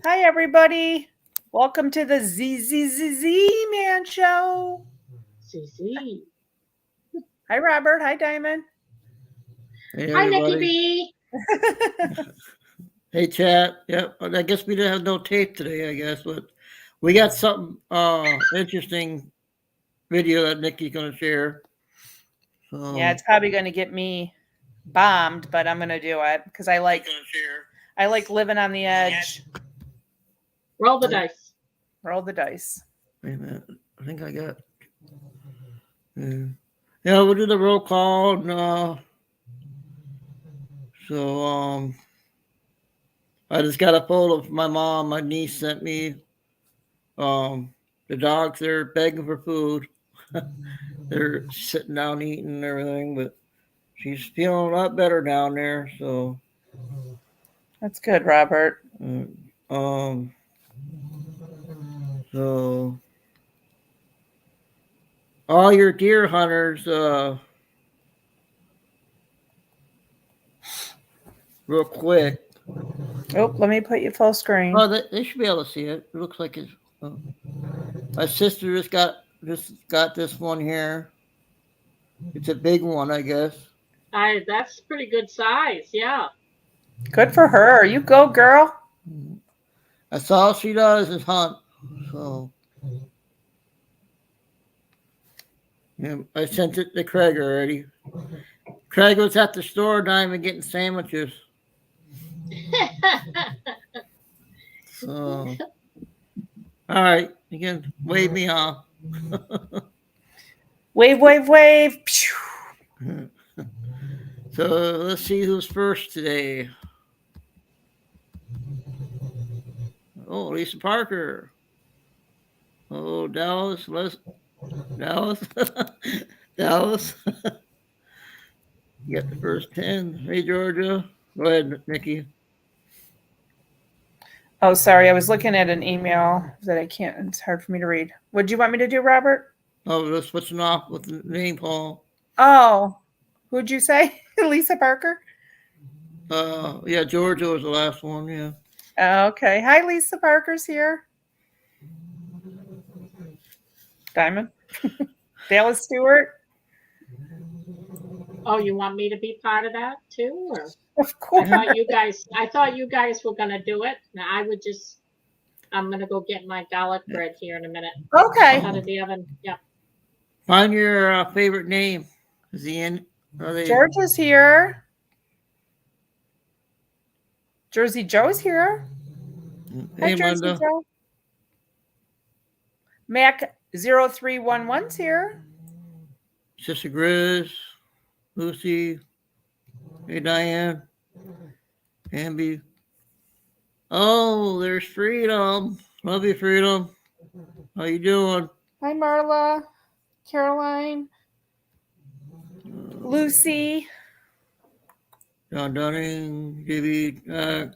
Hi, everybody. Welcome to the Zzzz Man Show. Zzzz. Hi, Robert. Hi, Diamond. Hey Hi, Nikki everybody. B. Hey chat. Yep. I guess we didn't have no tape today, I guess, but we got something interesting video that Nikki's gonna share. Yeah, it's probably going to get me bombed, but I'm going to do it because I like living on the edge. Roll the dice. Roll the dice. Wait a minute. I think I got yeah, we'll do the roll call and so I just got a photo of my mom, my niece sent me. The dogs, they're begging for food. They're sitting down eating and everything, but she's feeling a lot better down there. So That's good, Robert. So all your deer hunters, real quick. Oh, let me put you full screen. Oh, they should be able to see it. It looks like it's. My sister just got this one here. It's a big one, I guess. That's pretty good size. Yeah. Good for her. You go, girl. That's all she does is hunt. So yeah, I sent it to Craig already. Craig was at the store, Diamond, getting sandwiches. So, all right, you can wave me off. Wave, wave, wave. So let's see who's first today. Oh, Lisa Parker. Oh, Dallas. Dallas. Dallas. You got the first 10. Hey, Georgia. Go ahead, Nikki. Oh, sorry. I was looking at an email that I can't. It's hard for me to read. What do you want me to do, Robert? Oh, we're switching off with the name, Paul. Oh, who'd you say? Lisa Parker? Yeah, Georgia was the last one, yeah. Okay. Hi, Lisa Parker's here. Diamond. Dallas Stewart. Oh, you want me to be part of that too? Or Of course. I thought you guys were gonna do it. Now I'm gonna go get my garlic bread here in a minute. Okay. Out of the oven. Yeah. Find your favorite name. Is he in? Georgia's here. Jersey Joe's here. Hey, Hi, Jersey Linda. Joe. Mac 0311's here. Sister Grizz. Lucy. Hey, Diane. Amby. Oh, there's Freedom. Love you, Freedom. How you doing? Hi, Marla. Caroline. Lucy. John Dunning. JB.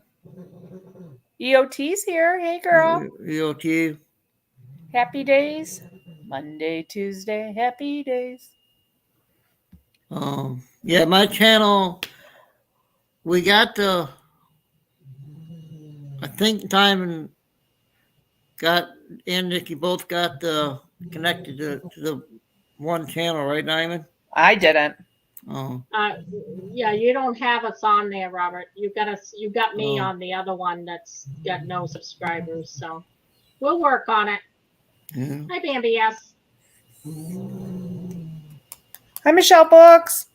EOT's here. Hey, girl. EOT. Happy days. Monday, Tuesday. Happy days. Yeah, my channel. We got the. I think Diamond got and Nikki both got connected to the one channel, right, Diamond? I didn't. Oh. Yeah, you don't have us on there, Robert. You got me on the other one that's got no subscribers, so we'll work on it. Yeah. Hi, Bambi. Yes. Hi, Michelle Books.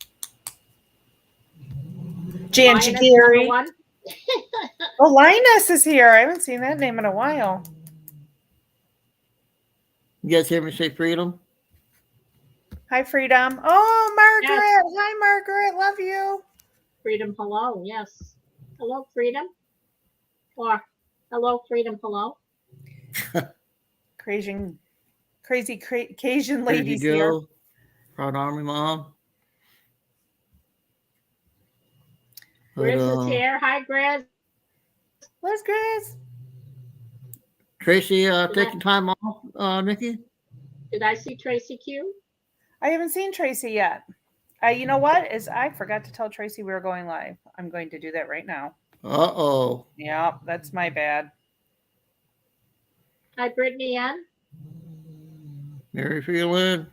Jan Gary. Oh, Linus is here. I haven't seen that name in a while. You guys hear me say Freedom? Hi, Freedom. Oh, Margaret. Yes. Hi, Margaret. Love you. Freedom, hello. Yes. Hello, Freedom. Or hello, Freedom, hello. Crazy Cajun ladies here. Proud Army Mom. Grizz is here. Hi, Grizz. Where's Grizz? Tracy taking time off, Nikki? Did I see Tracy Q? I haven't seen Tracy yet. You know what? I forgot to tell Tracy we were going live. I'm going to do that right now. Uh-oh. Yeah, that's my bad. Hi, Brittany Ann. Mary feeling?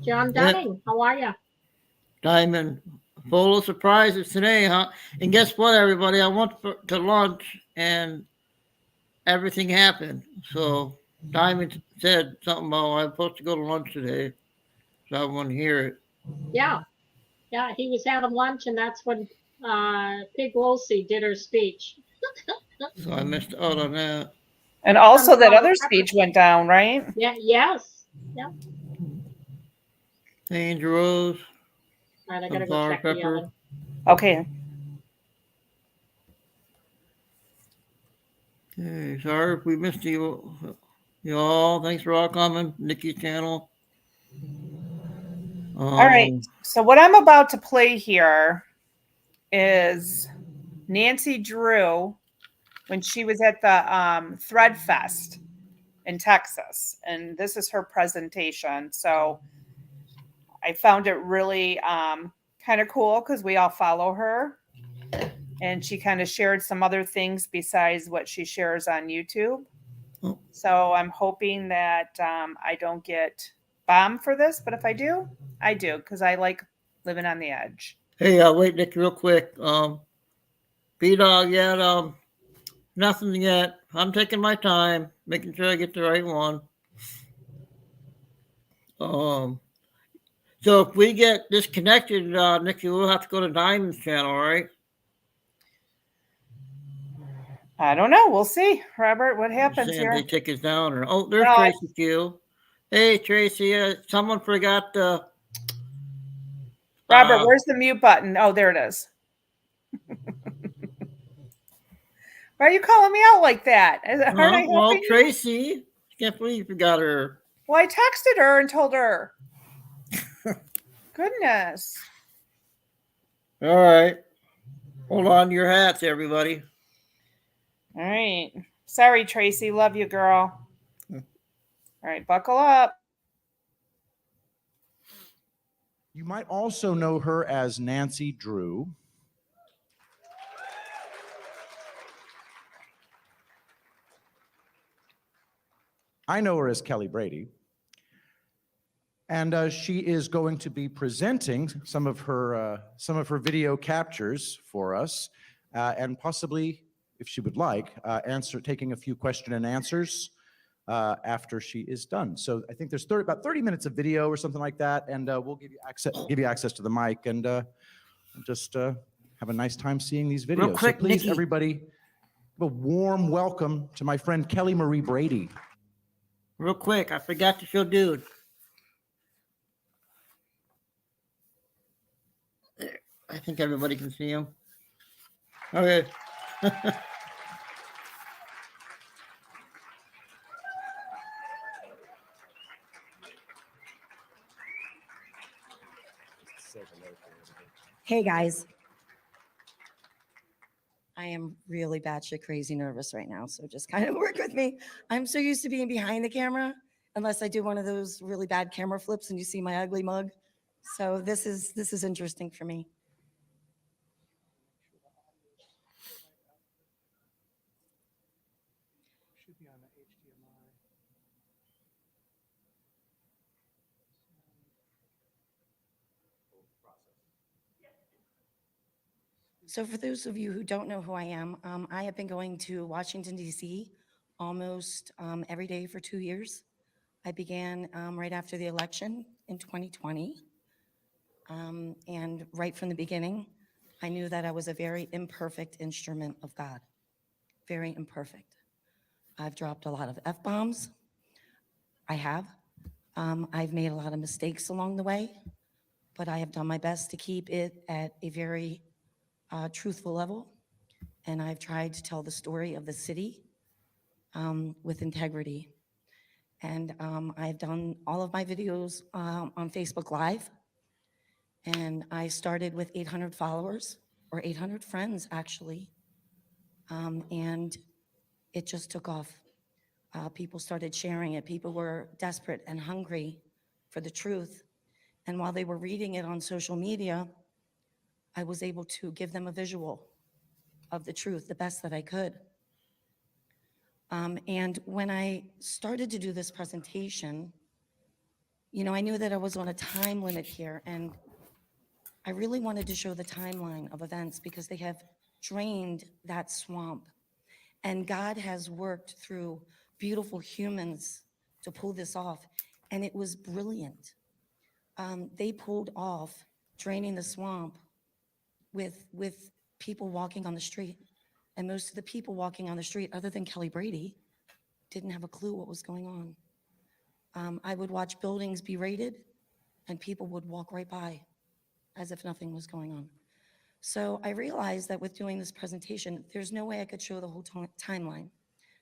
John Yep. Dunning, how are you? Diamond. Full of surprises today, huh? And guess what, everybody? I went to lunch and everything happened. So Diamond said something about I'm supposed to go to lunch today. So I want to hear it. Yeah, yeah, he was having lunch, and that's when Pig Wolsey did her speech. So I missed out on that. And also that Sunflower other pepper. speech went down, right? Yeah, yes. Yeah. Angel Rose, All right, I gotta go sunflower check the pepper. oven. Okay. Okay, sorry if we missed you all. Thanks for all coming. Nikki's channel. All right. So what I'm about to play here is Nancy Drew when she was at the Thread Fest in Texas. And this is her presentation. So I found it really kind of cool because we all follow her. And she kind of shared some other things besides what she shares on YouTube. Oh. So I'm hoping that I don't get bombed for this. But if I do, I do because I like living on the edge. Hey, wait, Nick, real quick. B-Dog yet? Nothing yet. I'm taking my time, making sure I get the right one. So if we get disconnected, Nikki, we'll have to go to Diamond's channel, right? I don't know. We'll see, Robert. What happens Saying here? they take us down, or there's Tracy Q. Hey, Tracy, someone forgot the. Robert, where's the mute button? Oh, there it is. Why are you calling me out like that? Well, Tracy, I can't believe you forgot her. Well, I texted her and told her. Goodness. All right. Hold on to your hats, everybody. All right. Sorry, Tracy. Love you, girl. All right. Buckle up. You might also know her as Nancy Drew. I know her as Kelly Brady. And she is going to be presenting some of her video captures for us, and possibly, if she would like, taking a few question and answers after she is done. So I think there's about 30 minutes of video or something like that, and we'll give you access to the mic, and just have a nice time seeing these videos. Real quick, so please, Nikki. everybody, a warm welcome to my friend Kelly Marie Brady. Real quick, I forgot to show dude. I think everybody can see him. Okay. Hey guys. I am really batshit crazy nervous right now, so just kind of work with me. I'm so used to being behind the camera, unless I do one of those really bad camera flips and you see my ugly mug. So this is interesting for me. Should be on the HDMI. So for those of you who don't know who I am, I have been going to Washington, D.C. almost every day for 2 years. I began right after the election in 2020. And right from the beginning, I knew that I was a very imperfect instrument of God. Very imperfect. I've dropped a lot of F-bombs. I have. I've made a lot of mistakes along the way, but I have done my best to keep it at a very truthful level. And I've tried to tell the story of the city with integrity. And I've done all of my videos on Facebook Live. And I started with 800 followers, or 800 friends, actually. And it just took off. People started sharing it. People were desperate and hungry for the truth. And while they were reading it on social media, I was able to give them a visual of the truth the best that I could. And when I started to do this presentation, you know, I knew that I was on a time limit here, and I really wanted to show the timeline of events because they have drained that swamp. And God has worked through beautiful humans to pull this off, and it was brilliant. They pulled off draining the swamp with people walking on the street. And most of the people walking on the street, other than Kelly Brady, didn't have a clue what was going on. I would watch buildings be raided, and people would walk right by as if nothing was going on. So I realized that with doing this presentation, there's no way I could show the whole timeline.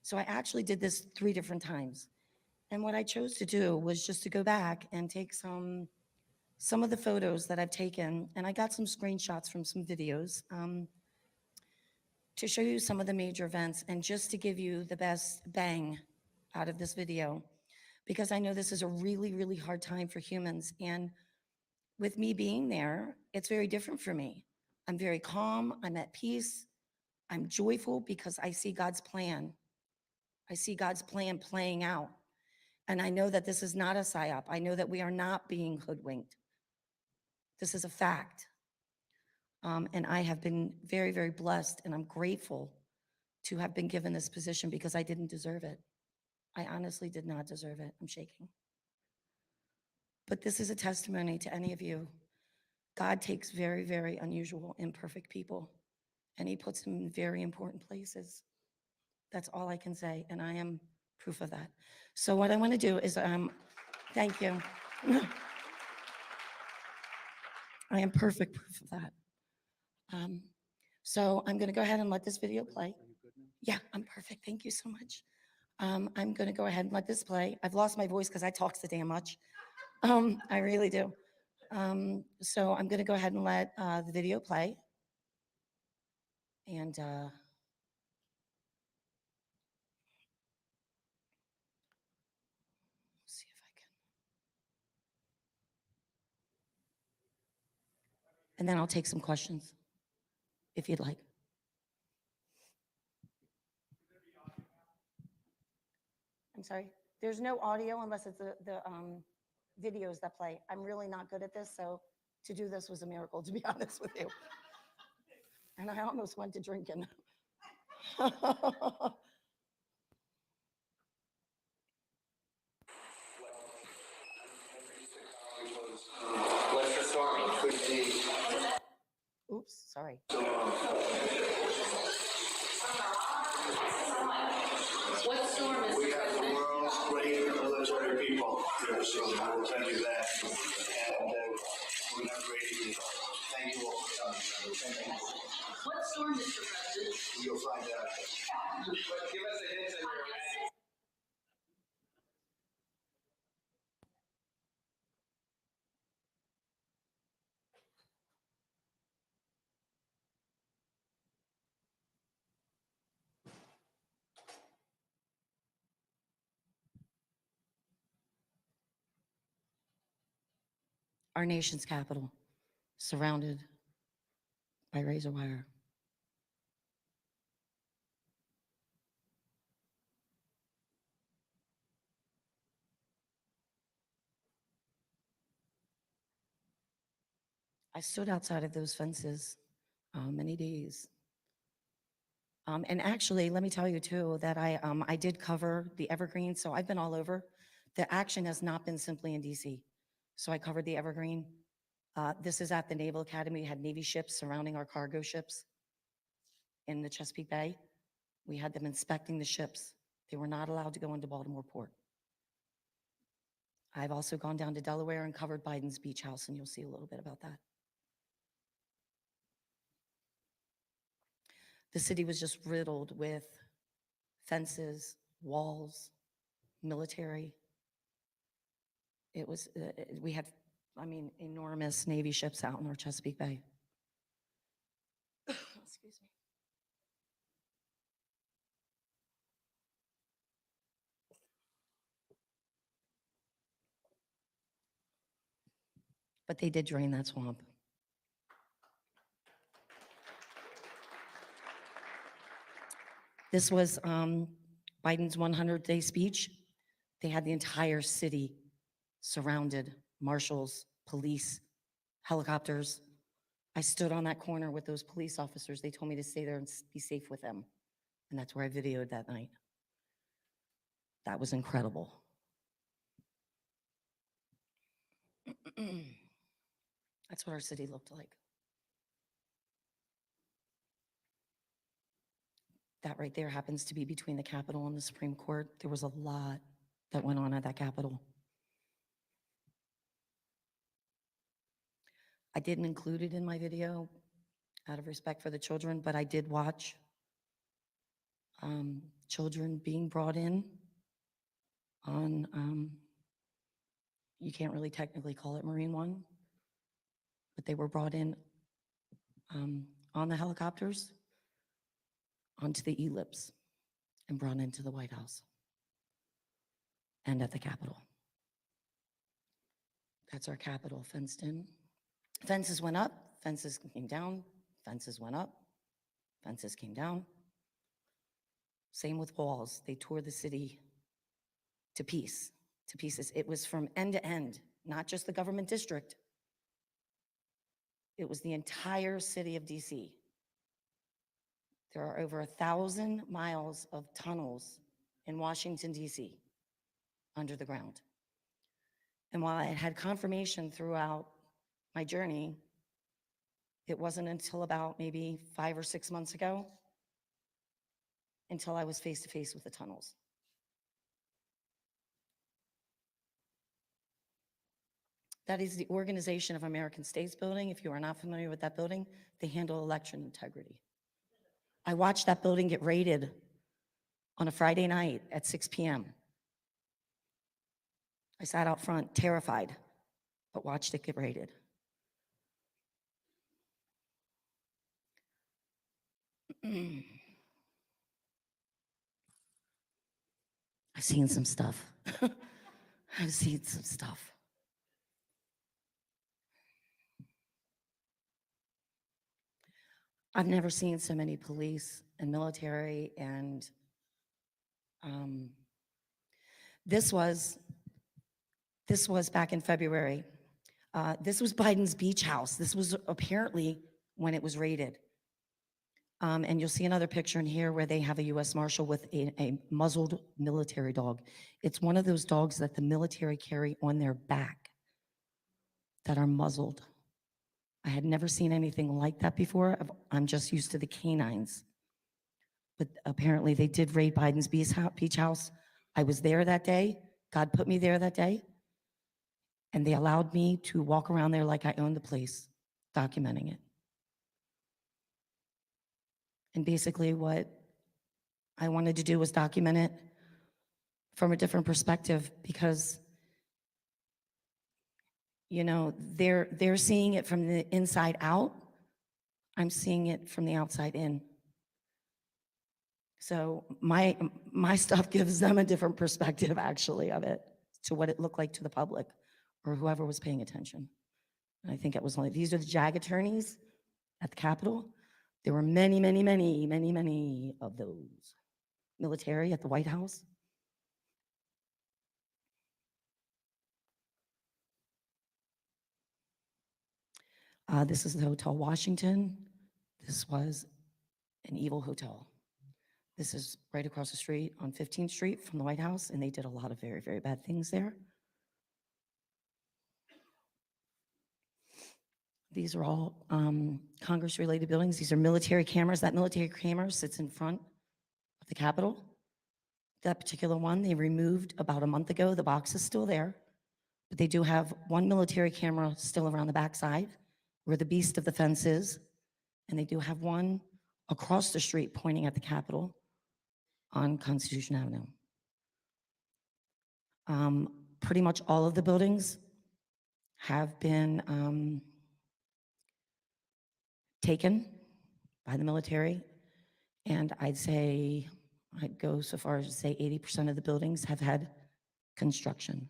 So I actually did this 3 different times. And what I chose to do was just to go back and take some of the photos that I've taken, and I got some screenshots from some videos to show you some of the major events and just to give you the best bang out of this video, because I know this is a really, really hard time for humans. And with me being there, it's very different for me. I'm very calm, I'm at peace, I'm joyful because I see God's plan. I see God's plan playing out. And I know that this is not a psyop. I know that we are not being hoodwinked. This is a fact. And I have been very, very blessed, and I'm grateful to have been given this position because I didn't deserve it. I honestly did not deserve it. I'm shaking. But this is a testimony to any of you. God takes very, very unusual, imperfect people, and he puts them in very important places. That's all I can say, and I am proof of that. So what I want to do is, thank you. I am perfect proof of that. So I'm going to go ahead and let this video play. Yeah, I'm perfect. Thank you so much. I'm going to go ahead and let this play. I've lost my voice because I talk so damn much. I really do. So I'm going to go ahead and let the video play. And see if I can. And then I'll take some questions if you'd like. I'm sorry. There's no audio unless it's the videos that play. I'm really not good at this, so to do this was a miracle, to be honest with you. And I almost went to drinking. What's the storm? Oops, sorry. What storm is We have the world's greatest military people here, so I will tell you that. And we're not ready to thank you all for coming. Thank you. What storm, Mr. President? You'll find out. Give us a hint on your Our nation's capital, surrounded by razor wire. I stood outside of those fences many days. And actually, let me tell you too, that I did cover the Evergreen, so I've been all over. The action has not been simply in DC. So I covered the Evergreen. This is at the Naval Academy. We had Navy ships surrounding our cargo ships in the Chesapeake Bay. We had them inspecting the ships. They were not allowed to go into Baltimore Port. I've also gone down to Delaware and covered Biden's beach house, and you'll see a little bit about that. The city was just riddled with fences, walls, military. It was, we had, I mean, enormous Navy ships out in our Chesapeake Bay. Excuse me. But they did drain that swamp. This was Biden's 100-day speech. They had the entire city surrounded, marshals, police, helicopters. I stood on that corner with those police officers. They told me to stay there and be safe with them. And that's where I videoed that night. That was incredible. That's what our city looked like. That right there happens to be between the Capitol and the Supreme Court. There was a lot that went on at that Capitol. I didn't include it in my video out of respect for the children, but I did watch children being brought in on, you can't really technically call it Marine One, but they were brought in on the helicopters onto the ellipse and brought into the White House and at the Capitol. That's our Capitol fenced in. Fences went up, fences came down, fences went up, fences came down. Same with walls. They tore the city to pieces. It was from end to end, not just the government district. It was the entire city of DC. There are over 1,000 miles of tunnels in Washington, DC, under the ground. And while I had confirmation throughout my journey, it wasn't until about maybe 5 or 6 months ago until I was face to face with the tunnels. That is the Organization of American States building. If you are not familiar with that building, they handle election integrity. I watched that building get raided on a Friday night at 6 p.m. I sat out front, terrified, but watched it get raided. I've seen some stuff. I've seen some stuff. I've never seen so many police and military, and this was back in February. This was Biden's beach house. This was apparently when it was raided. And you'll see another picture in here where they have a U.S. Marshal with a muzzled military dog. It's one of those dogs that the military carry on their back that are muzzled. I had never seen anything like that before. I'm just used to the canines. But apparently they did raid Biden's beach house. I was there that day. God put me there that day. And they allowed me to walk around there like I owned the place, documenting it. And basically what I wanted to do was document it from a different perspective, because you know, they're seeing it from the inside out. I'm seeing it from the outside in. So my stuff gives them a different perspective, actually, of it, to what it looked like to the public or whoever was paying attention. And I think it was only, these are the JAG attorneys at the Capitol. There were many, many, many, many, many of those. Military at the White House. This is the Hotel Washington. This was an evil hotel. This is right across the street on 15th Street from the White House, and they did a lot of very, very bad things there. These are all Congress-related buildings. These are military cameras. That military camera sits in front of the Capitol. That particular one, they removed about a month ago. The box is still there, but they do have one military camera still around the backside where the beast of the fence is, and they do have one across the street pointing at the Capitol on Constitution Avenue. Pretty much all of the buildings have been taken by the military, and I'd go so far as to say 80% of the buildings have had construction.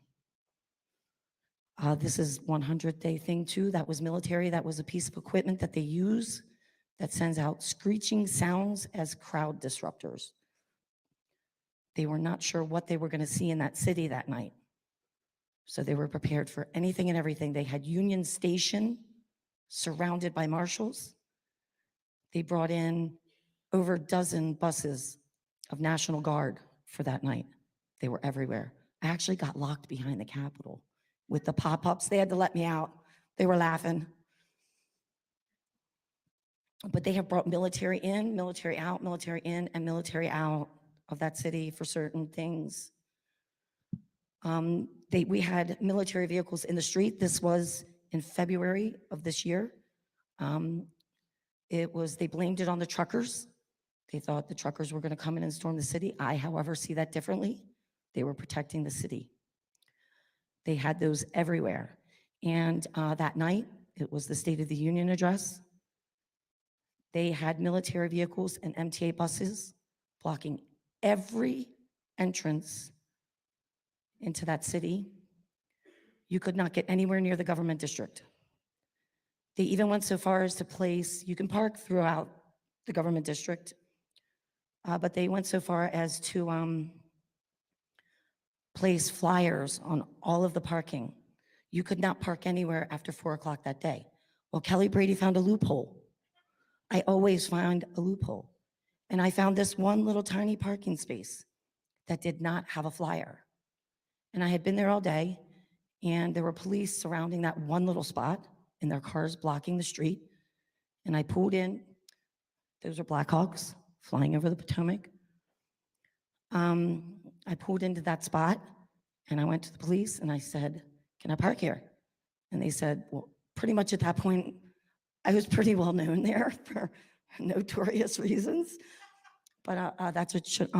This is 100-day thing too. That was military. That was a piece of equipment that they use that sends out screeching sounds as crowd disruptors. They were not sure what they were going to see in that city that night. So they were prepared for anything and everything. They had Union Station surrounded by marshals. They brought in over a dozen buses of National Guard for that night. They were everywhere. I actually got locked behind the Capitol with the pop-ups. They had to let me out. They were laughing. But they have brought military in, military out, military in, and military out of that city for certain things. We had military vehicles in the street. This was in February of this year. They blamed it on the truckers. They thought the truckers were going to come in and storm the city. I, however, see that differently. They were protecting the city. They had those everywhere. And that night, it was the State of the Union address. They had military vehicles and MTA buses blocking every entrance into that city. You could not get anywhere near the government district. They even went so far as to place, you can park throughout the government district, but they went so far as to place flyers on all of the parking. You could not park anywhere after 4 o'clock that day. Well, Kelly Brady found a loophole. I always find a loophole. And I found this one little tiny parking space that did not have a flyer. And I had been there all day, and there were police surrounding that one little spot, and their cars blocking the street. And I pulled in. Those are Blackhawks flying over the Potomac. I pulled into that spot, and I went to the police, and I said, "Can I park here?" And they said, well, pretty much at that point, I was pretty well known there for notorious reasons. But that's what should,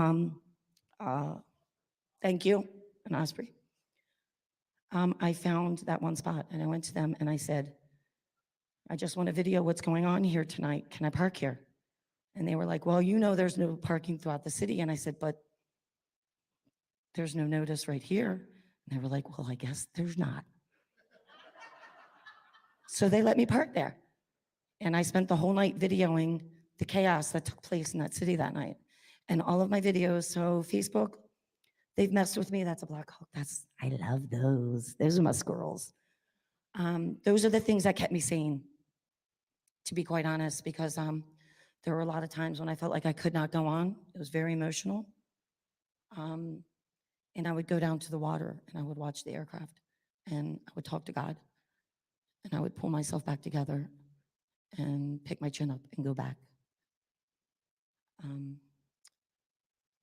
thank you, and Osprey. I found that one spot, and I went to them, and I said, "I just want to video what's going on here tonight. Can I park here?" And they were like, "Well, you know there's no parking throughout the city." And I said, "But there's no notice right here." And they were like, "Well, I guess there's not." So they let me park there. And I spent the whole night videoing the chaos that took place in that city that night. And all of my videos, so Facebook, they've messed with me. That's a Black Hawk. I love those. Those are my squirrels. Those are the things that kept me sane, to be quite honest, because there were a lot of times when I felt like I could not go on. It was very emotional. And I would go down to the water, and I would watch the aircraft, and I would talk to God, and I would pull myself back together and pick my chin up and go back.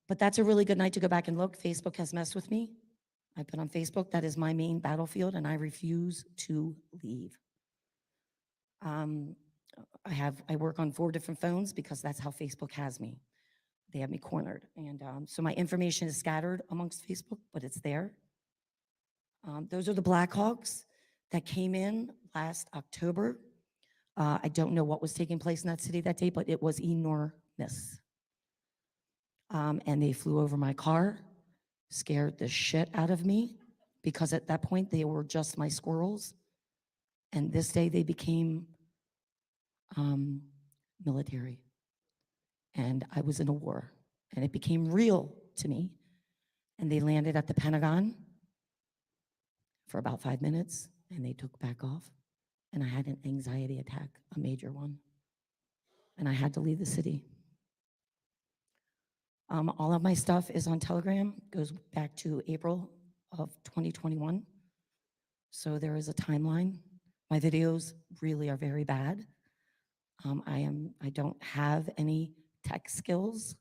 But that's a really good night to go back and look. Facebook has messed with me. I've been on Facebook. That is my main battlefield, and I refuse to leave. I work on 4 different phones because that's how Facebook has me. They have me cornered. And so my information is scattered amongst Facebook, but it's there. Those are the Blackhawks that came in last October. I don't know what was taking place in that city that day, but it was enormous. And they flew over my car, scared the shit out of me, because at that point they were just my squirrels. And this day they became military. And I was in a war, and it became real to me. And they landed at the Pentagon for about 5 minutes, and they took back off. And I had an anxiety attack, a major one. And I had to leave the city. All of my stuff is on Telegram, goes back to April of 2021. So there is a timeline. My videos really are very bad. I don't have any tech skills.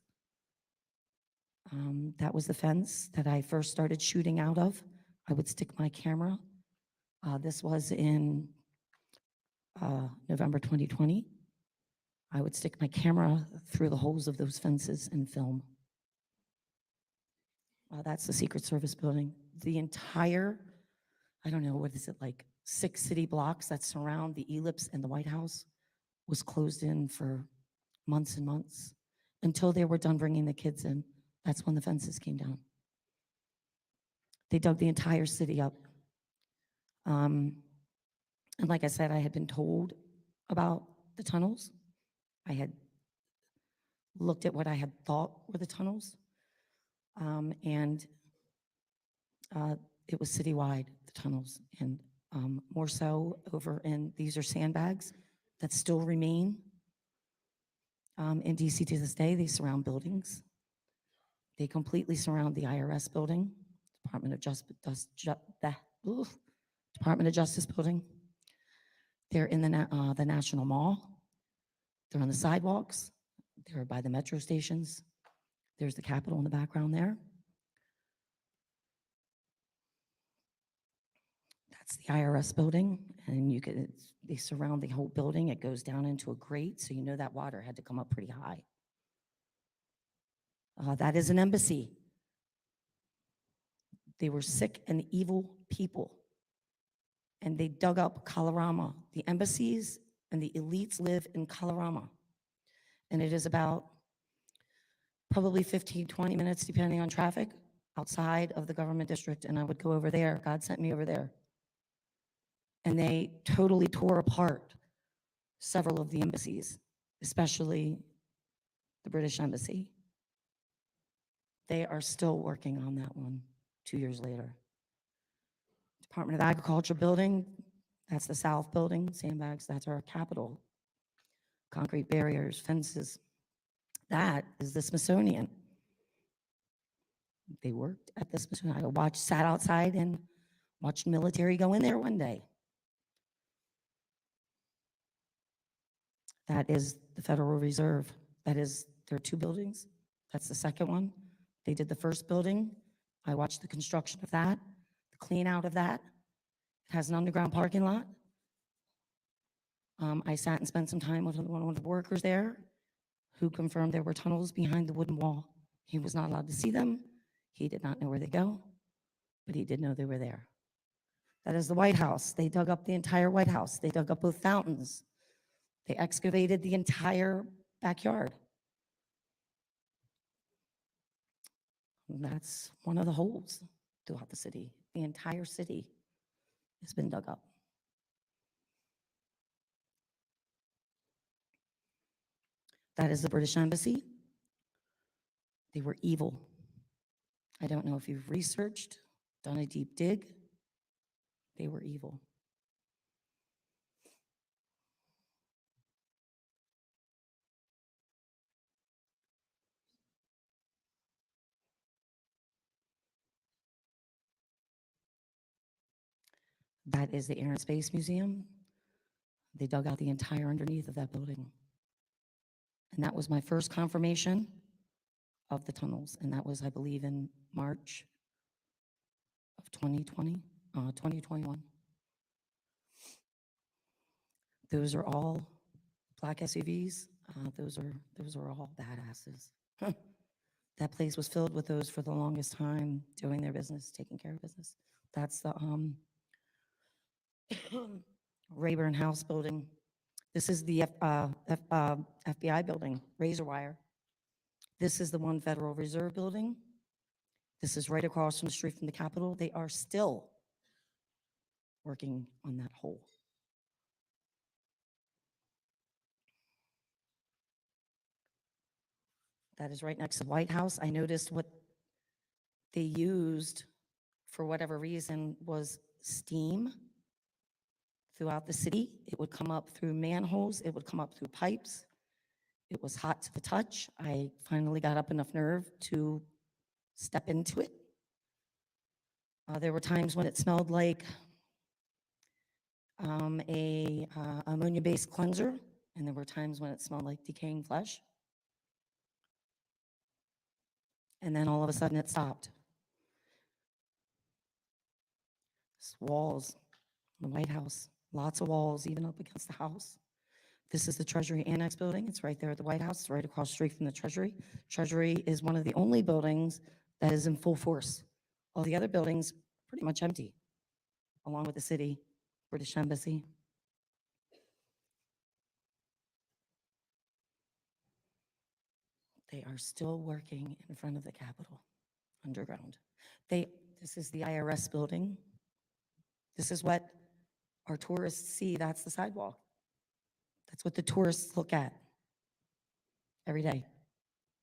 That was the fence that I first started shooting out of. I would stick my camera. This was in November 2020. I would stick my camera through the holes of those fences and film. That's the Secret Service building. The entire, I don't know, what is it, like 6 city blocks that surround the Ellipse and the White House was closed in for months and months until they were done bringing the kids in. That's when the fences came down. They dug the entire city up. And like I said, I had been told about the tunnels. I had looked at what I had thought were the tunnels. And it was citywide, the tunnels, and more so over in, these are sandbags that still remain in DC to this day. They surround buildings. They completely surround the IRS building, Department of Department of Justice building. They're in the National Mall. They're on the sidewalks. They're by the metro stations. There's the Capitol in the background there. That's the IRS building, and you could, they surround the whole building. It goes down into a grate, so you know that water had to come up pretty high. That is an embassy. They were sick and evil people, and they dug up Colorama. The embassies and the elites live in Colorama, and it is about probably 15, 20 minutes, depending on traffic, outside of the government district, and I would go over there. God sent me over there. And they totally tore apart several of the embassies, especially the British Embassy. They are still working on that one 2 years later. Department of Agriculture building, that's the South building, sandbags, that's our Capitol. Concrete barriers, fences. That is the Smithsonian. They worked at the Smithsonian. I sat outside and watched military go in there one day. That is the Federal Reserve. That is, there are two buildings. That's the second one. They did the first building. I watched the construction of that, the clean out of that. It has an underground parking lot. I sat and spent some time with one of the workers there who confirmed there were tunnels behind the wooden wall. He was not allowed to see them. He did not know where they go, but he did know they were there. That is the White House. They dug up the entire White House. They dug up both fountains. They excavated the entire backyard. And that's one of the holes throughout the city. The entire city has been dug up. That is the British Embassy. They were evil. I don't know if you've researched, done a deep dig. They were evil. That is the Air and Space Museum. They dug out the entire underneath of that building. And that was my first confirmation of the tunnels. And that was, I believe, in March of 2021. Those are all black SUVs. Those are all badasses. That place was filled with those for the longest time, doing their business, taking care of business. That's the Rayburn House building. This is the FBI building, razor wire. This is the One Federal Reserve building. This is right across from the street from the Capitol. They are still working on that hole. That is right next to the White House. I noticed what they used, for whatever reason, was steam throughout the city. It would come up through manholes. It would come up through pipes. It was hot to the touch. I finally got up enough nerve to step into it. There were times when it smelled like a ammonia-based cleanser, and there were times when it smelled like decaying flesh. And then all of a sudden it stopped. Walls, the White House, lots of walls, even up against the house. This is the Treasury Annex building. It's right there at the White House, right across the street from the Treasury. Treasury is one of the only buildings that is in full force. All the other buildings, pretty much empty, along with the city, British Embassy. They are still working in front of the Capitol, underground. This is the IRS building. This is what our tourists see. That's the sidewalk. That's what the tourists look at every day,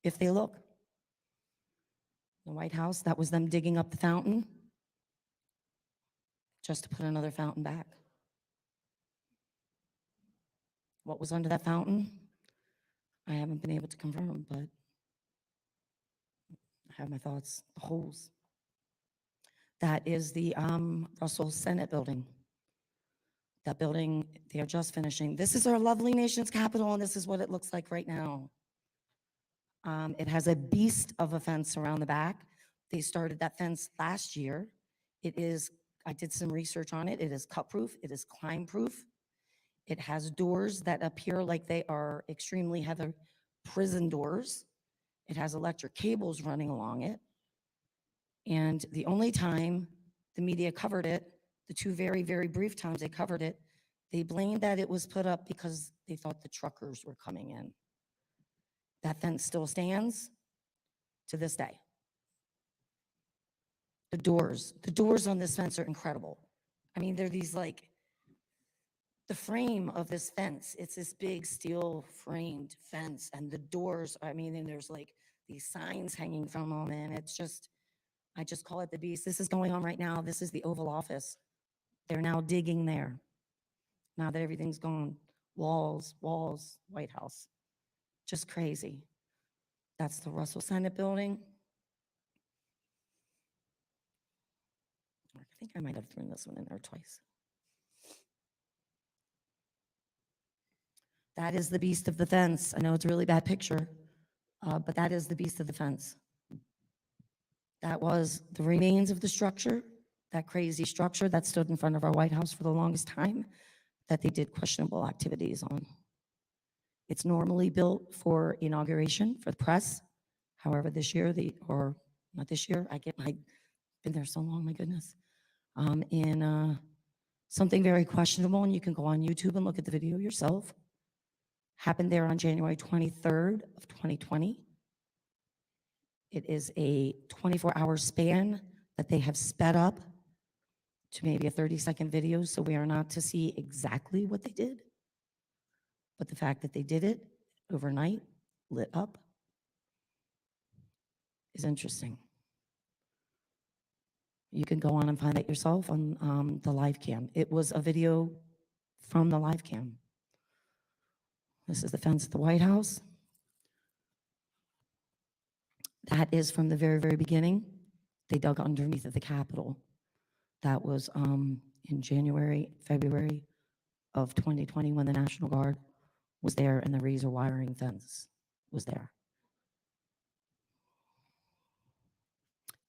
if they look. The White House, that was them digging up the fountain just to put another fountain back. What was under that fountain? I haven't been able to confirm, but I have my thoughts. The holes. That is the Russell Senate building. That building, they are just finishing. This is our lovely nation's capital, and this is what it looks like right now. It has a beast of a fence around the back. They started that fence last year. It is, I did some research on it. It is cut-proof. It is climb-proof. It has doors that appear like they are extremely heavy prison doors. It has electric cables running along it. And the only time the media covered it, the two very, very brief times they covered it, they blamed that it was put up because they thought the truckers were coming in. That fence still stands to this day. The doors on this fence are incredible. I mean, they're these like, the frame of this fence, it's this big steel framed fence, and the doors, I mean, and there's like these signs hanging from them, and it's just, I just call it the beast. This is going on right now. This is the Oval Office. They're now digging there. Now that everything's gone, walls, White House. Just crazy. That's the Russell Senate building. I think I might have thrown this one in there twice. That is the beast of the fence. I know it's a really bad picture, but that is the beast of the fence. That was the remains of the structure, that crazy structure that stood in front of our White House for the longest time, that they did questionable activities on. It's normally built for inauguration for the press. However, this year, or not this year, been there so long, my goodness. In something very questionable, and you can go on YouTube and look at the video yourself. Happened there on January 23rd of 2020. It is a 24-hour span that they have sped up to maybe a 30-second video, so we are not to see exactly what they did. But the fact that they did it overnight, lit up, is interesting. You can go on and find that yourself on the live cam. It was a video from the live cam. This is the fence at the White House. That is from the very, very beginning. They dug underneath of the Capitol. That was in January, February of 2020 when the National Guard was there and the razor wiring fence was there.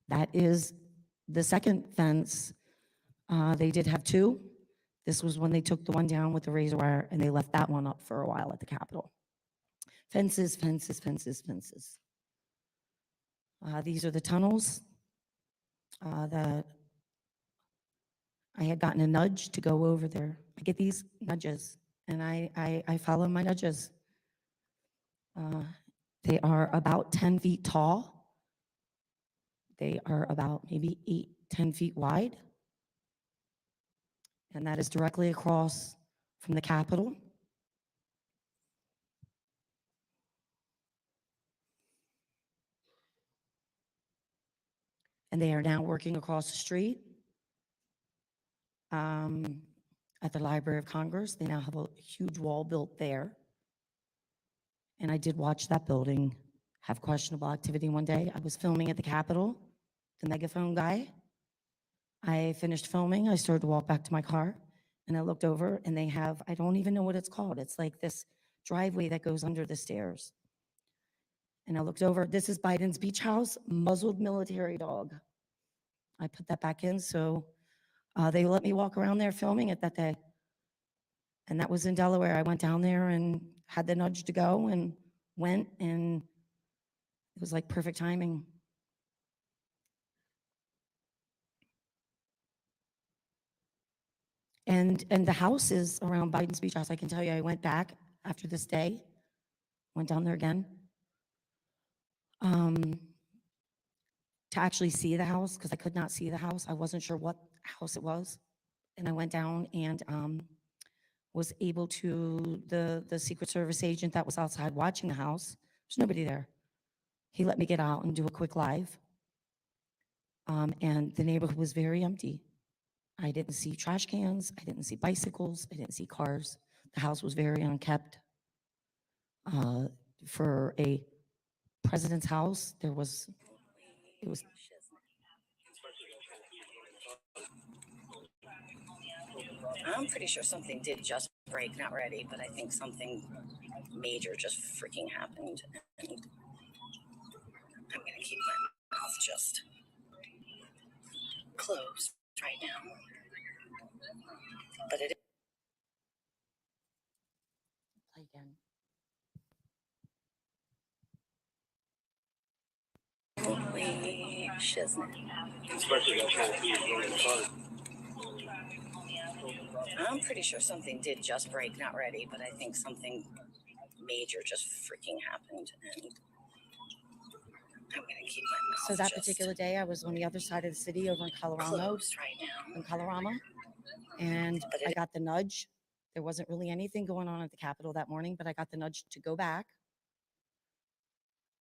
That is the second fence. They did have two. This was when they took the one down with the razor wire and they left that one up for a while at the Capitol. Fences, fences, fences, fences. These are the tunnels that I had gotten a nudge to go over there. I get these nudges and I follow my nudges. They are about 10 feet tall. They are about maybe 8-10 feet wide. And that is directly across from the Capitol. And they are now working across the street at the Library of Congress. They now have a huge wall built there. And I did watch that building have questionable activity one day. I was filming at the Capitol, the megaphone guy. I finished filming. I started to walk back to my car, and I looked over, and they have, I don't even know what it's called. It's like this driveway that goes under the stairs. And I looked over. This is Biden's beach house, muzzled military dog. I put that back in, so they let me walk around there filming it that day. And that was in Delaware. I went down there and had the nudge to go and went, and it was like perfect timing. And the house is around Biden's beach house. I can tell you, I went back after this day, went down there again to actually see the house, because I could not see the house. I wasn't sure what house it was. And I went down and was able to, the Secret Service agent that was outside watching the house, there's nobody there. He let me get out and do a quick live. And the neighborhood was very empty. I didn't see trash cans. I didn't see bicycles. I didn't see cars. The house was very unkept. For a president's house, it was. I'm pretty sure something did just break, not ready, but I think something major just freaking happened. And I'm gonna keep my mouth just closed right now. But it. Play again. Holy shiznit. I'm pretty sure something did just break, not ready, but I think something major just freaking happened. And I'm gonna keep my mouth. So that particular day, I was on the other side of the city over in Colorado, and I got the nudge. There wasn't really anything going on at the Capitol that morning, but I got the nudge to go back.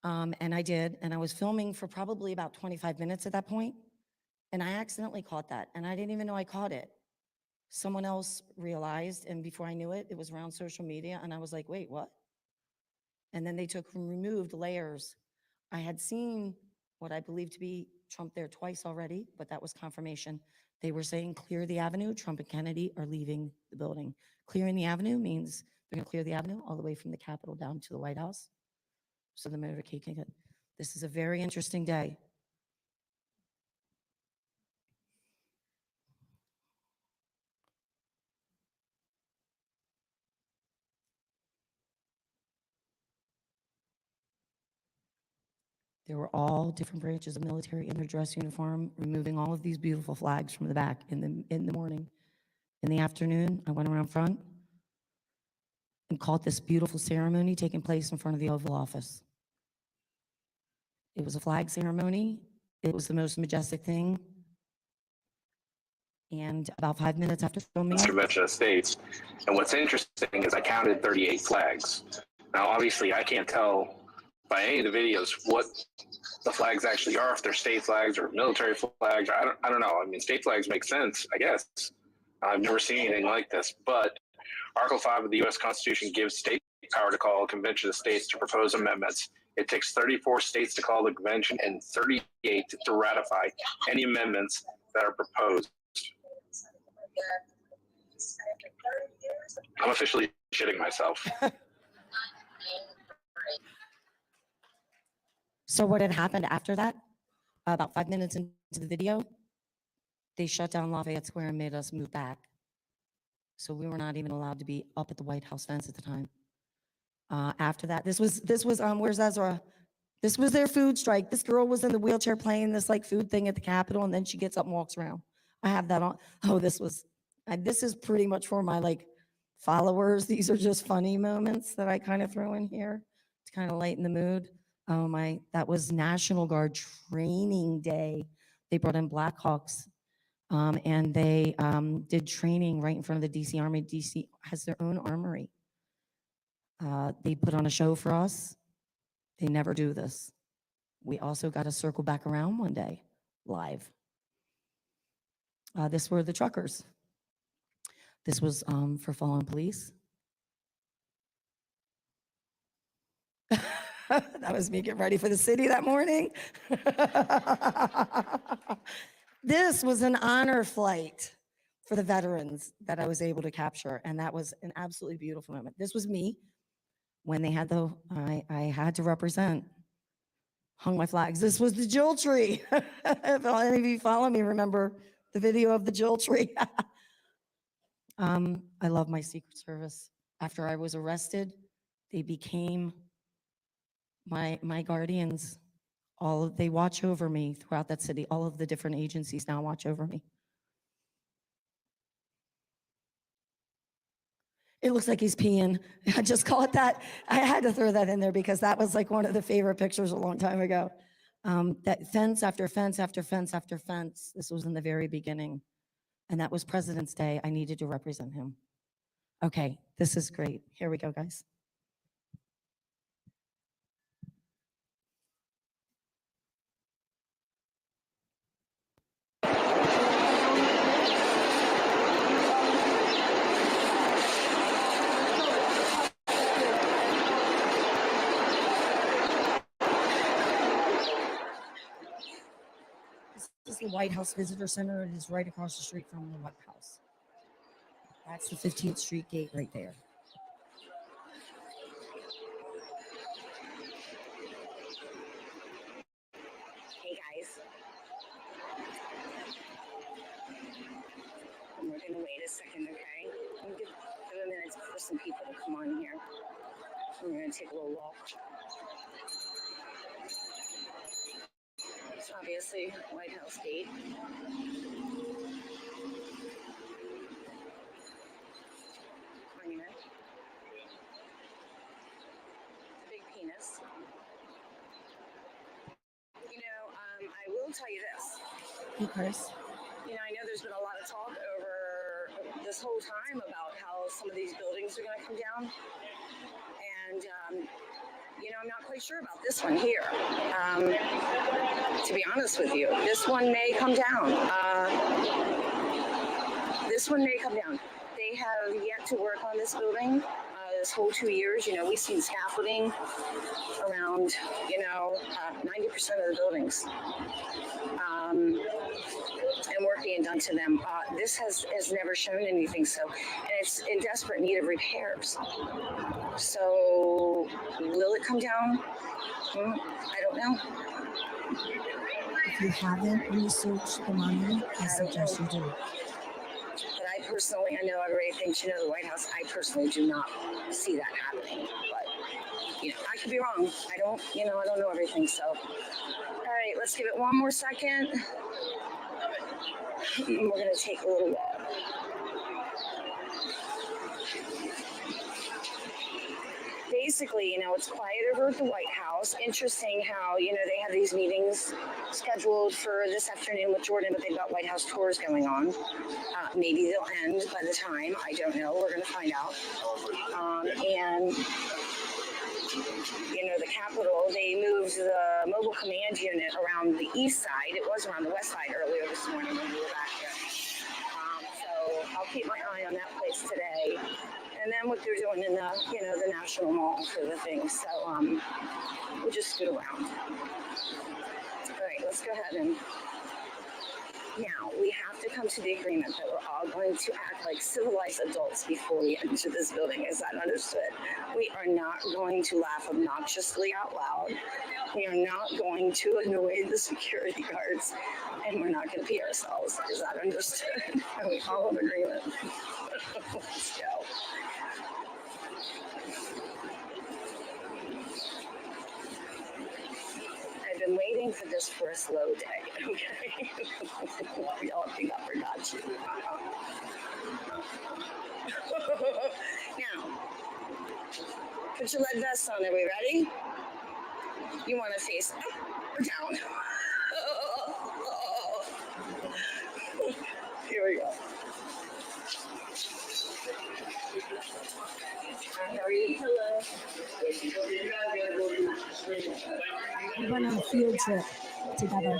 And I did, and I was filming for probably about 25 minutes at that point, and I accidentally caught that, and I didn't even know I caught it. Someone else realized, and before I knew it, it was around social media, and I was like, wait, what? And then they removed layers. I had seen what I believe to be Trump there twice already, but that was confirmation. They were saying, clear the avenue. Trump and Kennedy are leaving the building. Clearing the avenue means they're going to clear the avenue all the way from the Capitol down to the White House. So the motorcade can get. This is a very interesting day. There were all different branches of military in their dress uniform, removing all of these beautiful flags from the back in the morning. In the afternoon, I went around front and caught this beautiful ceremony taking place in front of the Oval Office. It was a flag ceremony. It was the most majestic thing. And about 5 minutes after filming Convention of States. And what's interesting is I counted 38 flags. Now, obviously, I can't tell by any of the videos what the flags actually are, if they're state flags or military flags. I don't know. I mean, state flags make sense, I guess. I've never seen anything like this. But Article 5 of the U.S. Constitution gives state power to call a convention of states to propose amendments. It takes 34 states to call the convention and 38 to ratify any amendments that are proposed. I'm officially shitting myself. So what had happened after that, about 5 minutes into the video, they shut down Lafayette Square and made us move back. So we were not even allowed to be up at the White House fence at the time. After that, this was where's Ezra? This was their food strike. This girl was in the wheelchair playing this like food thing at the Capitol, and then she gets up and walks around. I have that on. Oh, this is pretty much for my like followers. These are just funny moments that I kind of throw in here to kind of lighten the mood. That was National Guard training day. They brought in Blackhawks, and they did training right in front of the DC Army. DC has their own armory. They put on a show for us. They never do this. We also got to circle back around one day, live. This were the truckers. This was for fallen police. That was me getting ready for the city that morning. This was an honor flight for the veterans that I was able to capture, and that was an absolutely beautiful moment. This was me when they had I had to represent, hung my flags. This was the Jill tree. If any of you follow me, remember the video of the Jill tree. I love my Secret Service. After I was arrested, they became my guardians. They watch over me throughout that city. All of the different agencies now watch over me. It looks like he's peeing. I just call it that. I had to throw that in there because that was like one of the favorite pictures a long time ago. That fence after fence after fence after fence. This was in the very beginning. And that was President's Day. I needed to represent him. Okay, this is great. Here we go, guys. the White House Visitor Center. It is right across the street from the White House. That's the 15th Street gate right there. Hey guys. We're gonna wait a second, okay? I'm gonna give a minute for some people to come on here. We're gonna take a little walk. It's obviously White House gate. Monument. Big penis. You know, I will tell you this. Hey, Chris. You know, I know there's been a lot of talk over this whole time about how some of these buildings are going to come down. And, you know, I'm not quite sure about this one here. To be honest with you, this one may come down. This one may come down. They have yet to work on this building. This whole 2 years, you know, we've seen scaffolding around, you know, 90% of the buildings. And work being done to them. This has never shown anything so, and it's in desperate need of repairs. So, will it come down? I don't know. If you haven't researched the monument, I suggest you do. But I personally, I know everybody thinks, you know, the White House, I personally do not see that happening. But, you know, I could be wrong. I don't know everything. So, all right, let's give it one more second. And we're going to take a little walk. Basically, you know, it's quiet over at the White House. Interesting how, you know, they have these meetings scheduled for this afternoon with Jordan, but they've got White House tours going on. Maybe they'll end by the time. I don't know. We're going to find out. And, you know, the Capitol, they moved the mobile command unit around the east side. It was around the west side earlier this morning when we were back here. So I'll keep my eye on that place today. And then what they're doing in the, you know, the National Mall for the thing. So we'll just scoot around. All right, let's go ahead and now we have to come to the agreement that we're all going to act like civilized adults before we enter this building. Is that understood? We are not going to laugh obnoxiously out loud. We are not going to annoy the security guards, and we're not going to pee ourselves. Is that understood? Are we all in agreement? Let's go. I've been waiting for this for a slow day, okay? Y'all think I forgot you. Now, put your lead vest on. Are we ready? You want to face up or down? Here we go. How are you? Hello. We went on a field trip together.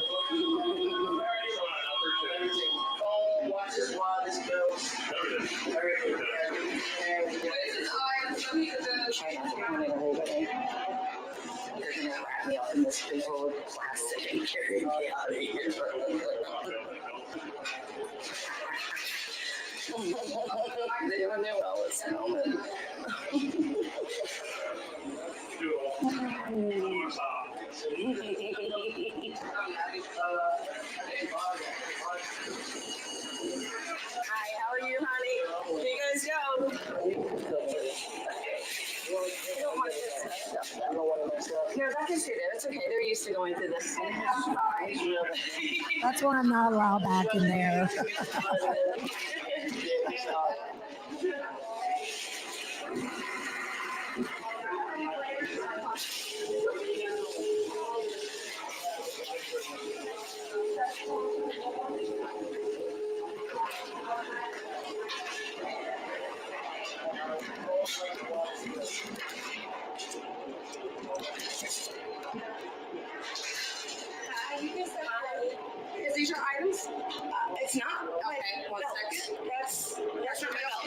Try not to comment on everybody. They're going to wrap me up in this big old plastic and carry me out of here. They don't know all this helmet. Hi, how are you, honey? Here you guys go. You don't want this stuff. No, that can stay there. It's okay. They're used to going through this. That's why I'm not allowed back in there. Is these your items? It's not. Okay, one second. That's your bill.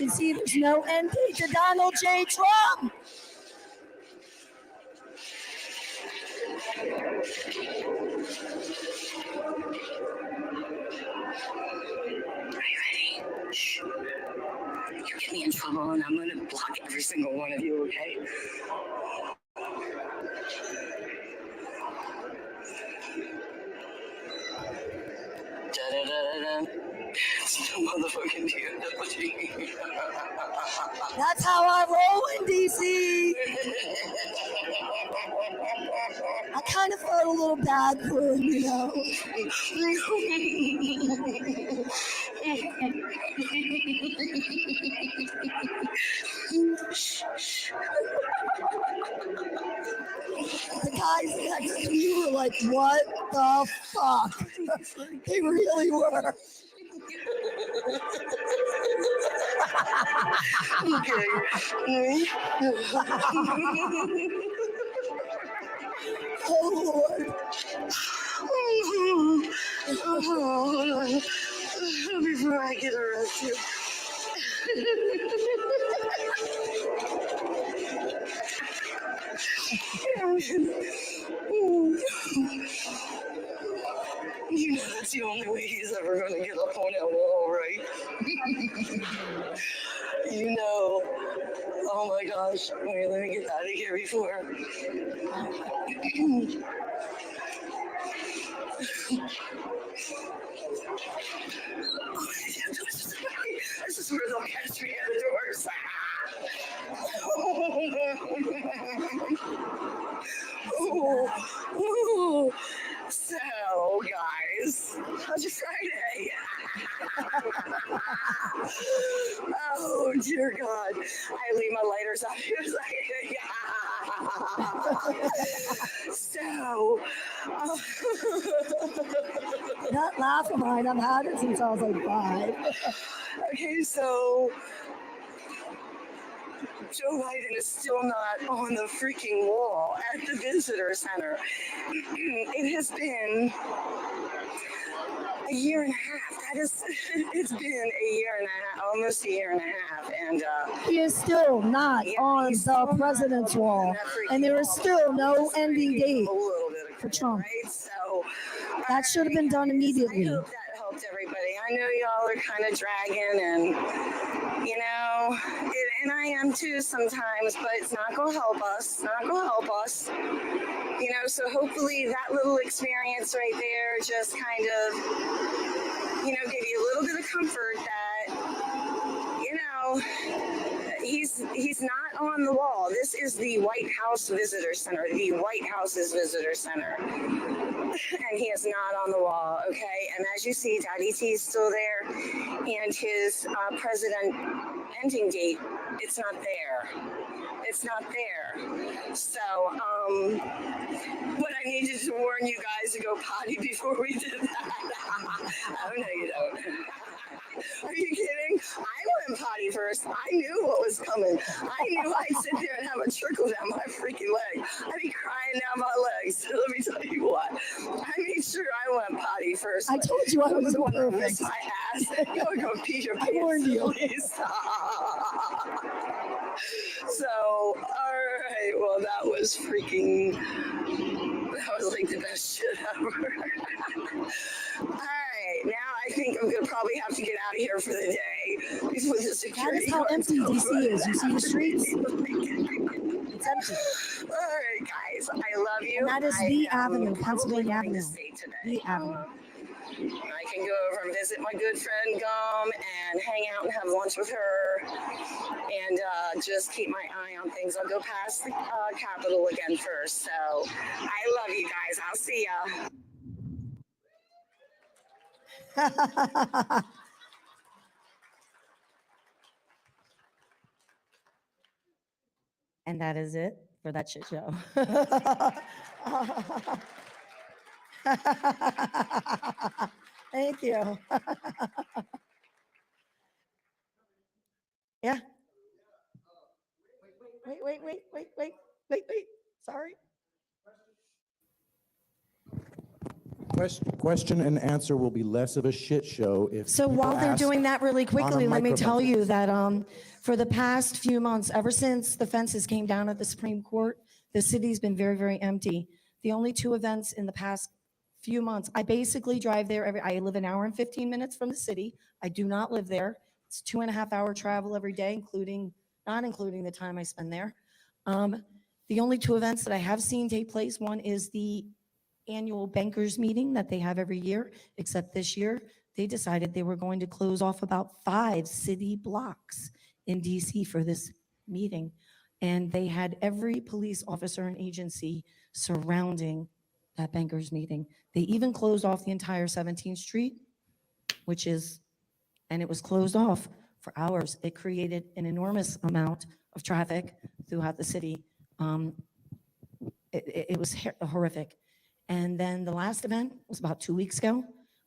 can see there's no end date to Donald J. Trump. Are you ready? Shh. You get me in trouble and I'm gonna block every single one of you, okay? Da-da-da-da-da. It's no motherfucking deal. That's how I roll in DC. I kind of felt a little bad for him, you know. The guys next to me were like, what the fuck? They really were. Oh, Lord. Hold on. Before I get arrested. You know that's the only way he's ever going to get up on that wall, right? You know. Oh my gosh. Wait, let me get out of here before. This is where they'll catch me at the doors. Ooh. So, guys, how's your Friday? Oh, dear God. I leave my lighters out here. So, That laugh of mine, I've had it since I was like 5. okay, so Joe Biden is still not on the freaking wall at the visitor center. It has been a year and a half. It's been a year and a half, almost a year and a half. And He is still not on he's the still president's not on wall, that freaking and there is wall. still no Just ending freaking date a little bit of for credit, Trump. right? So That should have been done immediately. I hope that helped everybody. I know y'all are kind of dragging, and you know, and I am too sometimes, but it's not gonna help us. It's not gonna help us. You know, so hopefully that little experience right there just kind of, you know, gave you a little bit of comfort that, you know, he's not on the wall. This is the White House Visitor Center, the White House's Visitor Center. And he is not on the wall, okay? And as you see, Daddy T is still there, and his president ending date, it's not there. It's not there. So, but I needed to warn you guys to go potty before we did that. Oh, no, you don't. Are you kidding? I went potty first. I knew what was coming. I knew I'd sit there and have a trickle down my freaking leg. I'd be crying down my legs. So let me tell you what. I made sure I went potty first. I told you I was the one that perfect. missed my ass. Go pee your pants. I warned you. Please. So, all right. Well, that was like the best shit ever. All right. Now I think I'm going to probably have to get out of here for the day. Before the That security is how guards empty come DC is. You see the running streets? after me. It's empty. All right, guys. I love you. And that is I the am Avenue, probably Pennsylvania going to Avenue. stay today. The Avenue. I can go over and visit my good friend Gum and hang out and have lunch with her and just keep my eye on things. I'll go past the Capitol again first. So I love you guys. I'll see ya. And that is it for that shit show. Thank you. Yeah. Wait. Sorry. Question and answer will be less of a shit show if. So people while they're ask doing that really on a quickly, let me tell microphone. you that for the past few months, ever since the fences came down at the Supreme Court, the city's been very, very empty. The only two events in the past few months, I basically drive there I live an hour and 15 minutes from the city. I do not live there. It's 2.5 hour travel every day, not including the time I spend there. The only two events that I have seen take place, one is the annual bankers meeting that they have every year, except this year they decided they were going to close off about 5 city blocks in DC for this meeting. And they had every police officer and agency surrounding that bankers meeting. They even closed off the entire 17th Street, and it was closed off for hours. It created an enormous amount of traffic throughout the city. It was horrific. And then the last event was about 2 weeks ago.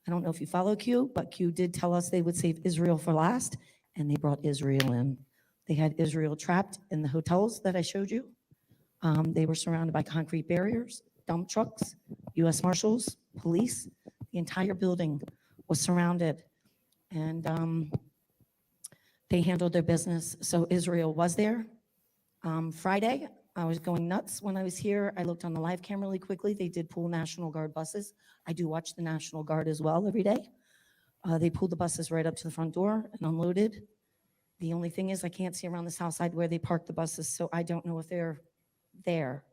I don't know if you follow Q, but Q did tell us they would save Israel for last, and they brought Israel in. They had Israel trapped in the hotels that I showed you. They were surrounded by concrete barriers, dump trucks, U.S. Marshals, police. The entire building was surrounded, and they handled their business. So Israel was there. Friday, I was going nuts when I was here. I looked on the live camera really quickly. They did pull National Guard buses. I do watch the National Guard as well every day. They pulled the buses right up to the front door and unloaded. The only thing is I can't see around the south side where they parked the buses, so I don't know if they're there.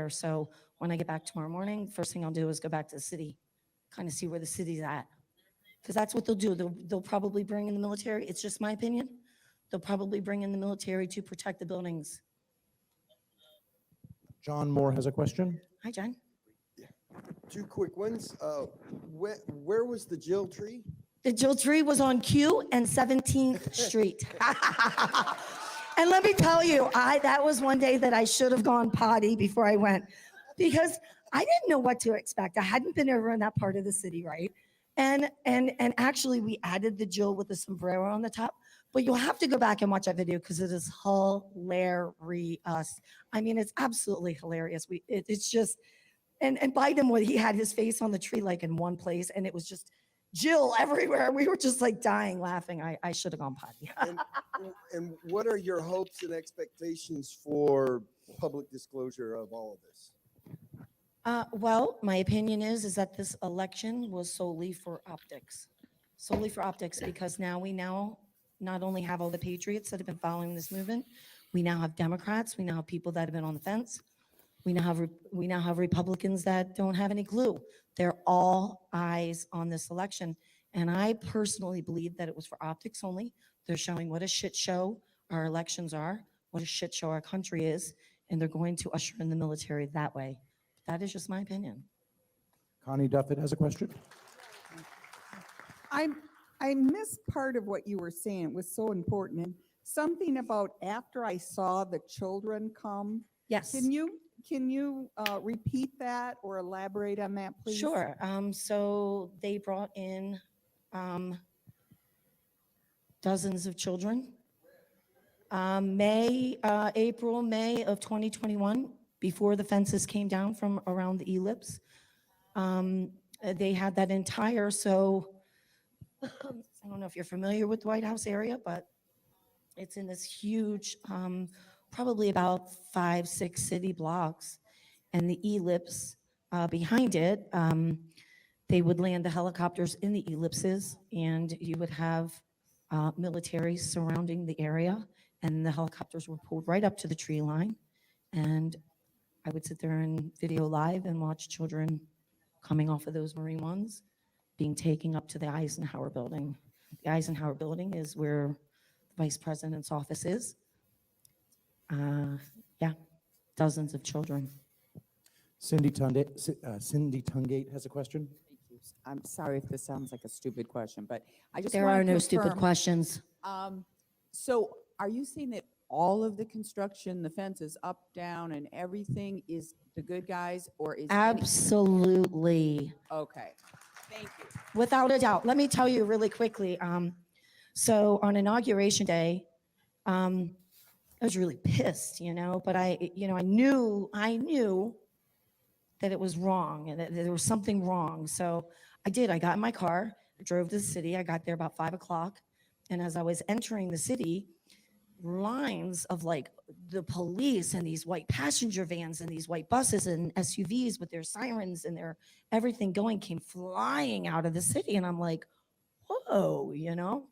So when I get back tomorrow morning, first thing I'll do is go back to the city, kind of see where the city's at. Because that's what they'll do. They'll probably bring in the military. It's just my opinion. They'll probably bring in the military to protect the buildings. John Moore has a question. Hi, John. Two quick ones. Where was the Jill tree? The Jill tree was on Q and 17th Street. And let me tell you, that was one day that I should have gone potty before I went, because I didn't know what to expect. I hadn't been over in that part of the city, right? And actually we added the Jill with the sombrero on the top, but you'll have to go back and watch that video because it is hilarious. I mean, it's absolutely hilarious. It's just, and Biden, he had his face on the tree like in one place, and it was just Jill everywhere. We were just like dying laughing. I should have gone potty. And what are your hopes and expectations for public disclosure of all of this? Well, my opinion is that this election was solely for optics, because now we not only have all the patriots that have been following this movement, we now have Democrats, we now have people that have been on the fence, we now have Republicans that don't have any clue. They're all eyes on this election, and I personally believe that it was for optics only. They're showing what a shit show our elections are, what a shit show our country is, and they're going to usher in the military that way. That is just my opinion. Connie Duffett has a question. I missed part of what you were saying. It was so important. And something about after I saw the children come. Yes. Can you repeat that or elaborate on that, please? Sure. So they brought in dozens of children. May of 2021, before the fences came down from around the ellipse. They had that entire, I don't know if you're familiar with the White House area, but it's in this huge, probably about 5-6 city blocks, and the ellipse behind it, they would land the helicopters in the ellipses, and you would have military surrounding the area, and the helicopters were pulled right up to the tree line, and I would sit there and video live and watch children coming off of those Marine Ones being taken up to the Eisenhower building. The Eisenhower building is where the vice president's office is. Yeah, dozens of children. Cindy Tungate has a question. I'm sorry if this sounds like a stupid question, but I just There wanna are no stupid confirm, questions. So are you saying that all of the construction, the fences up, down, and everything is the good guys, or is Absolutely. Okay, thank you. Without a doubt. Let me tell you really quickly. So on Inauguration Day, I was really pissed, but I knew that it was wrong and that there was something wrong. So I did. I got in my car, drove to the city. I got there about 5 o'clock. And as I was entering the city, lines of like the police and these white passenger vans and these white buses and SUVs with their sirens and their everything going came flying out of the city. And I'm like, whoa, you know?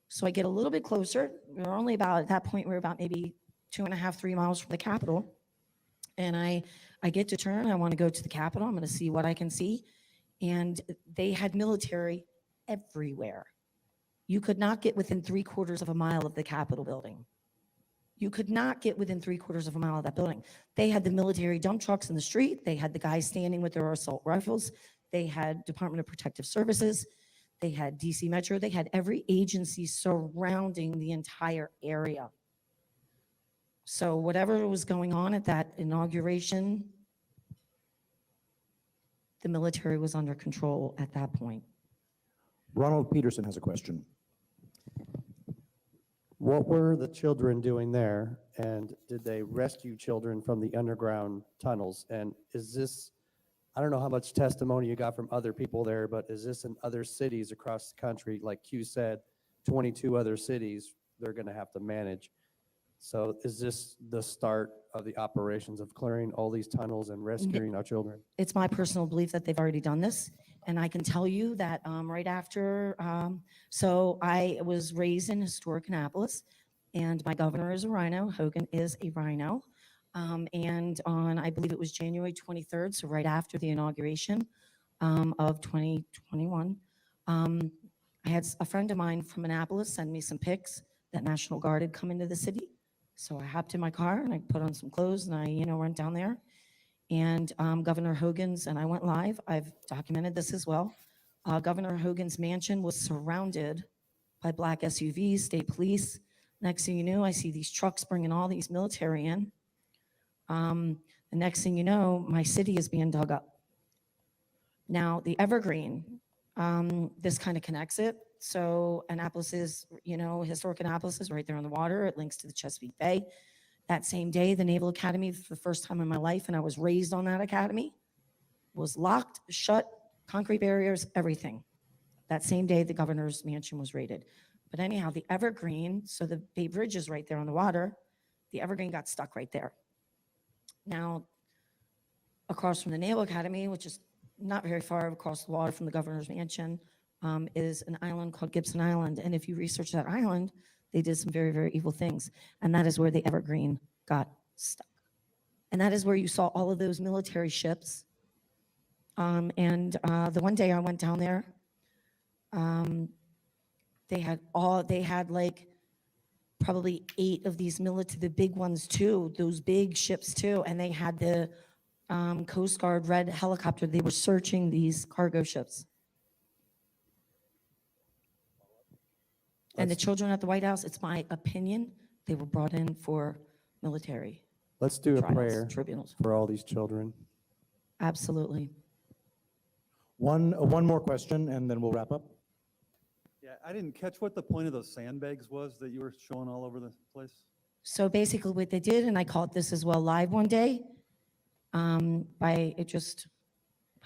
So I get a little bit closer. We were only about, at that point, we were about maybe 2.5, 3 miles from the Capitol. And I get to turn. I want to go to the Capitol. I'm going to see what I can see. And they had military everywhere. You could not get within 3/4 of a mile of the Capitol building. You could not get within 3/4 of a mile of that building. They had the military dump trucks in the street. They had the guys standing with their assault rifles. They had Department of Protective Services. They had DC Metro. They had every agency surrounding the entire area. So whatever was going on at that inauguration, the military was under control at that point. Ronald Peterson has a question. What were the children doing there, and did they rescue children from the underground tunnels? And is this, I don't know how much testimony you got from other people there, but is this in other cities across the country? Like Q said, 22 other cities they're going to have to manage. So is this the start of the operations of clearing all these tunnels and rescuing our children? It's my personal belief that they've already done this. And I can tell you that right after, so I was raised in historic Annapolis, and my governor is a Rhino. Hogan is a Rhino. And on, I believe it was January 23rd, so right after the inauguration of 2021, I had a friend of mine from Annapolis send me some pics that National Guard had come into the city. So I hopped in my car and I put on some clothes and I, went down there. And Governor Hogan's, and I went live, I've documented this as well. Governor Hogan's mansion was surrounded by black SUVs, state police. Next thing you know, I see these trucks bringing all these military in. The next thing you know, my city is being dug up. Now, the Evergreen, this kind of connects it. So Annapolis is, historic Annapolis is right there on the water. It links to the Chesapeake Bay. That same day, the Naval Academy, for the first time in my life, and I was raised on that academy, was locked, shut, concrete barriers, everything. That same day, the governor's mansion was raided. But anyhow, the Evergreen, so the Bay Bridge is right there on the water, the Evergreen got stuck right there. Now, across from the Naval Academy, which is not very far across the water from the governor's mansion, is an island called Gibson Island. And if you research that island, they did some very, very evil things. And that is where the Evergreen got stuck. And that is where you saw all of those military ships. The one day I went down there, they had like probably 8 of these the big ones too, those big ships too. And they had the Coast Guard red helicopter. They were searching these cargo ships. And the children at the White House, it's my opinion, they were brought in for military. Let's do a trials, prayer tribunals. for all these children. Absolutely. One more question, and then we'll wrap up. Yeah, I didn't catch what the point of those sandbags was that you were showing all over the place. So basically what they did, and I caught this as well live one day, by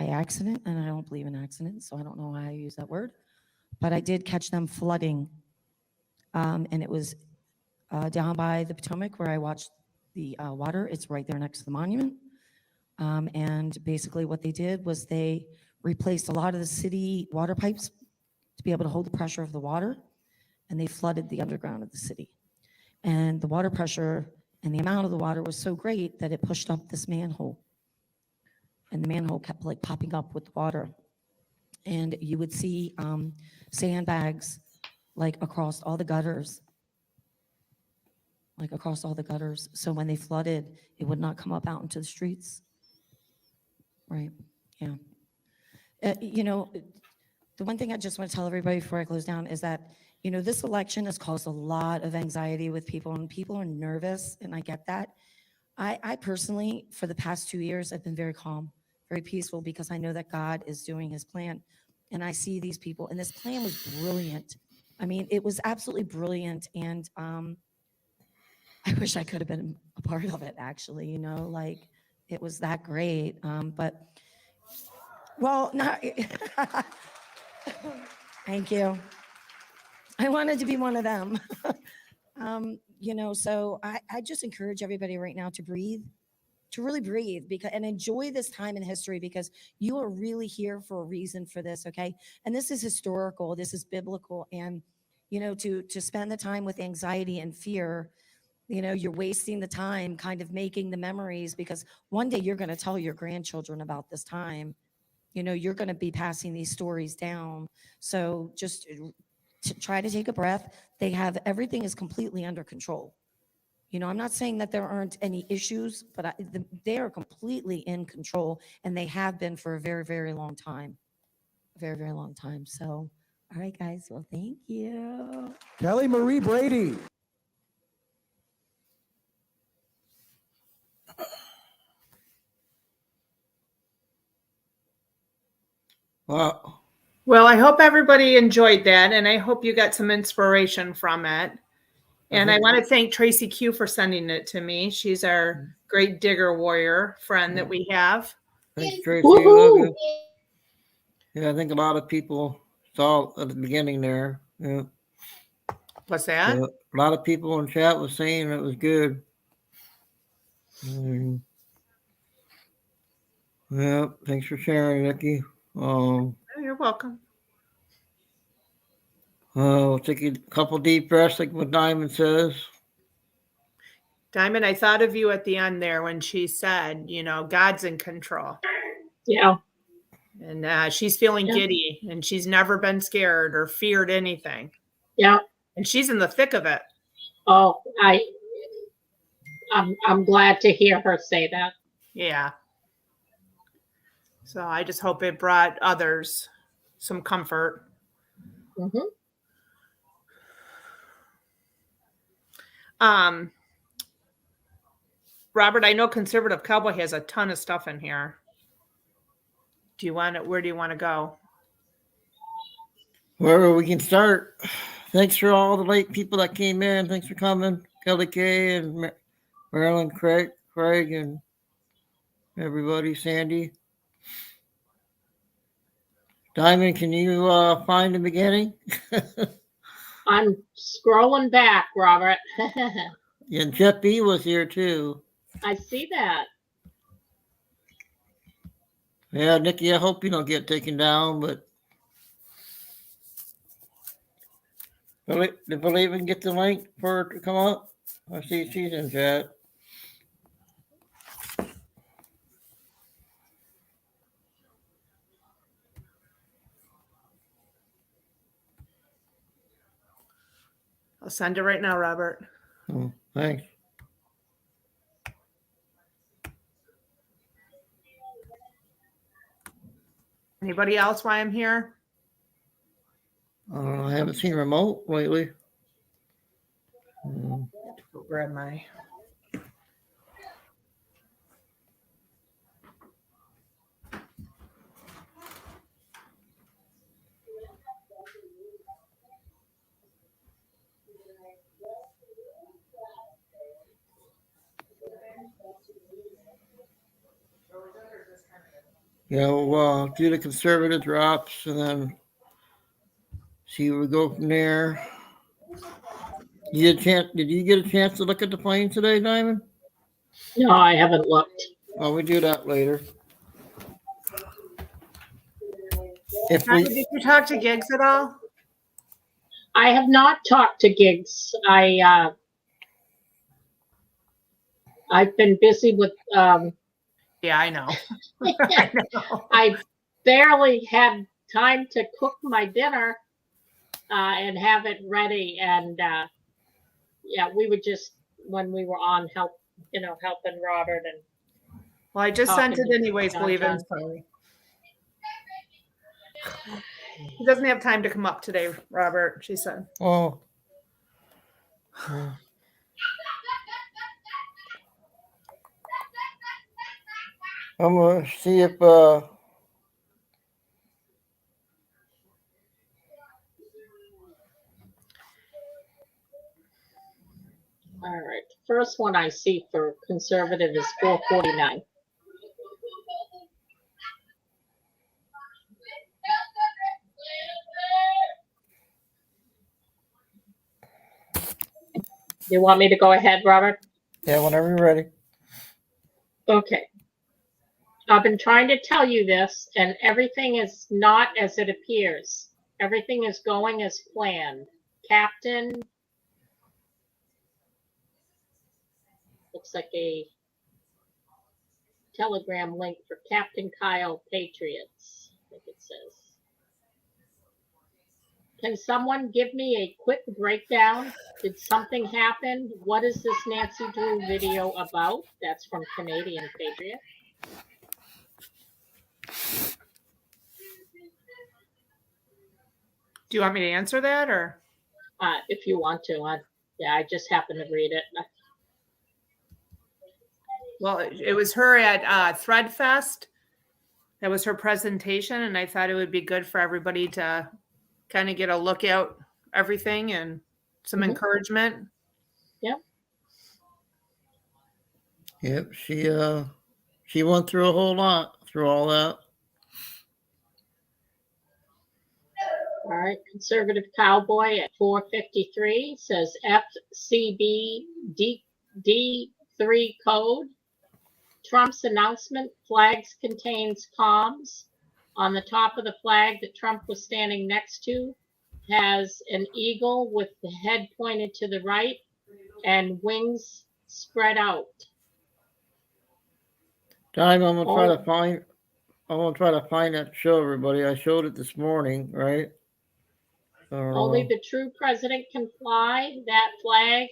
accident, and I don't believe in accidents, so I don't know why I use that word, but I did catch them flooding. And it was down by the Potomac where I watched the water. It's right there next to the monument. And basically what they did was they replaced a lot of the city water pipes to be able to hold the pressure of the water, and they flooded the underground of the city. And the water pressure and the amount of the water was so great that it pushed up this manhole. And the manhole kept like popping up with the water. And you would see sandbags like across all the gutters. So when they flooded, it would not come up out into the streets. Right, yeah. The one thing I just want to tell everybody before I close down is that, this election has caused a lot of anxiety with people, and people are nervous, and I get that. I personally, for the past 2 years, I've been very calm, very peaceful, because I know that God is doing his plan. And I see these people, and this plan was brilliant. I mean, it was absolutely brilliant, and I wish I could have been a part of it, actually, it was that great. But, well, not, thank you. I wanted to be one of them. You know, so I just encourage everybody right now to breathe, to really breathe, because and enjoy this time in history, because you are really here for a reason for this, okay? And this is historical, this is biblical, and you know, to spend the time with anxiety and fear, you know, you're wasting the time kind of making the memories, because one day you're going to tell your grandchildren about this time. You know, you're going to be passing these stories down. So just try to take a breath. They have everything is completely under control. You know, I'm not saying that there aren't any issues, but they are completely in control, and they have been for a very, very long time. A very, very long time. So, all right, guys. Well, thank you. Kelly Marie Brady. Wow. Well, I hope everybody enjoyed that, and I hope you got some inspiration from it. And I want to thank Tracy Q for sending it to me. She's our great digger warrior friend that we have. Thanks, Tracy. I love you. Yeah, I think a lot of people saw at the beginning there. Yeah. What's that? A lot of people in chat was saying it was good. Yeah, thanks for sharing, Nikki. You're welcome. We'll take a couple deep breaths, like what Diamond says. Diamond, I thought of you at the end there when she said, you know, God's in control. Yeah. And she's feeling giddy, and she's never been scared or feared anything. Yeah. And she's in the thick of it. Oh, I'm glad to hear her say that. Yeah. So I just hope it brought others some comfort. Mm-hmm. Robert, I know Conservative Cowboy has a ton of stuff in here. Where do you want to go? Wherever we can start. Thanks for all the late people that came in. Thanks for coming. Kelly Kay and Marilyn, Craig, and everybody, Sandy. Diamond, can you find the beginning? I'm scrolling back, Robert. And Jeff B was here too. I see that. Yeah, Nikki, I hope you don't get taken down, but did Believe we can get the link for her to come up? I see she's in chat. I'll send it right now, Robert. Oh, thanks. Anybody else while I'm here? I haven't seen remote lately. Go grab my. Yeah, we'll do the conservative drops and then see where we go from there. Did you get a chance to look at the plane today, Diamond? No, I haven't looked. Oh, we do that later. Did you talk to Gigs at all? I have not talked to Gigs. I've been busy with Yeah, I know. I know. I barely had time to cook my dinner and have it ready. And yeah, we were just when we were on helping Robert and. Well, I just sent it anyways, believe it. Sorry. He doesn't have time to come up today, Robert, she said. Oh. I'm going to see if All right. First one I see for conservative is 449. You want me to go ahead, Robert? Yeah, whenever you're ready. Okay. I've been trying to tell you this, and everything is not as it appears. Everything is going as planned. Captain, looks like a telegram link for Captain Kyle Patriots, I think it says. Can someone give me a quick breakdown? Did something happen? What is this Nancy Drew video about? That's from Canadian Patriot. Do you want me to answer that or? If you want to. I just happened to read it. Well, it was her at Threadfest. That was her presentation, and I thought it would be good for everybody to kind of get a look at everything and some encouragement. Yep. Yep, she went through a whole lot through all that. All right, Conservative Cowboy at 4:53 says FCB D3 code. Trump's announcement, flags contains comms. On the top of the flag that Trump was standing next to has an eagle with the head pointed to the right and wings spread out. Time I'm gonna try to find. I'm gonna try to find that to show everybody. I showed it this morning, right? Only the true president can fly that flag.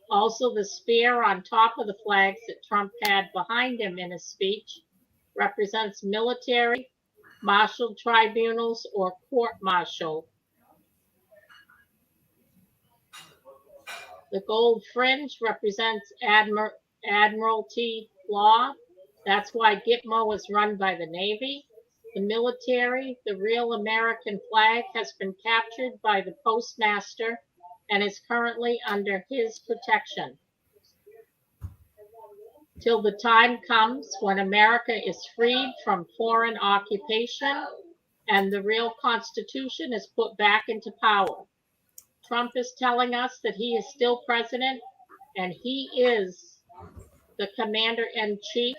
Also, the spear on top of the flags that Trump had behind him in his speech represents military, martial tribunals, or court martial. The gold fringe represents admiralty law. That's why Gitmo is run by the Navy. The military, the real American flag, has been captured by the postmaster and is currently under his protection. Till the time comes when America is freed from foreign occupation and the real Constitution is put back into power. Trump is telling us that he is still president and he is the commander-in-chief,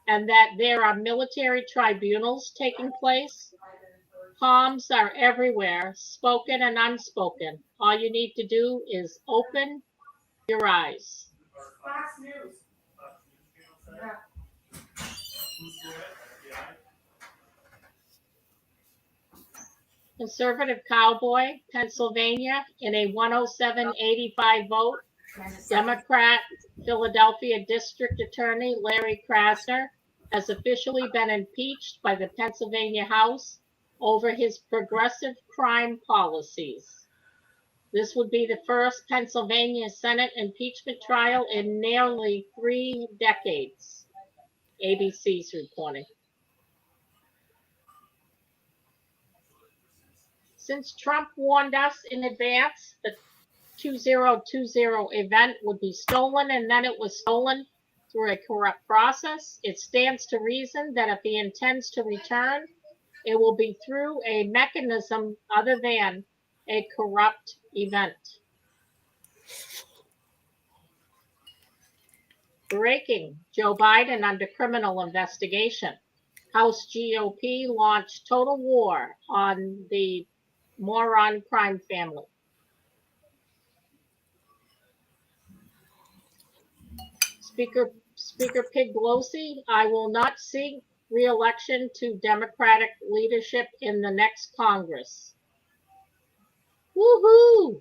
and that there are military tribunals taking place. Comms are everywhere, spoken and unspoken. All you need to do is open your eyes. Fox News. Conservative Cowboy, Pennsylvania, in a 107-85 vote, Democrat Philadelphia District Attorney Larry Krasner has officially been impeached by the Pennsylvania House over his progressive crime policies. This would be the first Pennsylvania Senate impeachment trial in nearly 3 decades. ABC's reporting. Since Trump warned us in advance that 2020 event would be stolen and then it was stolen through a corrupt process, it stands to reason that if he intends to return, it will be through a mechanism other than a corrupt event. Breaking: Joe Biden under criminal investigation. House GOP launched total war on the moron crime family. Speaker Pelosi, I will not seek re-election to Democratic leadership in the next Congress. Woohoo!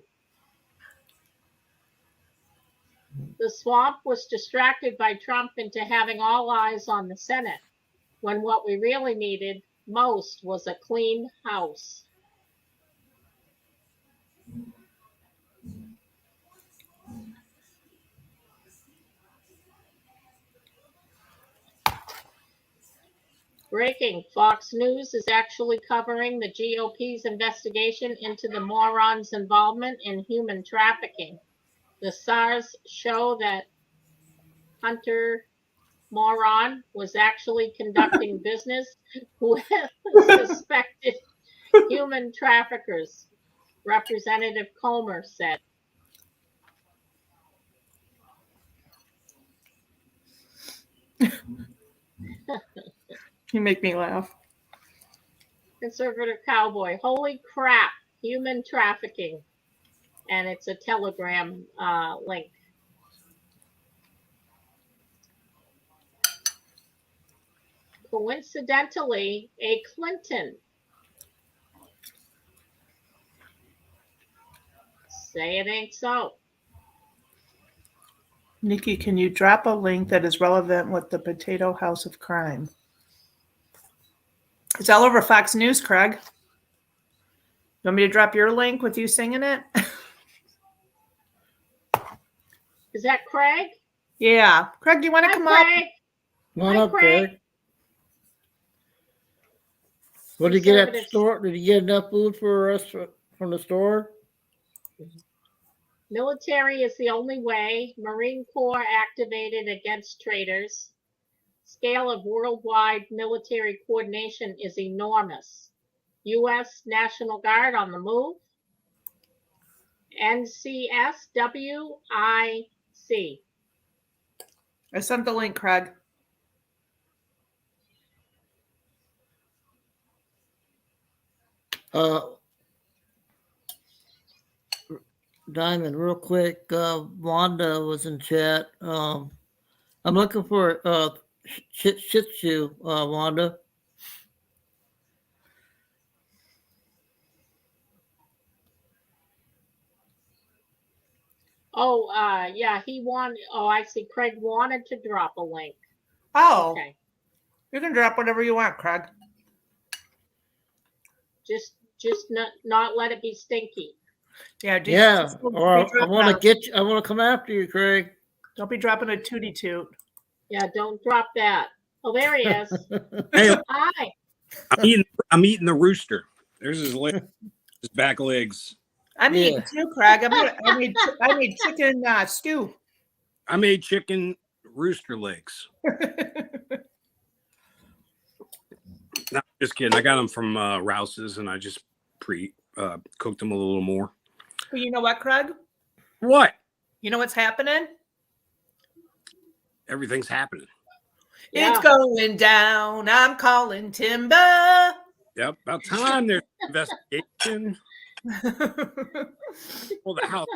The swamp was distracted by Trump into having all eyes on the Senate, when what we really needed most was a clean house. Breaking: Fox News is actually covering the GOP's investigation into the morons' involvement in human trafficking. The SARS show that Hunter Moron was actually conducting business with suspected human traffickers, Representative Comer said. You make me laugh. Conservative Cowboy. Holy crap. Human trafficking. And it's a Telegram link. Coincidentally, a Clinton. Say it ain't so. Nikki, can you drop a link that is relevant with the Potato House of Crime? It's all over Fox News, Craig. You want me to drop your link with you singing it? Is that Craig? Yeah. Craig, do you want to Hi, come Craig. up? Come on Hi, up, Craig. Craig. What did you get at the Conservatives. store? Did you get enough food for us from the store? Military is the only way. Marine Corps activated against traitors. Scale of worldwide military coordination is enormous. U.S. National Guard on the move. NCSWIC. I sent the link, Craig. Diamond, real quick. Wanda was in chat. I'm looking for Shih Tzu, Wanda. Oh, yeah, he wanted. Oh, I see. Craig wanted to drop a link. Oh, Okay. you can drop whatever you want, Craig. Just not let it be stinky. Yeah, Yeah, or I want to get you. I want to come after you, Craig. Don't be dropping a tootie toot. Yeah, don't drop that. Oh, there he is. Hey, Hi. I'm eating the rooster. There's his leg, his back legs. I'm eating too, Craig. I made chicken stew. I made chicken rooster legs. No, just kidding. I got them from Rouse's, and I just cooked them a little more. Well, you know what, Craig? What? You know what's happening? Everything's happening. Yeah. It's going down. I'm calling timber. Yep. About time there's investigation. Well, the house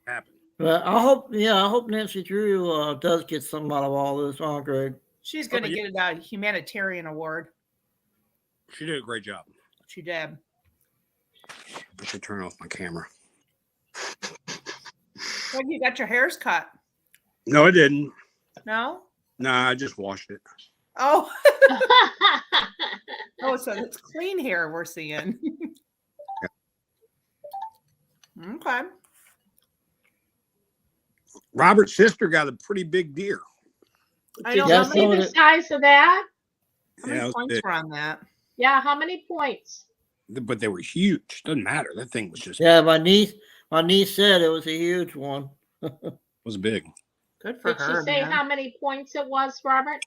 happened. But I hope Nancy Drew does get something out of all this, huh, Greg? She's going to get a humanitarian award. She did a great job. She did. I should turn off my camera. Well, you got your hairs cut. No, I didn't. No? Nah, I just washed it. Oh. Oh, so it's clean hair we're seeing. Okay. Robert's sister got a pretty big deer. I know. Did you see the size of that? How many points were on that? Yeah, how many points? But they were huge. Doesn't matter. That thing was just. Yeah, my niece said it was a huge one. Was big. Good for Did her. she say man. how many points it was, Robert?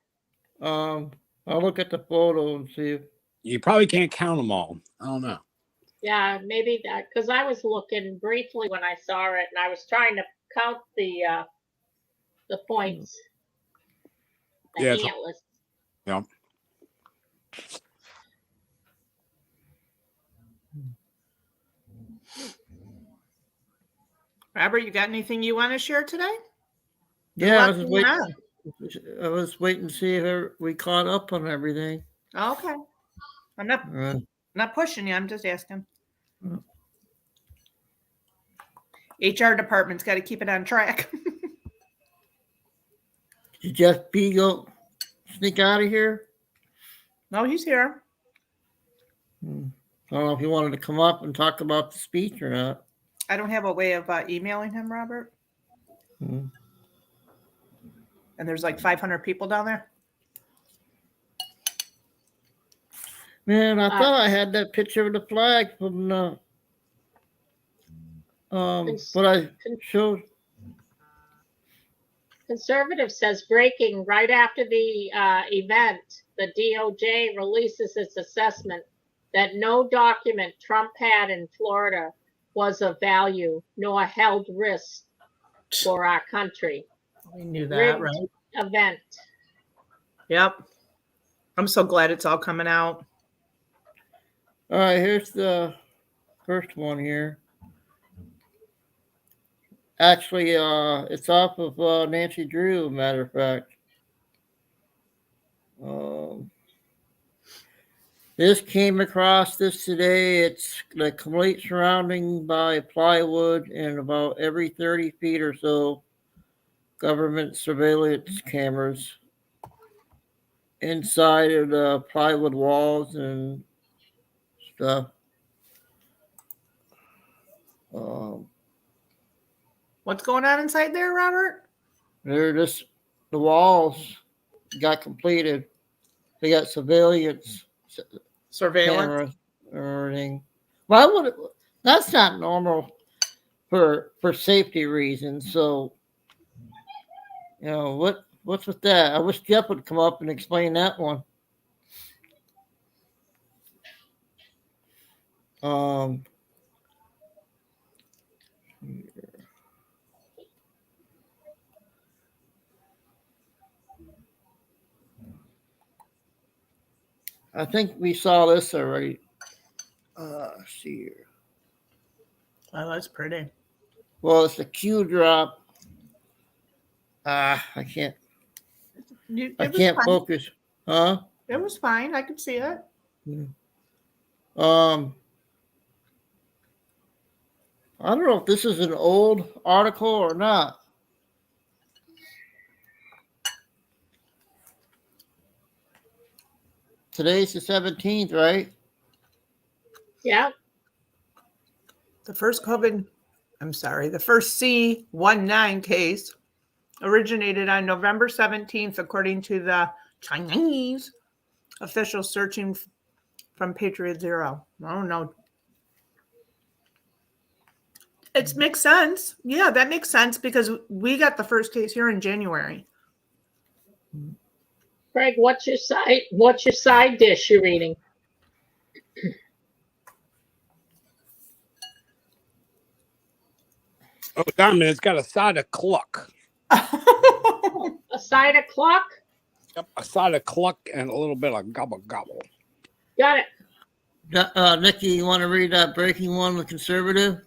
I'll look at the photo and see if You probably can't count them all. I don't know. Yeah, maybe that, because I was looking briefly when I saw it, and I was trying to count the points. The Yeah, antlers. Yeah. Robert, you got anything you want to share today? Yeah, There's lots going on. I was waiting to see if we caught up on everything. Okay. I'm not pushing you. I'm just asking. HR department's got to keep it on track. Did Jeff Beagle sneak out of here? No, he's here. I don't know if he wanted to come up and talk about the speech or not. I don't have a way of emailing him, Robert. And there's like 500 people down there. Man, I thought I had that picture of the flag from what I showed. Conservative says breaking right after the event, the DOJ releases its assessment that no document Trump had in Florida was of value nor held risk for our country. We knew that, Rigged right? Event. Yep. I'm so glad it's all coming out. All right, here's the first one here. Actually, it's off of Nancy Drew, matter of fact. This came across this today. It's the complete surrounding by plywood and about every 30 feet or so, government surveillance cameras inside of the plywood walls and stuff. What's going on inside there, Robert? They're just the walls got completed. They got surveillance Surveillance. cameras and everything. Why would it, that's not normal for safety reasons. So what's with that? I wish Jeff would come up and explain that one. I think we saw this already. Let's see here. Oh, that's pretty. Well, it's a Q drop. I can't. I can't focus. Huh? It was fine. I could see it. Yeah. I don't know if this is an old article or not. Today's the 17th, right? Yeah. The first C19 case originated on November 17th, according to the Chinese officials searching from Patriot Zero. Oh, no. It makes sense. Yeah, that makes sense because we got the first case here in January. Craig, what's your side dish you're eating? Oh, Diamond, it's got a side of cluck. A side of cluck? Yep, a side of cluck and a little bit of gobble gobble. Got it. Nikki, you want to read that breaking one with conservative?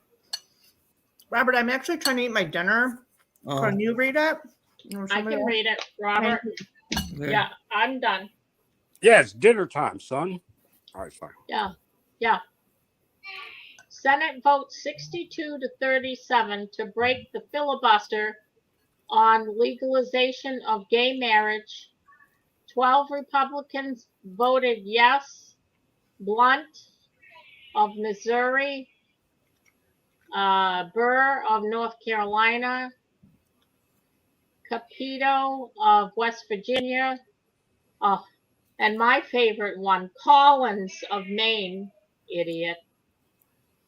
Robert, I'm actually trying to eat my dinner. Oh. Can you read it? I can read it, Robert. Okay. Yeah, I'm done. Yeah, it's dinner time, son. All right, fine. Yeah. Senate votes 62 to 37 to break the filibuster on legalization of gay marriage. 12 Republicans voted yes. Blunt of Missouri, Burr of North Carolina, Capito of West Virginia, and my favorite one, Collins of Maine, idiot.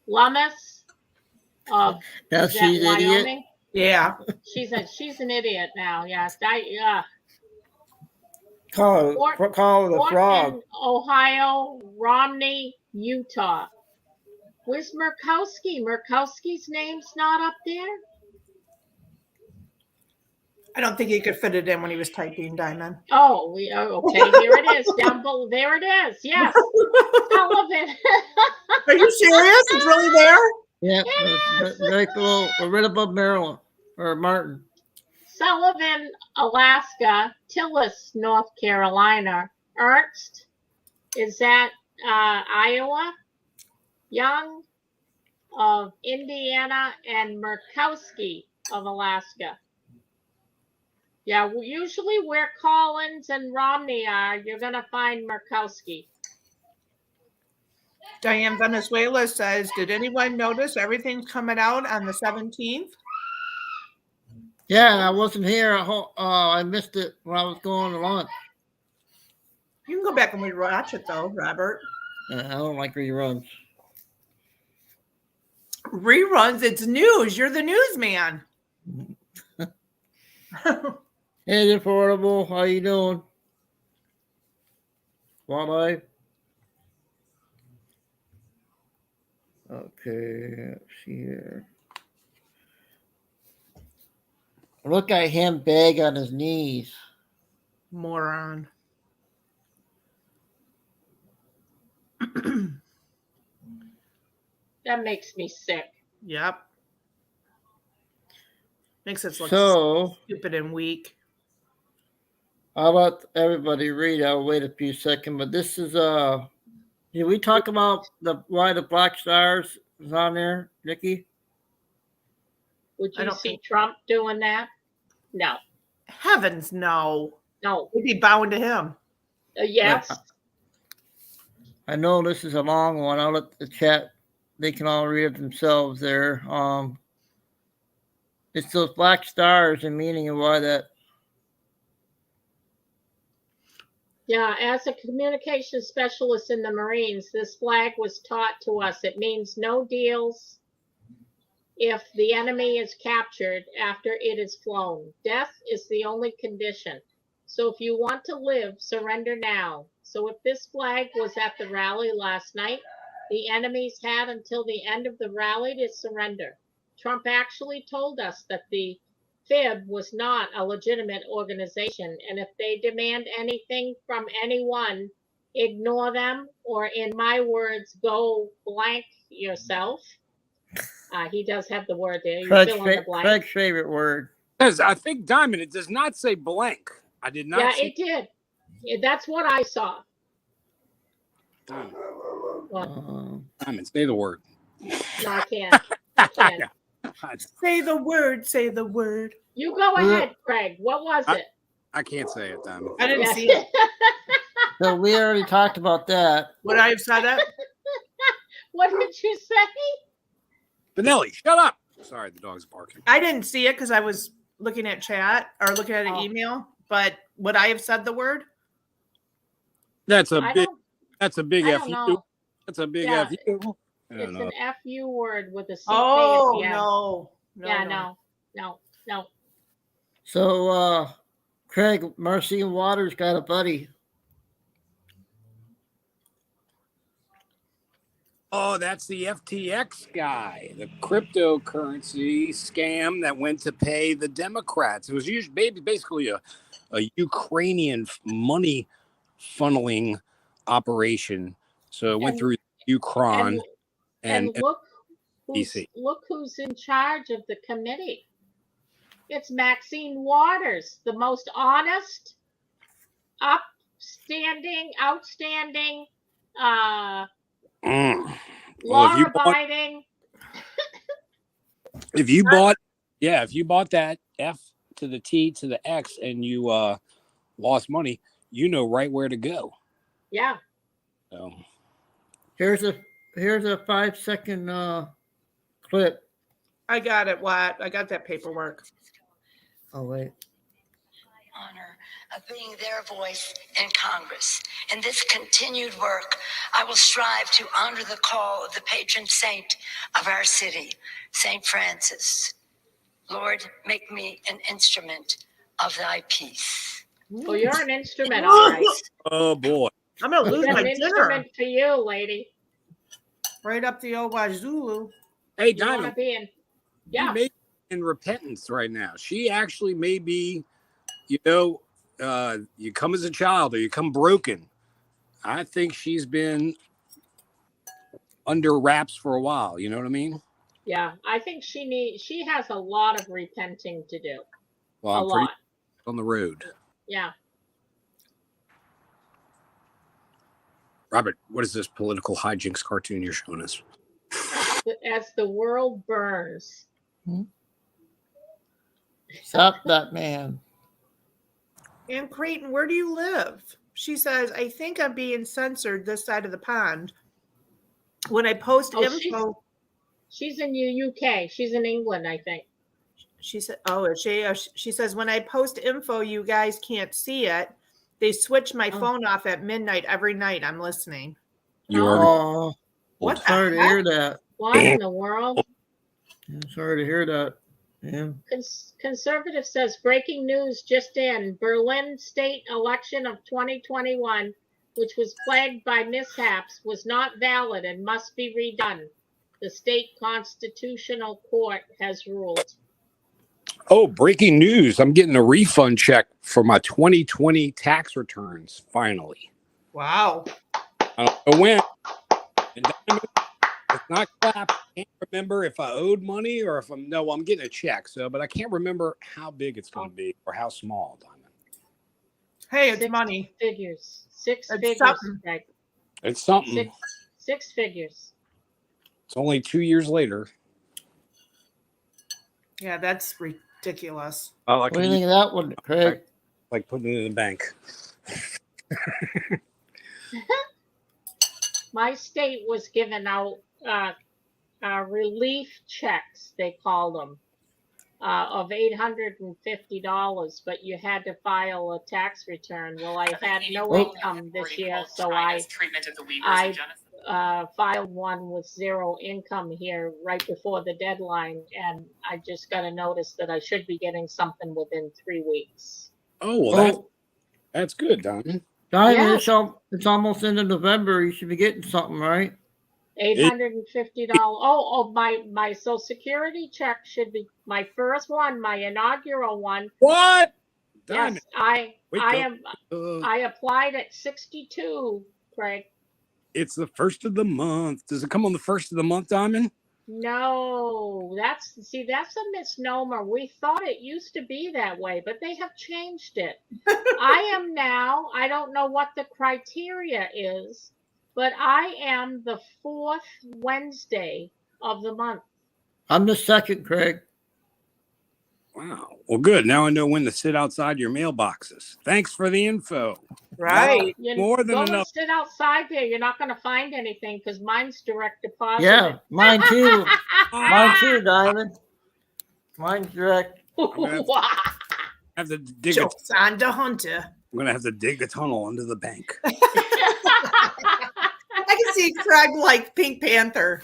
Lummis of Wyoming. Idiot? Yeah. She's an idiot now. Yes. Call the frog. Ohio, Romney, Utah. Where's Murkowski? Murkowski's name's not up there? I don't think he could fit it in when he was typing, Diamond. Oh, okay. Here it is. Down below. There it is. Yes. Sullivan. Are you serious? It's really there? Yeah. Right below, right above Maryland or Martin. Sullivan, Alaska. Tillis, North Carolina. Ernst, is that Iowa? Young of Indiana, and Murkowski of Alaska. Yeah, usually where Collins and Romney are, you're going to find Murkowski. Diane Venezuela says, did anyone notice everything's coming out on the 17th? Yeah, I wasn't here. I missed it when I was going to lunch. You can go back and rewatch it, though, Robert. I don't like reruns. Reruns? It's news. You're the newsman. Hey, Affordable. How you doing? Wildlife. Okay, let's see here. Look at him beg on his knees. Moron. That makes me sick. Yep. Makes us look So, stupid and weak. I'll let everybody read. I'll wait a few seconds, but this is did we talk about why the Black Stars is on there, Nikki? Would I you don't see think- Trump doing that? No. Heavens, no. No. We'd be bowing to him. Yes. I know this is a long one. I'll let the chat, they can all read it themselves there. It's those black stars and meaning of why that. Yeah, as a communication specialist in the Marines, this flag was taught to us. It means no deals if the enemy is captured after it is flown. Death is the only condition. So if you want to live, surrender now. So if this flag was at the rally last night, the enemies had until the end of the rally to surrender. Trump actually told us that the FIB was not a legitimate organization, and if they demand anything from anyone, ignore them, or in my words, go blank yourself. He does have the word there. You fill in the blank. Craig's favorite word. I think, Diamond, it does not say blank. I did not Yeah, see it did. That's what I saw. Diamond. What? Diamond, say the word. No, I can't. I can't. Say the word. Say the word. You go ahead, Craig. What was it? I can't say it, Diamond. I didn't see it. So we already talked about that. Would I have said that? What did you say? Benelli, shut up. Sorry, the dog's barking. I didn't see it because I was looking at chat or looking at an email. But would I have said the word? That's a I big. don't- That's a big I F don't you. know. That's a big Yeah, F you. I don't It's know. an FU word with a CK Oh, at the end. no. No. So, Craig, Marcy Waters got a buddy. Oh, that's the FTX guy, the cryptocurrency scam that went to pay the Democrats. It was basically a Ukrainian money funneling operation. So it went through Ukraine And look DC. who's in charge of the committee. It's Maxine Waters, the most honest, outstanding, law-abiding. If you bought that F to the T to the X and you lost money, you know right where to go. Yeah. So Here's a 5-second clip. I got it, Watt. I got that paperwork. Oh, wait. Honor of being their voice in Congress. In this continued work, I will strive to honor the call of the patron saint of our city, St. Francis. Lord, make me an instrument of thy peace. Well, you're an instrument, all right. oh boy. I'm going to lose Got my an dinner. instrument for you, lady. Right up the old Zulu. Hey, You want to Diamond, be in? Yeah. you may be in repentance right now. She actually may be, you come as a child or you come broken. I think she's been under wraps for a while. You know what I mean? Yeah, I think she has a lot of repenting to do. Well, A I'm pretty lot. on the road. Yeah. Robert, what is this political hijinks cartoon you're showing us? As the world burns. Stop that man. And Creighton, where do you live? She says, I think I'm being censored this side of the pond. When I post info. She's in the UK. She's in England, I think. She said, oh, is she? She says, when I post info, you guys can't see it. They switch my phone off at midnight every night. I'm listening. Oh, What the sorry to heck? hear that. What in the world? Yeah, sorry to hear that. Yeah. Conservative says breaking news just in. Berlin state election of 2021, which was plagued by mishaps, was not valid and must be redone. The state constitutional court has ruled. Oh, breaking news. I'm getting a refund check for my 2020 tax returns, finally. Wow. I don't know when. And Diamond, it's not clap. I can't remember if I owed money or if I'm getting a check. So, but I can't remember how big it's going to be or how small, Diamond. Hey, it's money. Figures. Six It's figures, something. Greg. It's something. Six figures. It's only 2 years later. Yeah, that's ridiculous. Oh, What do you think of that one, Craig? Like putting it in the bank. My state was giving out relief checks, they called them, of $850, but you had to file a tax return. Well, I had no income this year, so I filed one with zero income here right before the deadline, and I just got a notice that I should be getting something within 3 weeks. Oh, well, that's good, Diamond. Diamond, Yes. it's almost into November. You should be getting something, right? $850. Oh, my Social Security check should be my first one, my inaugural one. What? Yes, Diamond. I applied at 62, Craig. It's the first of the month. Does it come on the first of the month, Diamond? No, that's a misnomer. We thought it used to be that way, but they have changed it. I don't know what the criteria is, but I am the 4th Wednesday of the month. I'm the second, Craig. Wow. Well, good. Now I know when to sit outside your mailboxes. Thanks for the info. Right. More than Go enough. and sit outside there. You're not going to find anything because mine's direct deposit. Yeah, mine too. Mine too, Diamond. Mine's direct. Have to dig Jokes on the hunter. I'm gonna have to dig a tunnel under the bank. I can see Craig like Pink Panther.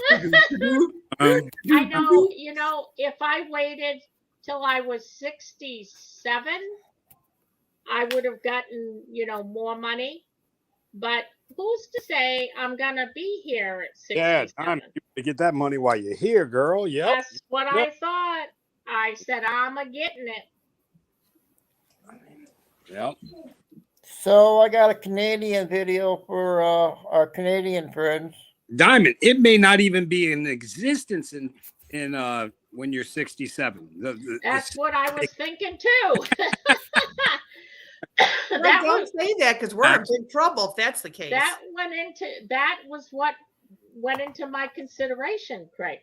I know, if I waited till I was 67, I would have gotten, more money. But who's to say I'm going to be here at 67? Yeah, time to get that money while you're here, girl. Yep. That's what I thought. I said, I'm a getting it. Yep. So I got a Canadian video for our Canadian friends. Diamond, it may not even be in existence in when you're 67. That's what I was thinking too. Don't say that because we're in big trouble if that's the case. That was what went into my consideration, Craig.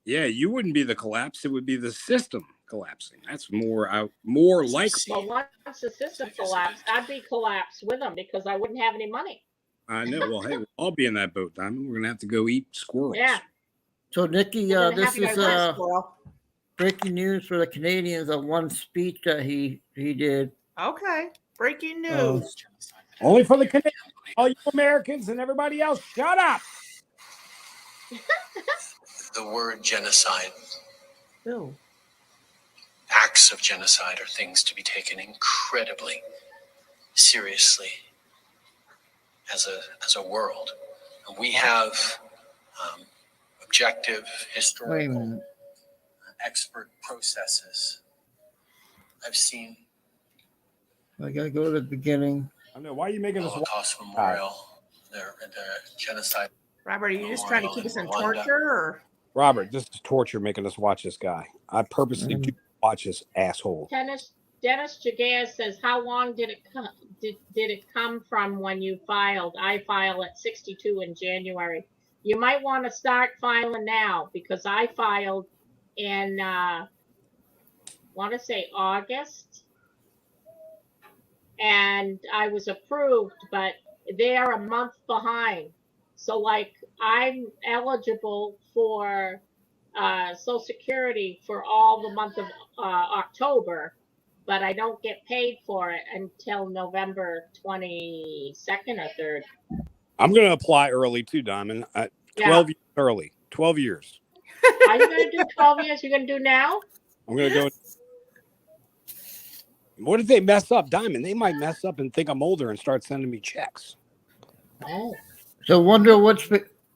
Yeah, you wouldn't be the collapse. It would be the system collapsing. That's more likely. Well, once the system collapsed, I'd be collapsed with them because I wouldn't have any money. I know. Well, hey, we'll all be in that boat, Diamond. We're gonna have to go eat squirrels. Yeah. So Nikki, this is breaking news for the Canadians of one speech that he did. Okay, breaking news. Only for the Canadians. All you Americans and everybody else, shut up. The word genocide. No. Acts of genocide are things to be taken incredibly seriously as a world. We have objective, historical, expert processes. I've seen. I gotta go to the beginning. I know. Why are you making this Holocaust Memorial, the genocide. Robert, are you just trying to keep us in torture, or? Robert, this is torture making us watch this guy. I purposely do watch this asshole. Dennis Jagger says, how long did it come from when you filed? I file at 62 in January. You might want to start filing now because I filed in want to say August, and I was approved, but they're a month behind. So like I'm eligible for Social Security for all the month of October, but I don't get paid for it until November 22nd or 3rd. I'm going to apply early too, Diamond. 12 years early. 12 years. Are you going to do 12 years? You're going to do now? I'm going to go. What if they mess up, Diamond? They might mess up and think I'm older and start sending me checks. Oh. So wonder which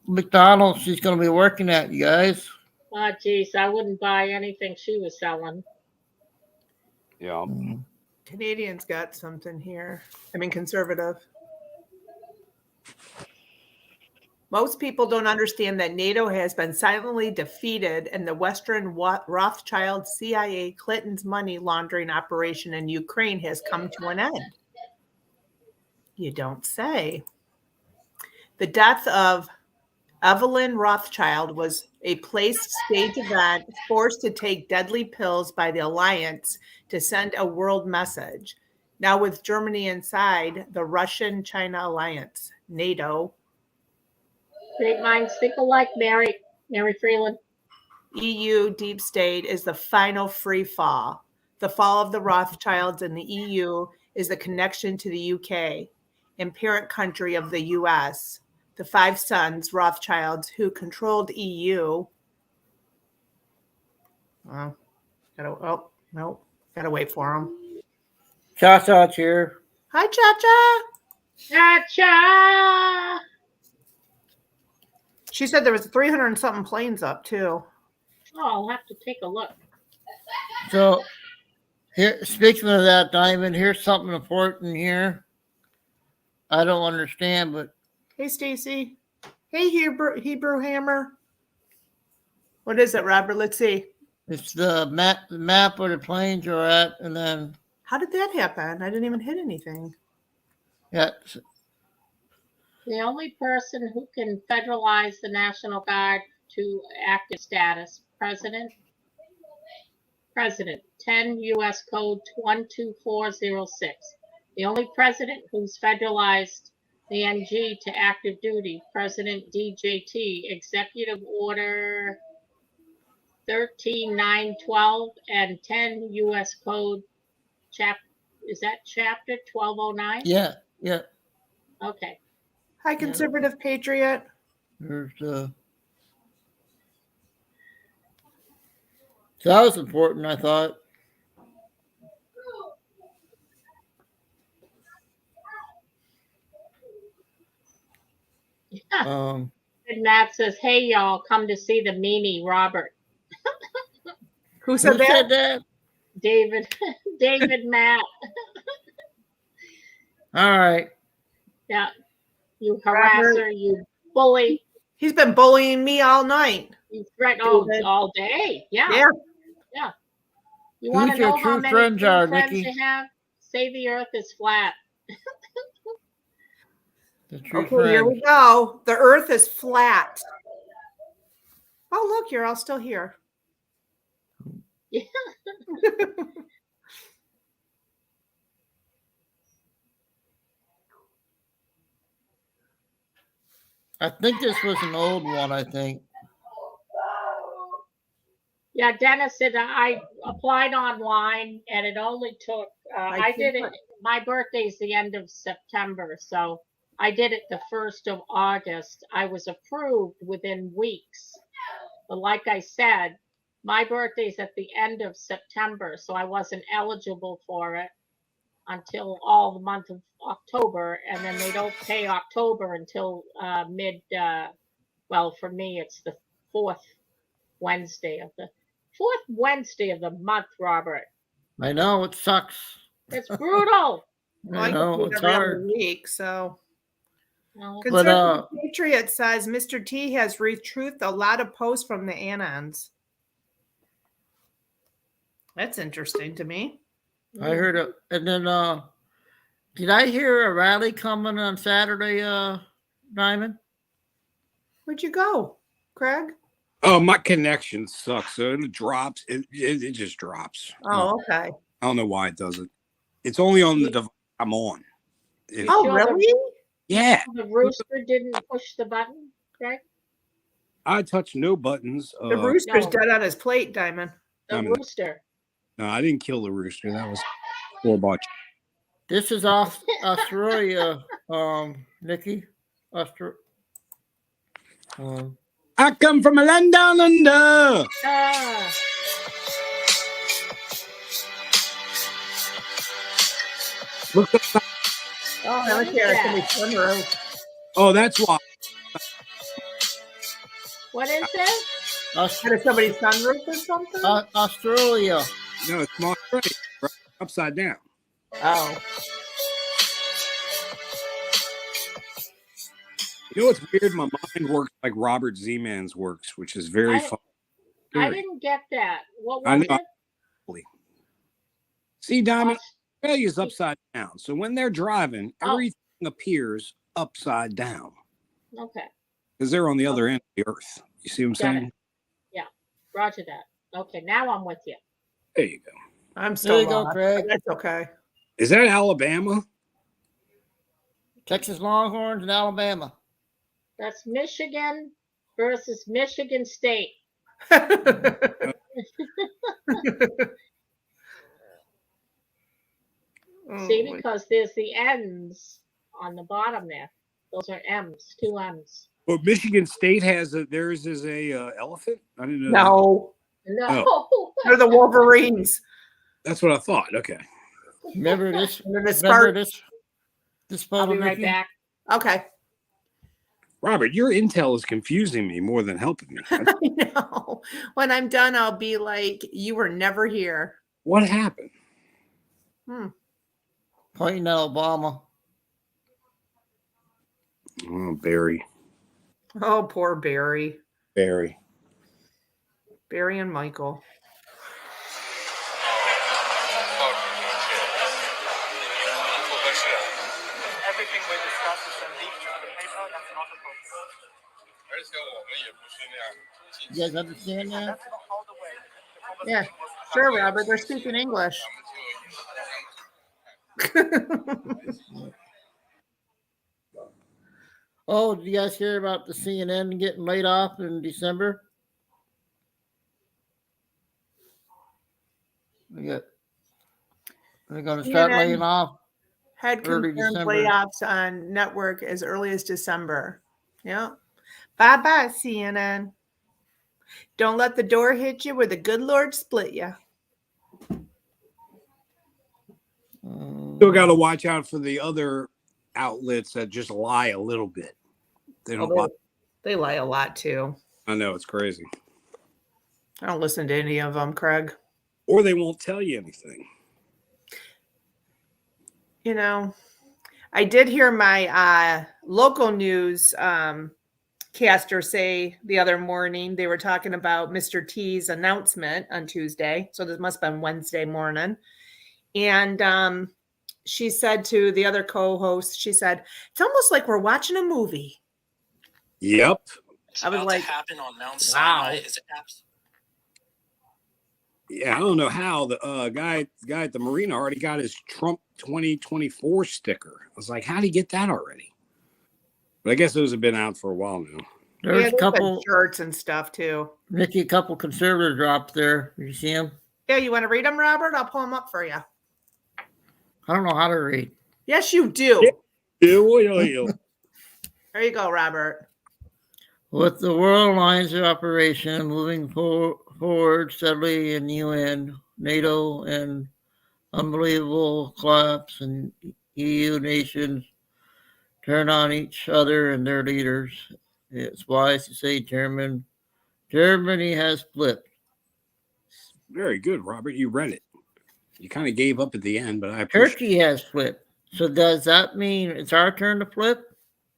McDonald's she's going to be working at, you guys. Oh, geez, I wouldn't buy anything she was selling. Yeah. Canadians got something here. I mean, conservative. Most people don't understand that NATO has been silently defeated and the Western Rothschild CIA Clinton's money laundering operation in Ukraine has come to an end. You don't say. The death of Evelyn Rothschild was a placed stage event forced to take deadly pills by the alliance to send a world message. Now with Germany inside the Russian-China alliance, NATO, Great minds think alike, Mary Freeland. EU deep state is the final free fall. The fall of the Rothschilds in the EU is the connection to the UK and parent country of the US. The five sons, Rothschilds, who controlled EU. Gotta wait for them. Cha-Cha's here. Hi, Cha-Cha. Cha-Cha. She said there was 300 and something planes up too. Oh, I'll have to take a look. So, here, speaking of that, Diamond, here's something important here. I don't understand, but Hey, Stacy. Hey, Hebrew Hammer. What is it, Robert? Let's see. it's the map where the planes are at, and then How did that happen? I didn't even hit anything. yeah, The only person who can federalize the National Guard to active status, President, 10 U.S. Code 12406. The only president who's federalized the NG to active duty, President DJT, Executive Order 13912 and 10 U.S. Code is that chapter 1209? yeah. Okay. Hi, Conservative Patriot. There's so that was important, I thought. And Matt says, "Hey y'all, come to see the meanie Robert." Who said that? David Matt. All right. Yeah. You harasser, you bully. He's been bullying me all night. You threaten all day. Yeah. Yeah. You want to Who's your know how true many friends true are, friends Nikki? you have? Say the earth is flat. The true Okay, here we go. The earth is flat. Oh, look, you're all still here. Yeah. I think this was an old one, I think. Yeah, Dennis said I applied online and it only took, I did it, my birthday's the end of September, so I did it the 1st of August. I was approved within weeks. But like I said, my birthday's at the end of September, so I wasn't eligible for it until all the month of October, and then they don't pay October until well, for me, it's the fourth Wednesday of the month, Robert. I know, it sucks. It's brutal. I know, it's every other hard. week, so. No. Conservative Patriot says Mr. T has retruthed a lot of posts from the Anons. That's interesting to me. I heard it. And then, did I hear a rally coming on Saturday, Diamond? Where'd you go, Craig? Oh, my connection sucks. So it drops. It just drops. Oh, okay. I don't know why it does it. It's only on the device I'm on. Oh, really? Yeah. The rooster didn't push the button, right? I touched no buttons. The rooster's dead on his plate, Diamond. The rooster. No, I didn't kill the rooster. That was poor. This is Australia, Nikki. I come from a land down under. Ah. Look at that. Oh, I like sunroof. Oh, that's why. What is it? Is somebody's sunroof or something? Australia. No, it's my Australia. Right? Upside down. Oh. You know what's weird? My mind works like Robert Z Man's works, which is very fun. I didn't get that. What I was know. it? See, Diamond, Australia's upside down. So when they're driving, everything appears upside down Okay. because they're on the other end of the earth. You see what I'm Got saying? it. Yeah. Roger that. Okay. Now I'm with you. There you go. I'm There still you go, lost, Craig. but that's okay. Is that Alabama? Texas Longhorns and Alabama. That's Michigan versus Michigan State. See, because there's the N's on the bottom there. Those are M's, 2 M's. Well, Michigan State has theirs is a elephant. I didn't know. No. No. Oh. They're the Wolverines. That's what I thought. Okay. Remember this? They're the Remember Spartans. this I'll photo, be right Nikki? back. Okay. Robert, your intel is confusing me more than helping me. I know. When I'm done, I'll be like, you were never here. What happened? Pointing at Obama. Oh, Barry. Oh, poor Barry. Barry. Barry and Michael. Everything we discuss is a leak to the paper. That's not a problem. You guys understand that? That's not all the way. The Yeah, conversation was sure, Robert. They're speaking English. Oh, did you guys hear about the CNN getting laid off in December? They're going to start CNN laying off Had early confirmed December. layoffs on network as early as December. Yeah. Bye-bye, CNN. Don't let the door hit you where the good Lord split you. Still got to watch out for the other outlets that just lie a little bit. They don't lie. They lie a lot, too. I know, it's crazy. I don't listen to any of them, Craig. Or they won't tell you anything. You know, I did hear my local news caster say the other morning they were talking about Mr. T's announcement on Tuesday. So this must have been Wednesday morning. And she said to the other co-host, she said, it's almost like we're watching a movie. Yep. I was like, happen on Mount wow. Sinai is Yeah, I don't know how the guy at the marina already got his Trump 2024 sticker. I was like, how did he get that already? But I guess those have been out for a while now. There's Yeah, a couple shirts and stuff too. Nikki, a couple conservatives dropped there. You see them? Yeah, you want to read them, Robert? I'll pull them up for you. I don't know how to read. Yes, you do. There you go, Robert. With the World Alliance operation moving forward steadily in UN, NATO, and unbelievable collapse, and EU nations turn on each other and their leaders, it's wise to say Germany has flipped. Very good, Robert. You read it. You kind of gave up at the end, but I appreciate Turkey has flipped. So does that mean it's our turn to flip?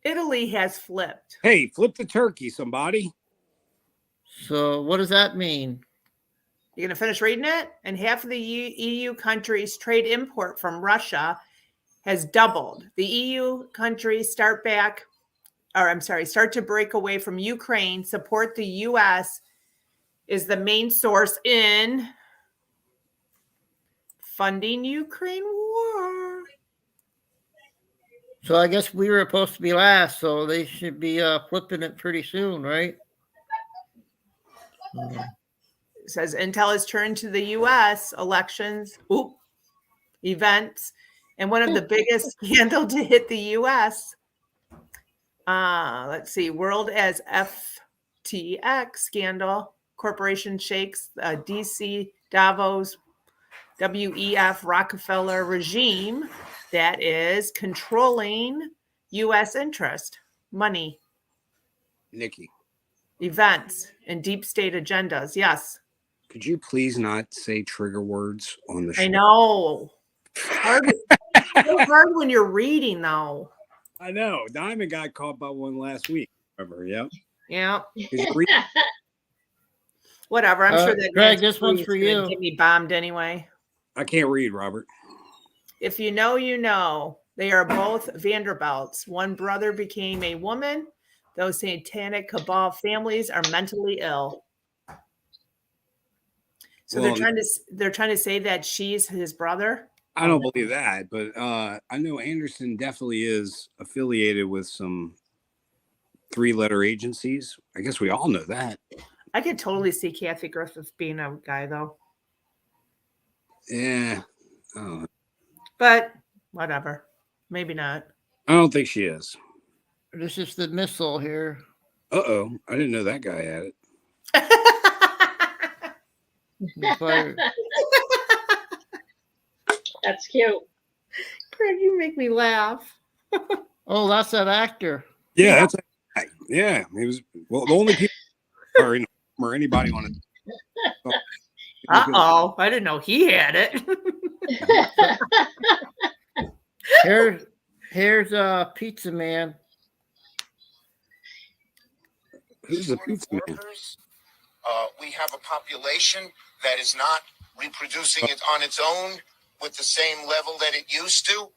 Italy has flipped. Hey, flip the turkey, somebody. So what does that mean? You going to finish reading it? And half of the EU countries' trade import from Russia has doubled. The EU countries start to break away from Ukraine, support the U.S. is the main source in funding Ukraine war. So I guess we were supposed to be last, so they should be flipping it pretty soon, right? It says Intel has turned to the U.S. elections, events, and one of the biggest scandal to hit the U.S. Let's see, world as FTX scandal. Corporation shakes DC Davos WEF Rockefeller regime that is controlling U.S. interest, money, Nikki, events, and deep state agendas. Yes. could you please not say trigger words on the show? I know. Hard, so hard when you're reading, though. I know. Diamond got caught by one last week. Remember? Yep. Yeah. Is Whatever. I'm sure that Greg, Nancy this one's Drew's for gonna you. get me bombed anyway. I can't read, Robert. If you know, you know. They are both Vanderbilts. One brother became a woman. Those satanic cabal families are mentally ill. So Well, they're trying to say that she's his brother. I don't believe that, but I know Anderson definitely is affiliated with some 3-letter agencies. I guess we all know that. I could totally see Kathy Griffith being a guy though. Yeah. But whatever. Maybe not. I don't think she is. This is the missile here. Uh-oh. I didn't know that guy had it. That's cute. Craig, you make me laugh. Oh, that's that actor. Yeah, that's yeah. He was the only people are in or anybody on it. Uh-oh. I didn't know he had it. Here's Pizza Man. Who's the pizza man? We have a population that is not reproducing it on its own with the same level that it used to.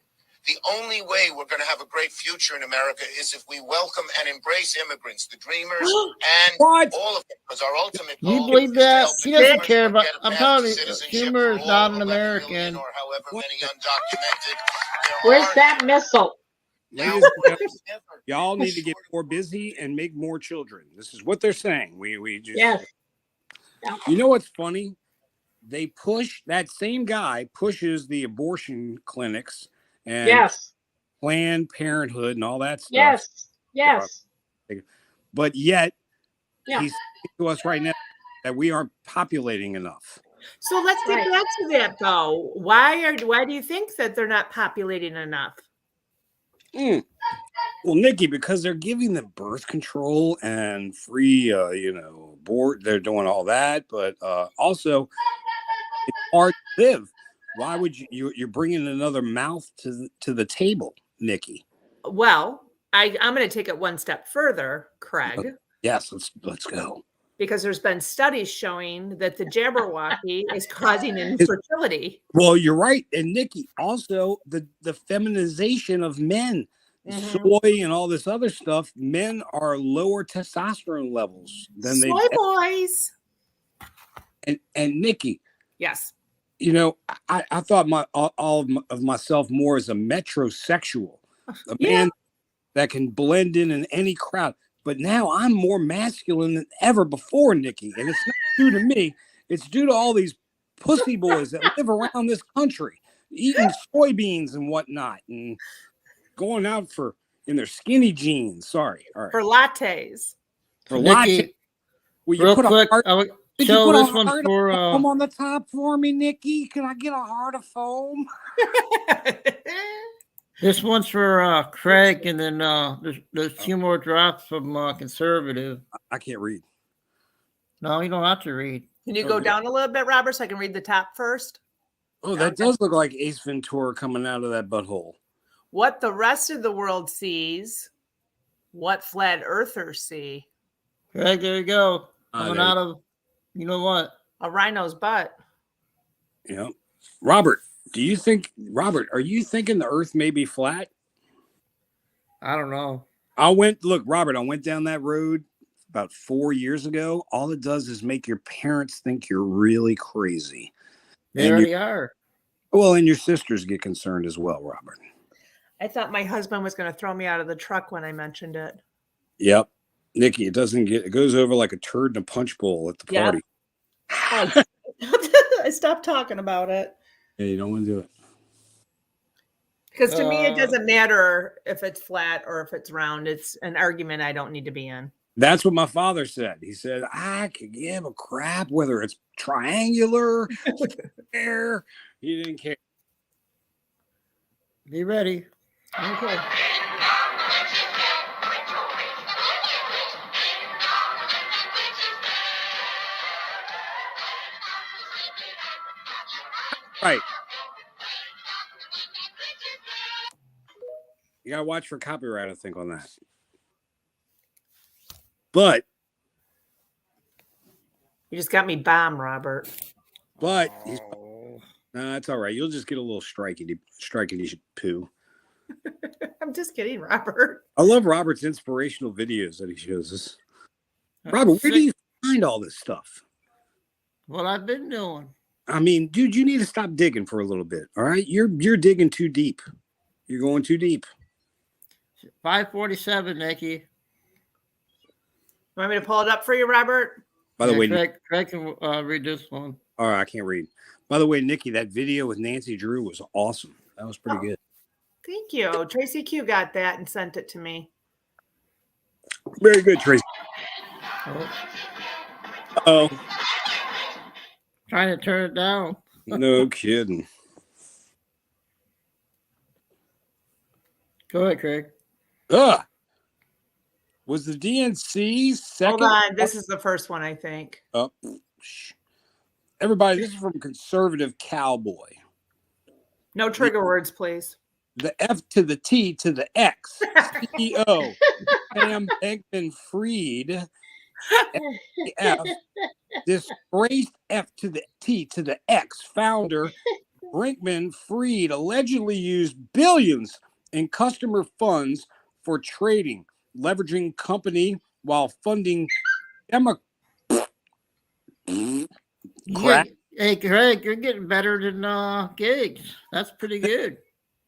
The only way we're going to have a great future in America is if we welcome and embrace immigrants, the dreamers, and all of them. Because our ultimate goal You believe is that? to He help doesn't care about. get a I'm path telling to you, citizenship humor for is all not an 11 million American. or however many undocumented. Where's that missile? Ladies and gentlemen, y'all need to get more busy and make more children. This is what they're saying. We just Yes. You know what's funny? They push that same guy pushes the abortion clinics and Yes. Planned Parenthood and all that stuff. Yes. Yes. But yet Yeah. he's saying to us right now that we aren't populating enough. So let's get back to that though. Why do you think that they're not populating enough? Well, Nikki, because they're giving the birth control and free, abort. They're doing all that, but also it's hard to live. Why would you're bringing another mouth to the table, Nikki? Well, I'm going to take it one step further, Craig. Yes, let's go. Because there's been studies showing that the Jabberwocky is causing infertility. Well, you're right, and Nikki, also the feminization of men. Soy and all this other stuff, men are lower testosterone levels than they. Soy boys. And Nikki, yes, I thought all of myself more as a metrosexual, a man that can blend in any crowd. But now I'm more masculine than ever before, Nikki, and it's not due to me. It's due to all these pussy boys that live around this country, eating soybeans and whatnot, and going out in their skinny jeans. Sorry. All right. For lattes. For lattes. Nikki, Will you real put quick, a heart? I would Did show you put this a one heart for of foam on the top for me, Nikki? Can I get a heart of foam? this one's for Craig, and then there's two more drops from conservative. I can't read. No, you don't have to read. Can you go down a little bit, Robert, so I can read the top first? Oh, that does look like Ace Ventura coming out of that butthole. What the rest of the world sees, what flat earthers see. Craig, there you go. Coming out of, you know what? A rhino's butt. Yeah. Robert, are you thinking the earth may be flat? I don't know. Robert, I went down that road about 4 years ago. All it does is make your parents think you're really crazy. They already are. Well, and your sisters get concerned as well, Robert. I thought my husband was going to throw me out of the truck when I mentioned it. Yep. Nikki, it goes over like a turd in a punch bowl at the party. I stopped talking about it. Yeah, you don't want to do it. Because to me, it doesn't matter if it's flat or if it's round. It's an argument I don't need to be in. That's what my father said. He said, I could give a crap whether it's triangular, square. He didn't care. Be ready. Okay. Right. You gotta watch for copyright, I think, on that. But You just got me bomb, Robert. But he's nah, it's all right. You'll just get a little strikey poo. I'm just kidding, Robert. I love Robert's inspirational videos that he shows us. Robert, where do you find all this stuff? What I've been doing. I mean, dude, you need to stop digging for a little bit. All right, you're digging too deep. You're going too deep. 547, Nikki. Want me to pull it up for you, Robert? By the way, Craig can read this one. All right, I can't read. By the way, Nikki, that video with Nancy Drew was awesome. That was pretty good. Thank you. Tracy Q got that and sent it to me. Very good, Tracy. Oh, trying to turn it down. No kidding. Go ahead, Craig. Was the DNC second? Hold on. This is the first one, I think. Oh, everybody, this is from Conservative Cowboy. No trigger words, please. The F to the T to the X. CEO Sam Bankman-Fried. F. Disgraced F to the T to the X. Founder Brinkman-Fried allegedly used billions in customer funds for trading, leveraging company while funding crap. Hey, Craig, you're getting better than gigs. That's pretty good.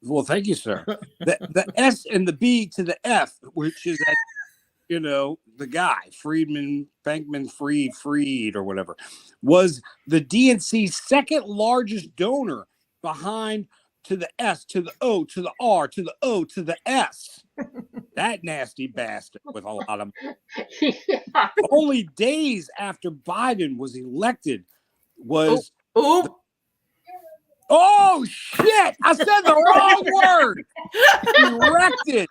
Well, thank you, sir. The S and the B to the F, which is that, the guy, Friedman, Bankman, Fried, or whatever, was the DNC's second largest donor behind to the S, to the O, to the R, to the O, to the S. That nasty bastard with a lot of money. Only days after Biden was elected was... Oh, shit! I said the wrong word! Erected.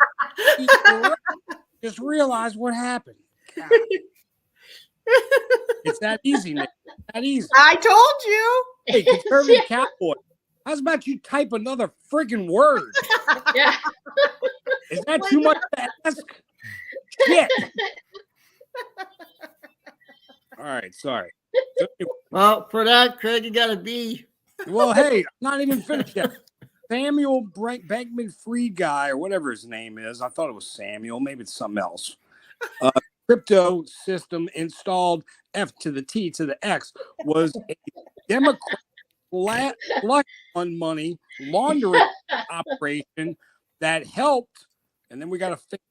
Just realize what happened. God. It's that easy, Nick. That easy. I told you. Hey, Conservative Cowboy, how's about you type another friggin' word? Yeah. Is that too much to ask? Shit. All right, sorry. Well, for that, Craig, you got a B. Well, hey, I'm not even finished yet. Samuel Bankman-Fried guy, or whatever his name is. I thought it was Samuel. Maybe it's something else. Crypto system installed F to the T to the X was a Democrat flush fund money laundering operation that helped. And then we got to fix.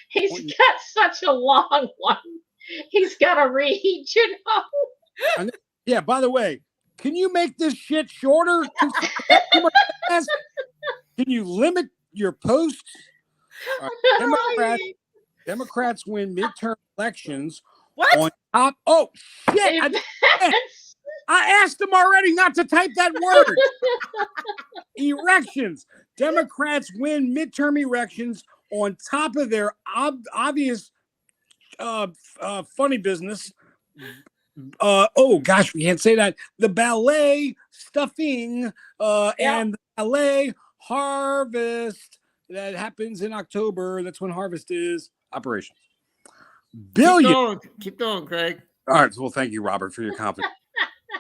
He's got such a long one. He's got to read, And yeah, by the way, can you make this shit shorter? Can you limit your posts? Democrats win midterm elections on top. Oh, shit. I asked them already not to type that word. Erections. Democrats win midterm elections on top of their obvious funny business. Oh gosh, we can't say that. The ballet stuffing and the ballet harvest that happens in October. That's when harvest is. Operations. Billions. Keep going, Craig. All right. Well, thank you, Robert, for your confidence.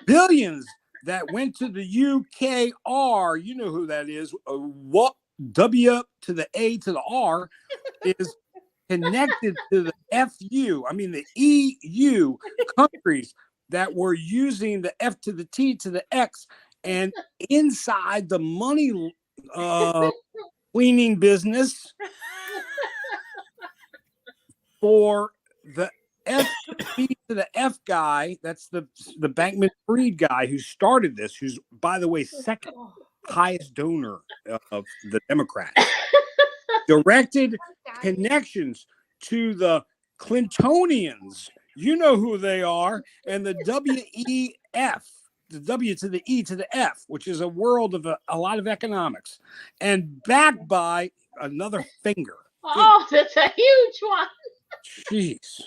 Billions that went to the UKR. You know who that is. What W to the A to the R is connected to the FU, I mean the EU countries that were using the F to the T to the X, and inside the money cleaning business for the F to the F guy, that's the Bankman-Fried guy who started this, who's, by the way, second highest donor of the Democrats. Directed connections to the Clintonians. You know who they are. And the WEF, the W to the E to the F, which is a world of a lot of economics. And backed by another finger. Oh, that's a huge one. Jeez.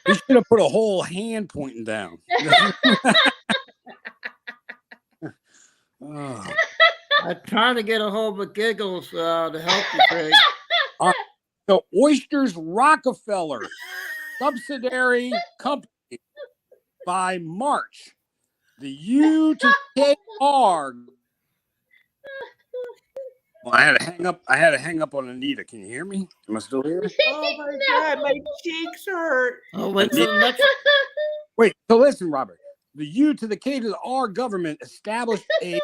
We should have put a whole hand pointing down. Oh. I'm trying to get a hold of Giggles to help you, Craig. All right. So Oysters Rockefeller, subsidiary company by March. The U to KR. Well, I had to hang up. I had to hang up on Anita. Can you hear me? Am I still here? Oh my God, my cheeks hurt. Oh, wait till the next. Wait. So listen, Robert. The U to the K to the R government established a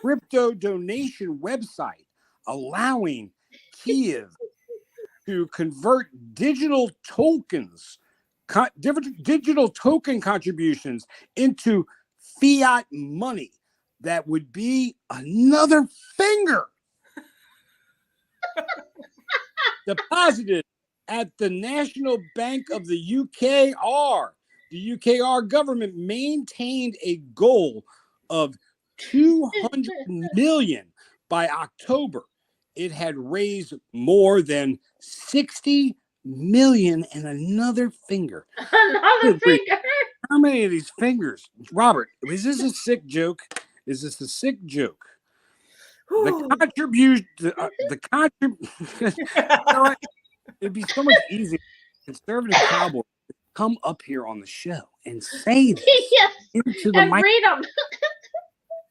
crypto donation website allowing Kiev to convert digital tokens, digital token contributions into fiat money that would be another finger deposited at the National Bank of the UKR. The UKR government maintained a goal of 200 million by October. It had raised more than 60 million and another finger. Another finger. How many of these fingers? Robert, is this a sick joke? Is this a sick joke? The contribution, it'd be so much easier. Conservative cowboy come up here on the show and say this Yes. into the And mic. read them.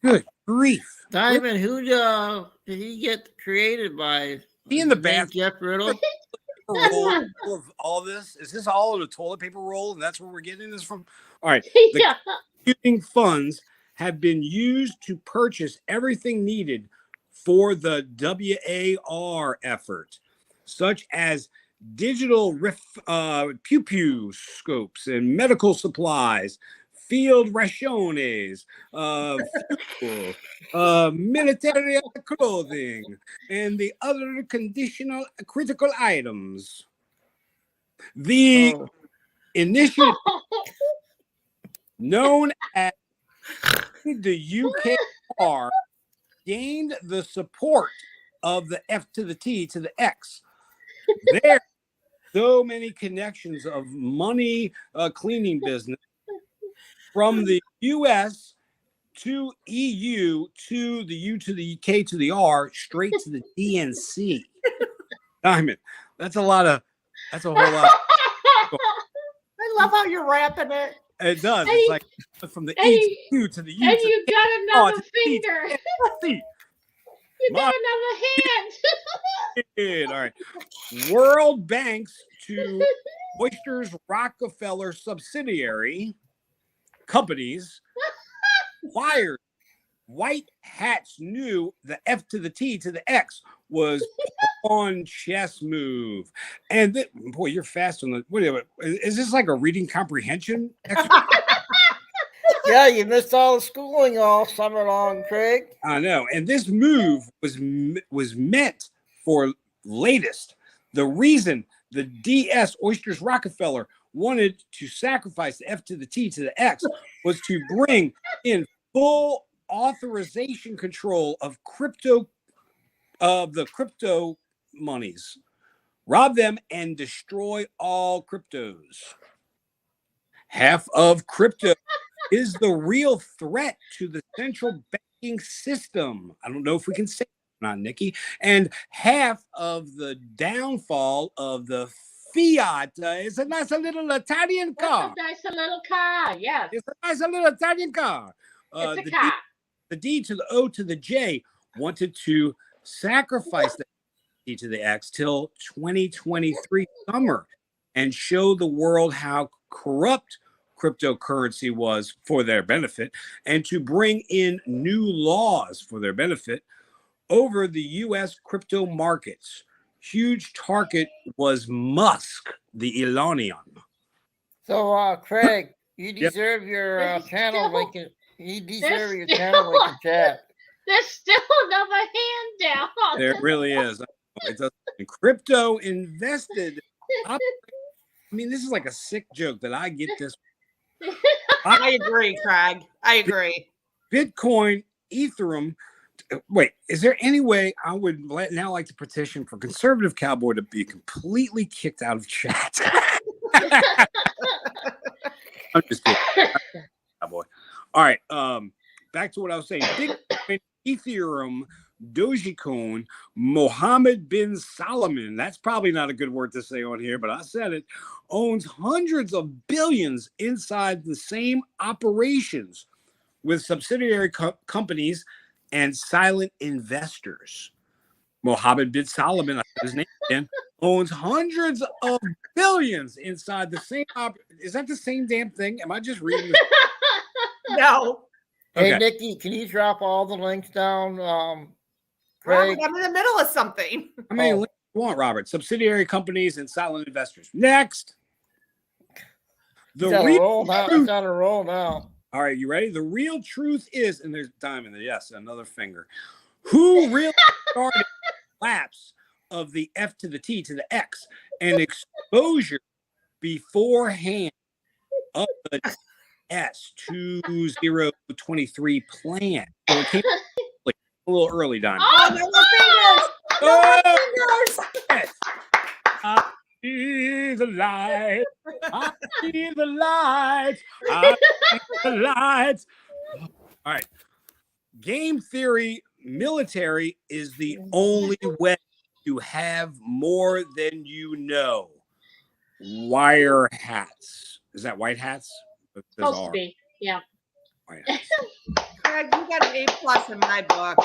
Good grief. Diamond, who did he get created by? He in the Name bathroom. Jeff Riddle? Roll of all this? Is this all in a toilet paper roll? And that's where we're getting this from? All right. The Yeah. computing funds have been used to purchase everything needed for the WAR effort, such as digital pew-pew scopes and medical supplies, field rationes, fuel, military clothing, and the other conditional critical items. The initiative, known as the UKR, gained the support of the F to the T to the X. There are so many connections of money cleaning business from the US to EU to the U to the K to the R straight to the DNC. Diamond, that's a lot of, that's a whole lot. I love how you're wrapping it. It does. And It's you- like from the and E you- to the U to the U And to you the got to another the T to finger. the C. You got another hand. Good. All right. World Bank's to Oysters Rockefeller subsidiary companies wired. White Hats knew the F to the T to the X was on chess move. And boy, you're fast on the. Whatever. Is this like a reading comprehension exercise? Yeah, you missed all the schooling all summer long, Craig. I know. And this move was meant for latest. The reason the DS Oysters Rockefeller wanted to sacrifice the F to the T to the X was to bring in full authorization control of the crypto monies, rob them and destroy all cryptos. Half of crypto is the real threat to the central banking system. I don't know if we can say that or not, Nikki. And half of the downfall of the fiat is a nice little Italian car. That's a nice little car. Yes. It's a nice little Italian car. It's a car. The D to the O to the J wanted to sacrifice the D to the X till 2023 summer and show the world how corrupt cryptocurrency was for their benefit, and to bring in new laws for their benefit over the U.S. crypto markets. Huge target was Musk, the Elonian. So, Craig, you Yep. deserve your There's channel still- link. You deserve there's your still- channel link in chat. There's still another hand down. There really is. It does. Crypto invested. I mean, this is like a sick joke that I get this. I agree, Craig. I agree. Bitcoin, Ethereum. Wait, is there any way I would now like to petition for Conservative Cowboy to be completely kicked out of chat? I'm just kidding. Cowboy. All right. Back to what I was saying. Bitcoin, Ethereum, Dogecoin, Mohammed bin Salman, that's probably not a good word to say on here, but I said it, owns hundreds of billions inside the same operations with subsidiary companies and silent investors. Mohammed bin Salman, I said his name again, owns hundreds of billions inside the same is that the same damn thing? Am I just reading this? No. Hey, Okay. Nikki, can you drop all the links down? Robert, Craig? I'm in the middle of something. How many links do you want, Robert? Subsidiary companies and silent investors. Next. It's on a roll now. It's on a roll now. All right, you ready? The real truth is, and there's time in there. Yes, another finger. Who really started the collapse of the F to the T to the X and exposure beforehand of the S2023 plan? So it came a little early, Diamond. Oh, no more fingers. No more fingers. Yes. I see the light. I see the light. I see the lights. All right. Game theory military is the only way to have more than you know. Wire hats. Is that white hats? Supposed to be, yeah. White hats. Craig, you got an A+ in my book.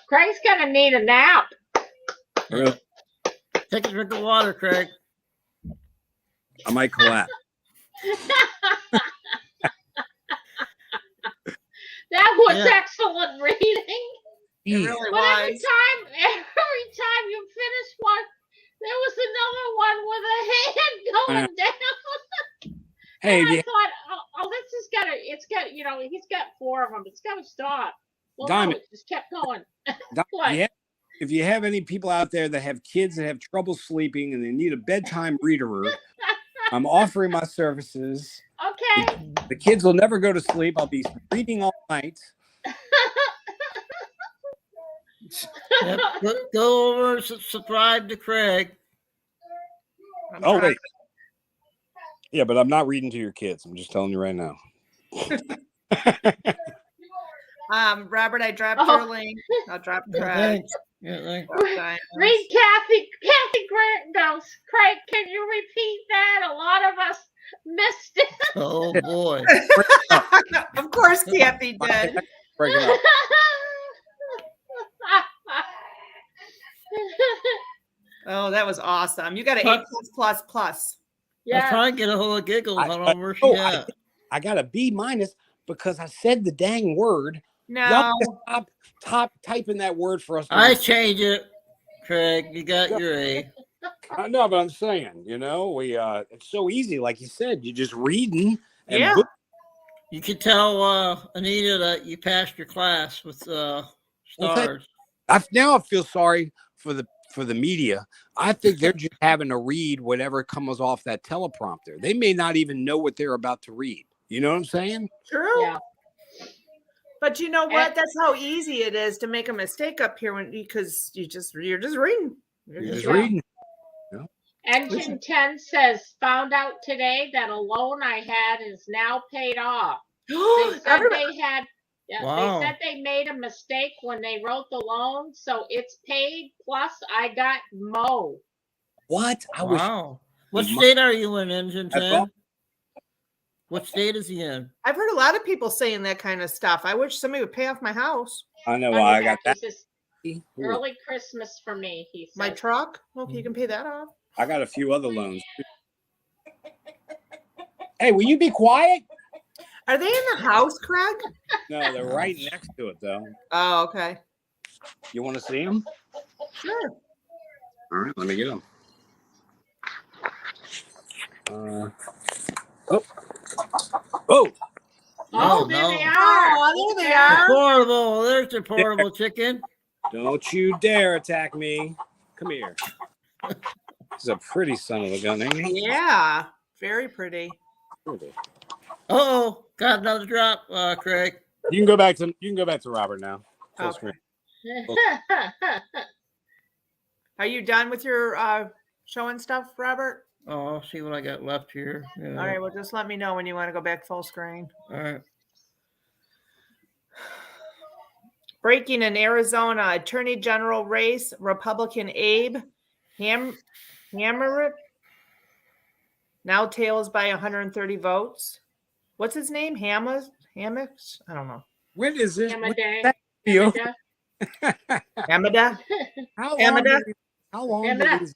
Craig's gonna need a nap. Really? Take a drink of water, Craig. I might collapse. That was Yeah. excellent reading. It really But was. every time you finished one, there was another one with a hand going down. Hey, and I yeah. thought, oh, this is gotta, it's got, he's got 4 of them. It's gotta stop. Well, no, Diamond. it just kept going. What? Yeah. If you have any people out there that have kids that have trouble sleeping and they need a bedtime reader, I'm offering my services. Okay. The kids will never go to sleep. I'll be reading all night. Yep. Go over and subscribe to Craig. Oh, wait. Yeah, but I'm not reading to your kids. I'm just telling you right now. Robert, I dropped your link. I'll drop Craig. Read Kathy Grant goes, Craig, can you repeat that? A lot of us missed it. Oh boy. Of course Kathy did. Break it up. Oh, that was awesome. You got an A+++. I'm trying to get a hold of Giggles. I don't know where she at. I got a B- because I said the dang word. No. Y'all stop typing that word for us. I change it, Craig. You got your A. I know, but I'm saying, we it's so easy. Like you said, you're just reading. And Yeah. You can tell Anita that you passed your class with stars. Now I feel sorry for the media. I think they're just having to read whatever comes off that teleprompter. They may not even know what they're about to read. You know what I'm saying? True. Yeah. But you know what? That's how easy it is to make a mistake up here because you're just reading. You're just reading. Engine 10 says, found out today that a loan I had is now paid off. They said they had, Wow. they said they made a mistake when they wrote the loan, so it's paid. Plus, I got Mo. What? Wow. What state are you in, Engine 10? What state is he in? I've heard a lot of people saying that kind of stuff. I wish somebody would pay off my house. I know why I got that. This is early Christmas for me, he said. My truck? Okay, you can pay that off. I got a few other loans. Hey, will you be quiet? Are they in the house, Craig? No, they're right next to it, though. Oh, okay. You want to see them? Sure. All right, let me get them. Oh. Oh, there they are. Oh, there they are. Portable. There's the portable chicken. Don't you dare attack me. Come here. He's a pretty son of a gun, ain't he? Yeah. Very pretty. Uh-oh. Got another drop, Craig. You can go back to Robert now. Full Okay. screen. Are you done with your showing stuff, Robert? Oh, I'll see what I got left here. Yeah. All right. Well, just let me know when you want to go back full screen. All right. Breaking in Arizona, Attorney General race, Republican Abe Hammer now tails by 130 votes. What's his name? Hammocks? I don't know. When is this? Hamada. Hamada? How long? Hamada? How long do these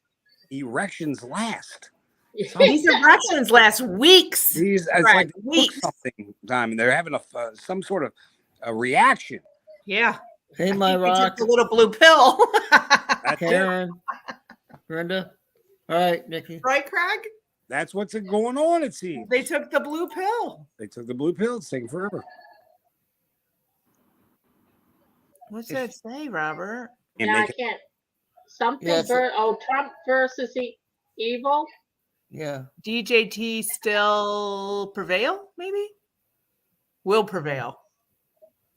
erections last? These erections last weeks. It's like they took something time, and they're having some sort of a reaction. Yeah. Hey, I my think they took rock. the little blue pill. That's Karen, Brenda. All right, Nikki. Right, Craig? That's what's going on, it seems. They took the blue pill. They took the blue pill. It's taking forever. What's that say, Robert? Yeah, I can't. Something Trump versus evil. Yeah. DJT still prevail, maybe? Will prevail.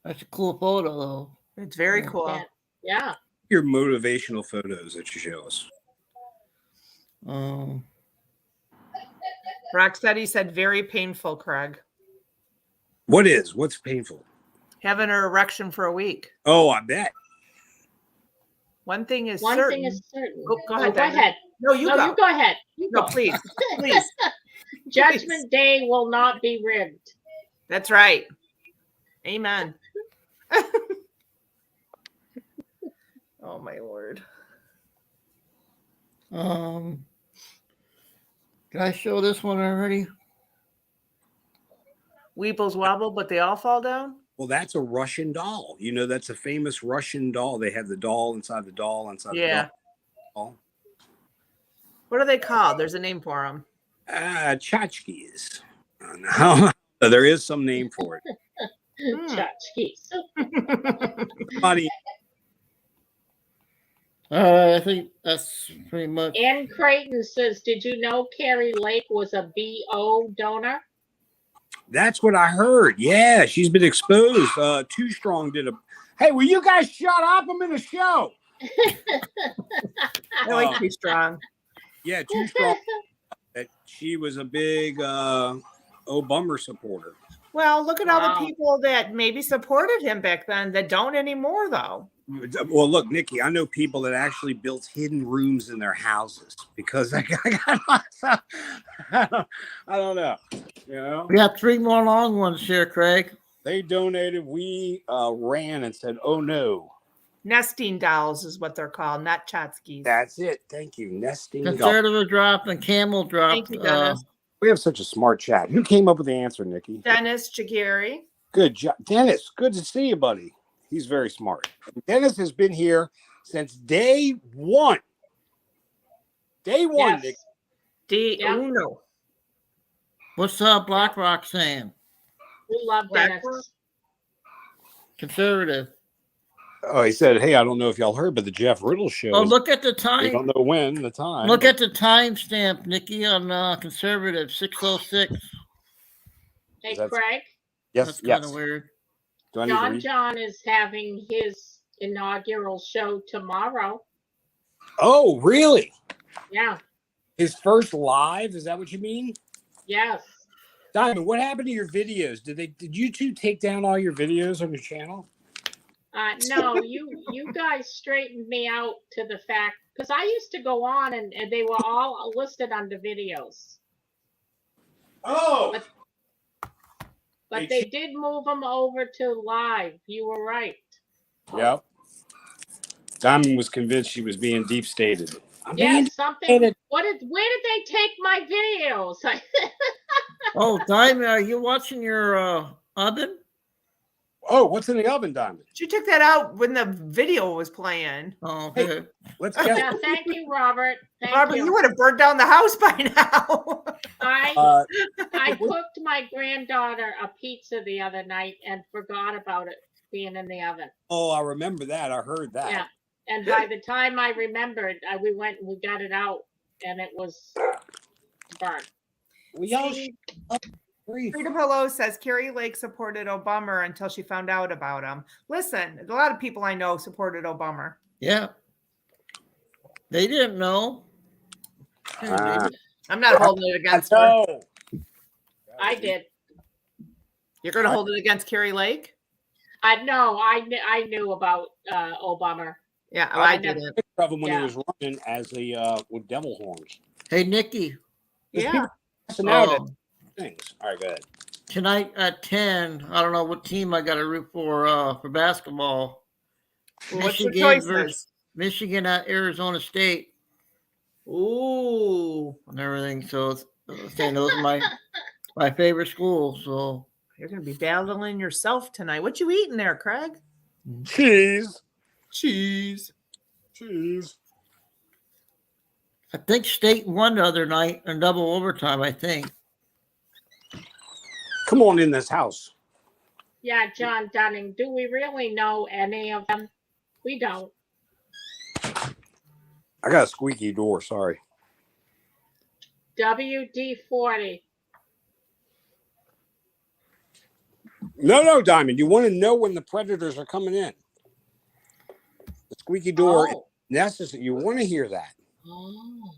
That's a cool photo, though. It's very cool. Yeah. Your motivational photos that you show us. Rocksteady said very painful, Craig. What's painful? Having an erection for a week. Oh, I bet. One thing is One certain. thing is certain. Oh, go ahead. Go ahead. No, you go. You go ahead. No, please. Please. Judgment Day will not be rigged. That's right. Amen. Oh, my Lord. Did I show this one already? Weebles wobble, but they all fall down? Well, that's a Russian doll. You know, that's a famous Russian doll. They have the doll inside the doll inside the doll. What are they called? There's a name for them. Tchotchkes. No, there is some name for it. Tchotchkes. Funny. I think that's pretty much. Ann Creighton says, did you know Carrie Lake was a BO donor? That's what I heard. Yeah, she's been exposed. Too Strong did a. Hey, will you guys shut up? I'm in a show. I like Too Strong. Yeah, Too Strong. She was a big Obama supporter. Well, look at all the people that maybe supported him back then that don't anymore, though. Well, look, Nikki, I know people that actually built hidden rooms in their houses because I don't know. You know, We got 3 more long ones here, Craig. They donated. We ran and said, "Oh no." Nesting dolls is what they're called, not Chotskis. That's it. Thank you. Nesting dolls. Conservative drop and Camel drop. Thank you, Dennis. We have such a smart chat. Who came up with the answer, Nikki? Dennis Jagiri. Good job. Dennis, good to see you, buddy. He's very smart. Dennis has been here since day one. Day one, Nikki. Day uno. What's BlackRock saying? We love Dennis. Conservative. Oh, he said, hey, I don't know if y'all heard, but the Jeff Riddle show. Oh, look at the time. We don't know when, the time. Look at the timestamp, Nikki, on Conservative, 6:06. Hey, Craig. Yes, That's kind of weird. Do I need to read? John is having his inaugural show tomorrow. Oh, really? Yeah. His first live? Is that what you mean? Yes. Diamond, what happened to your videos? Did you two take down all your videos on your channel? No, you guys straightened me out to the fact, because I used to go on and they were all listed under videos. Oh. But they did move them over to live. You were right. Yep. Diamond was convinced she was being deep stated. Yeah, something. Where did they take my videos? Oh, Diamond, are you watching your oven? Oh, what's in the oven, Diamond? You took that out when the video was playing. Oh, okay. Hey, let's get. Yeah, thank you, Robert. Robert, you would have burned down the house by now. I cooked my granddaughter a pizza the other night and forgot about it being in the oven. Oh, I remember that. I heard that. Yeah. And by the time I remembered, we went and we got it out, and it was burned. Freedom Hello says Carrie Lake supported Obama until she found out about him. Listen, a lot of people I know supported Obama. Yeah. They didn't know. I'm not holding it against her. I did. You're going to hold it against Carrie Lake? I know. I knew about Obama. Yeah, I I never- didn't. Picture of him when Yeah. he was running as a with devil horns. Hey, Nikki, Yeah. Passing out at um, things. All right, go ahead. tonight at 10, I don't know what team I got to root for basketball. Well, what's your Michigan versus choices? Michigan at Arizona State Ooh, and everything. So saying those are my favorite schools. So you're gonna be battling yourself tonight. What you eating there, Craig? Cheese. Cheese. Cheese. I think State won the other night in double overtime. I think. Come on in this house. Yeah, John Dunning. Do we really know any of them? We don't. I got a squeaky door. Sorry. WD-40. No, Diamond. You want to know when the predators are coming in. The squeaky door is necessary. You want to hear that. Oh.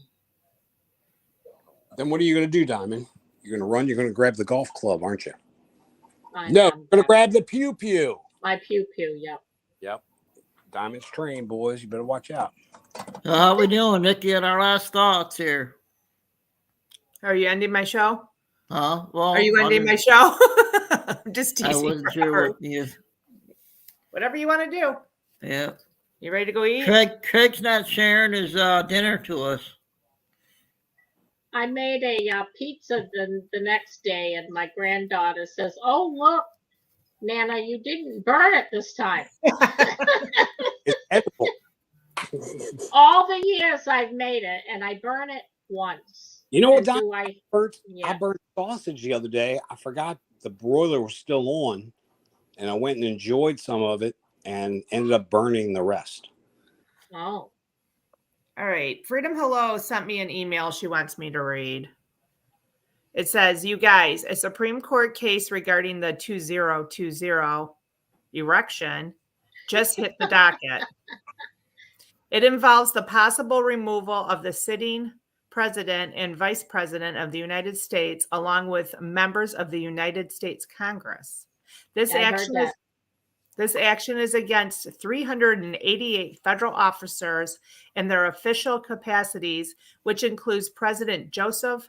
Then what are you going to do, Diamond? You're going to run. You're going to grab the golf club, aren't you? I No, am. you're going to grab the pew-pew. My pew-pew, yep. Yep. Diamond's trained, boys. You better watch out. So how we doing, Nikki? At our last thoughts here. Are you ending my show? Huh? Well, Are you ending my show? I'm just teasing. I wasn't sure what you. Whatever you want to do. Yeah. You ready to go eat? Craig's not sharing his dinner to us. I made a pizza the next day, and my granddaughter says, "Oh, look, Nana, you didn't burn it this time." It's edible. All the years I've made it, and I burn it once. You know what, And Diamond? I burnt sausage the other day. I forgot the broiler was still on, and I went and enjoyed some of it and ended up burning the rest. Oh. All right. Freedom Hello sent me an email she wants me to read. It says, you guys, a Supreme Court case regarding the 2020 erection just hit the docket. It involves the possible removal of the sitting president and vice president of the United States, along with members of the United States Congress. This Yeah, I heard action that. is This action is against 388 federal officers in their official capacities, which includes President Joseph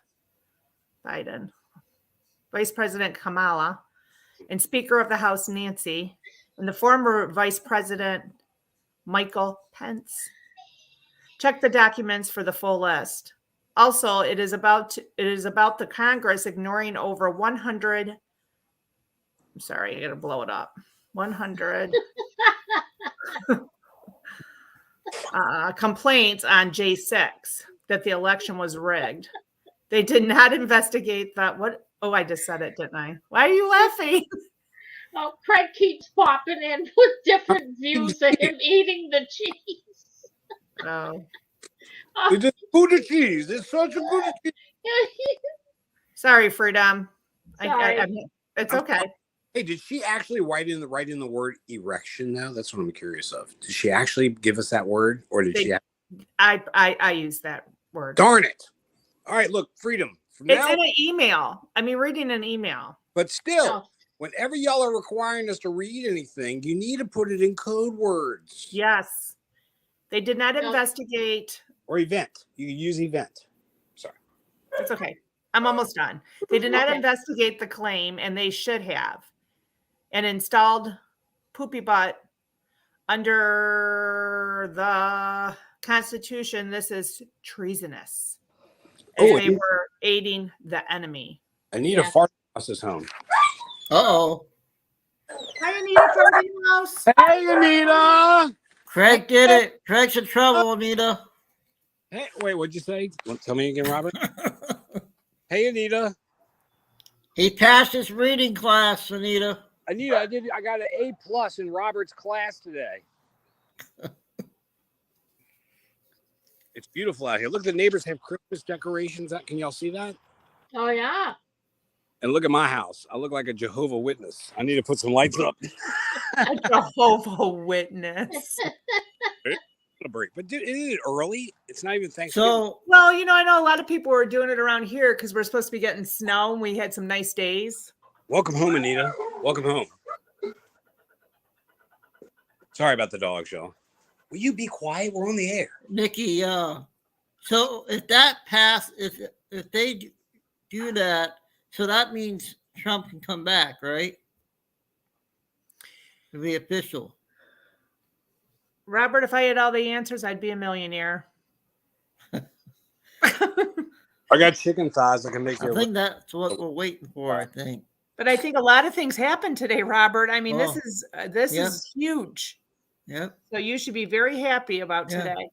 Biden, Vice President Kamala, and Speaker of the House Nancy, and the former Vice President Michael Pence. Check the documents for the full list. Also, it is about the Congress ignoring over 100. I'm sorry, I got to blow it up. 100 complaints on J6 that the election was rigged. They did not investigate that. What? Oh, I just said it, didn't I? Why are you laughing? Oh, Craig keeps popping in with different views of him eating the cheese. Oh. It's a Buddha cheese. It's such a Buddha cheese. Sorry, Freedom. Sorry. It's okay. Hey, did she actually write in the word erection though? That's what I'm curious of. Did she actually give us that word, or did she? I use that word. Darn it! All right, look, Freedom. From It's now, in an email. I mean, reading an email. but still, whenever y'all are requiring us to read anything, you need to put it in code words. Yes. They did not investigate. Or event. You can use event. Sorry. It's okay. I'm almost done. They did not Okay. investigate the claim, and they should have. And installed poopy butt under the Constitution. This is treasonous. As Oh, they were aiding the enemy. Anita fart house is home. Uh-oh. Hi, Anita from the house. Hey, Anita. Craig did it. Craig's in trouble, Anita. Hey, wait, what'd you say? Tell me again, Robert. Hey, Anita. He passed his reading class, Anita. Anita, I got an A+ in Robert's class today. It's beautiful out here. Look, the neighbors have Christmas decorations out. Can y'all see that? Oh, yeah. And look at my house. I look like a Jehovah Witness. I need to put some lights up. A Jehovah Witness. A break. But dude, isn't it early? It's not even Thanksgiving. So, Well, I know a lot of people were doing it around here because we're supposed to be getting snow and we had some nice days. Welcome home, Anita. Welcome home. Sorry about the dog show. Will you be quiet? We're on the air. Nikki, so if that pass, if they do that, so that means Trump can come back, right? To be official. Robert, if I had all the answers, I'd be a millionaire. I got chicken thighs. I can make I you. think that's what we're waiting for. I think. But I think a lot of things happened today, Robert. I mean, Oh, this yeah. is huge. Yep. So you should be very happy about Yeah. today.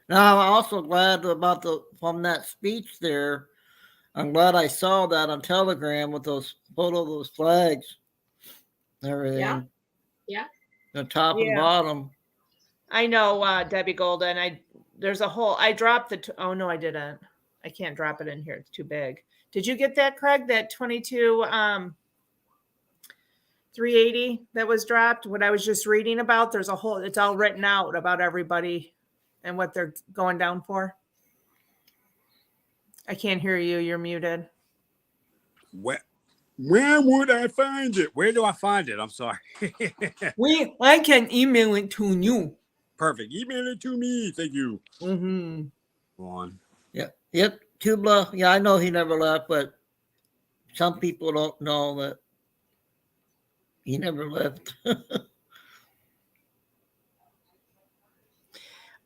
Now I'm also glad about from that speech there. I'm glad I saw that on Telegram with those photo of those flags, and everything. Yeah. Yeah. The top and Yeah. bottom. I know, Debbie Golden. I dropped oh no, I didn't. I can't drop it in here. It's too big. Did you get that, Craig? That 22 380 that was dropped? What I was just reading about. It's all written out about everybody and what they're going down for. I can't hear you. You're muted. Where would I find it? Where do I find it? I'm sorry. I can email it to you. Perfect. Email it to me. Thank you. Mm-hmm. Go on. Yep. Tubla. Yeah, I know he never left, but some people don't know that he never left.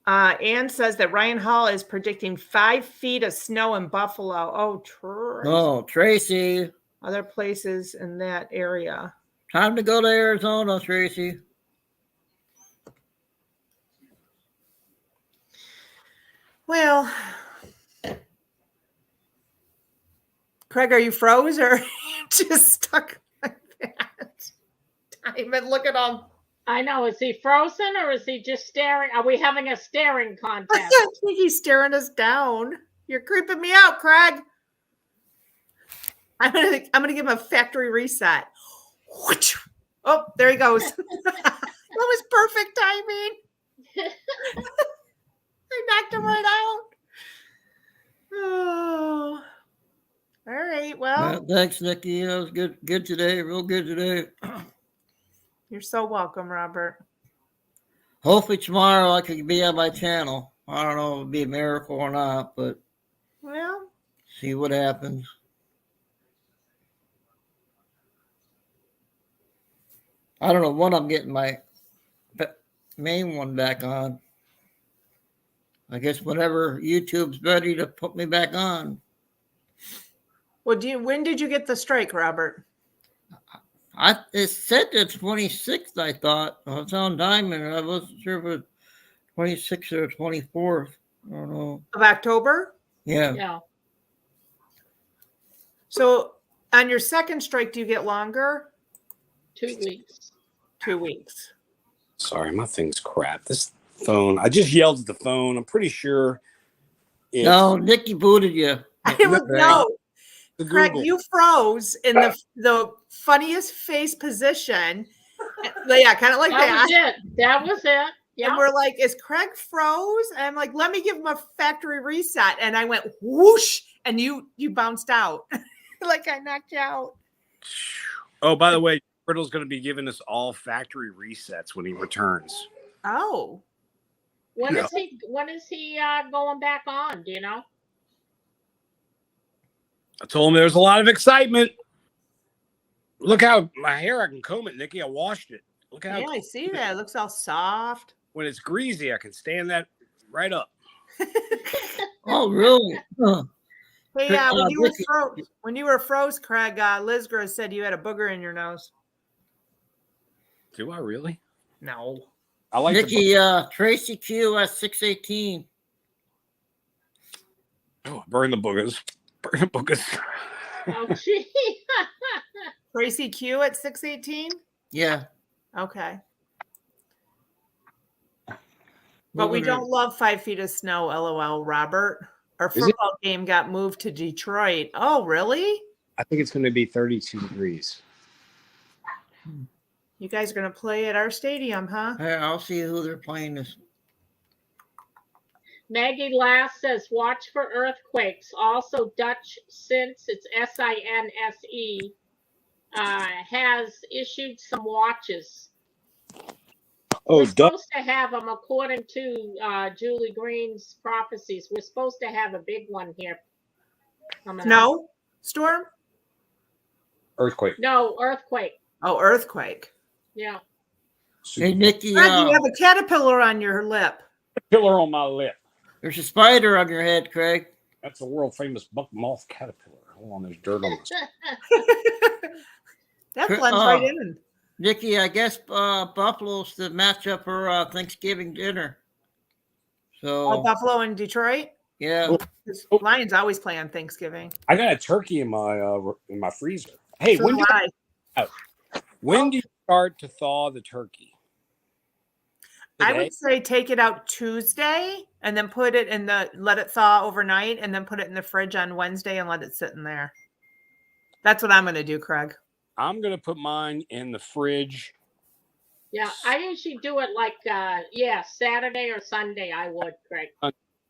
Ann says that Ryan Hall is predicting 5 feet of snow in Buffalo. Oh, Tracy. Oh, Tracy. Other places in that area. Time to go to Arizona, Tracy. Well, Craig, are you froze or just stuck like that? Diamond, look at him. I know. Is he frozen or is he just staring? Are we having a staring contest? I think he's staring us down. You're creeping me out, Craig. I'm gonna give him a factory reset. Oh, there he goes. That was perfect timing. I knocked him right out. Oh. All right. Well, thanks, Nikki. That was good today. Real good today. You're so welcome, Robert. Hopefully tomorrow I could be on my channel. I don't know if it'll be a miracle or not, but well, see what happens. I don't know when I'm getting my main one back on. I guess whenever YouTube's ready to put me back on. Well, when did you get the strike, Robert? It said the 26th, I thought. I was on Diamond. I wasn't sure if it was 26th or 24th. I don't know. Of October? Yeah. Yeah. So on your second strike, do you get longer? 2 weeks. 2 weeks. Sorry, my thing's crap. This phone. I just yelled at the phone. I'm pretty sure. No, Nikki booted you. No. Craig, Google. you froze in the funniest face position. Yeah, kind of like that. That was it. Yeah. And we're like, is Craig froze? And I'm like, let me give him a factory reset. And I went whoosh, and you bounced out. Like I knocked you out. Oh, by the way, Riddle's going to be giving us all factory resets when he returns. Oh. When is he going back on? Do you know? I told him there was a lot of excitement. Look how my hair, I can comb it, Nikki. I washed it. Look how I see that. It looks all soft. When it's greasy, I can stand that right up. Oh, really? Hey, when you were froze, Craig, Lizgra said you had a booger in your nose. Do I really? No. I like Nikki, Tracy Q at 618. Oh, burn the boogers. Burn the boogers. Oh, gee. Tracy Q at 618? Yeah. Okay. But we don't love 5 feet of snow, LOL, Robert. Our football game got moved to Detroit. Oh, really? I think it's going to be 32 degrees. You guys are going to play at our stadium, huh? Hey, I'll see who they're playing this. Maggie Lass says, watch for earthquakes. Also, Dutch, since it's SINSE, has issued some watches. Oh, We're Doug. supposed to have them, according to Julie Green's prophecies. We're supposed to have a big one here coming up. Snow storm? Earthquake. No, earthquake. Oh, earthquake. Yeah. Hey, Nikki, Craig, you have a caterpillar on your lip. Caterpillar on my lip. there's a spider on your head, Craig. That's a world famous buck moth caterpillar. Hold on, there's dirt on this. That blends right in. Nikki, I guess Buffalo's the matchup for Thanksgiving dinner. So Oh, Buffalo and Detroit? yeah. Lions always play on Thanksgiving. I got a turkey in my freezer. Hey, So when do I. do you start to thaw the turkey? I Today? would say take it out Tuesday and then put it in let it thaw overnight and then put it in the fridge on Wednesday and let it sit in there. That's what I'm going to do, Craig. I'm gonna put mine in the fridge. Yeah, I usually do it like Saturday or Sunday. I would, Craig.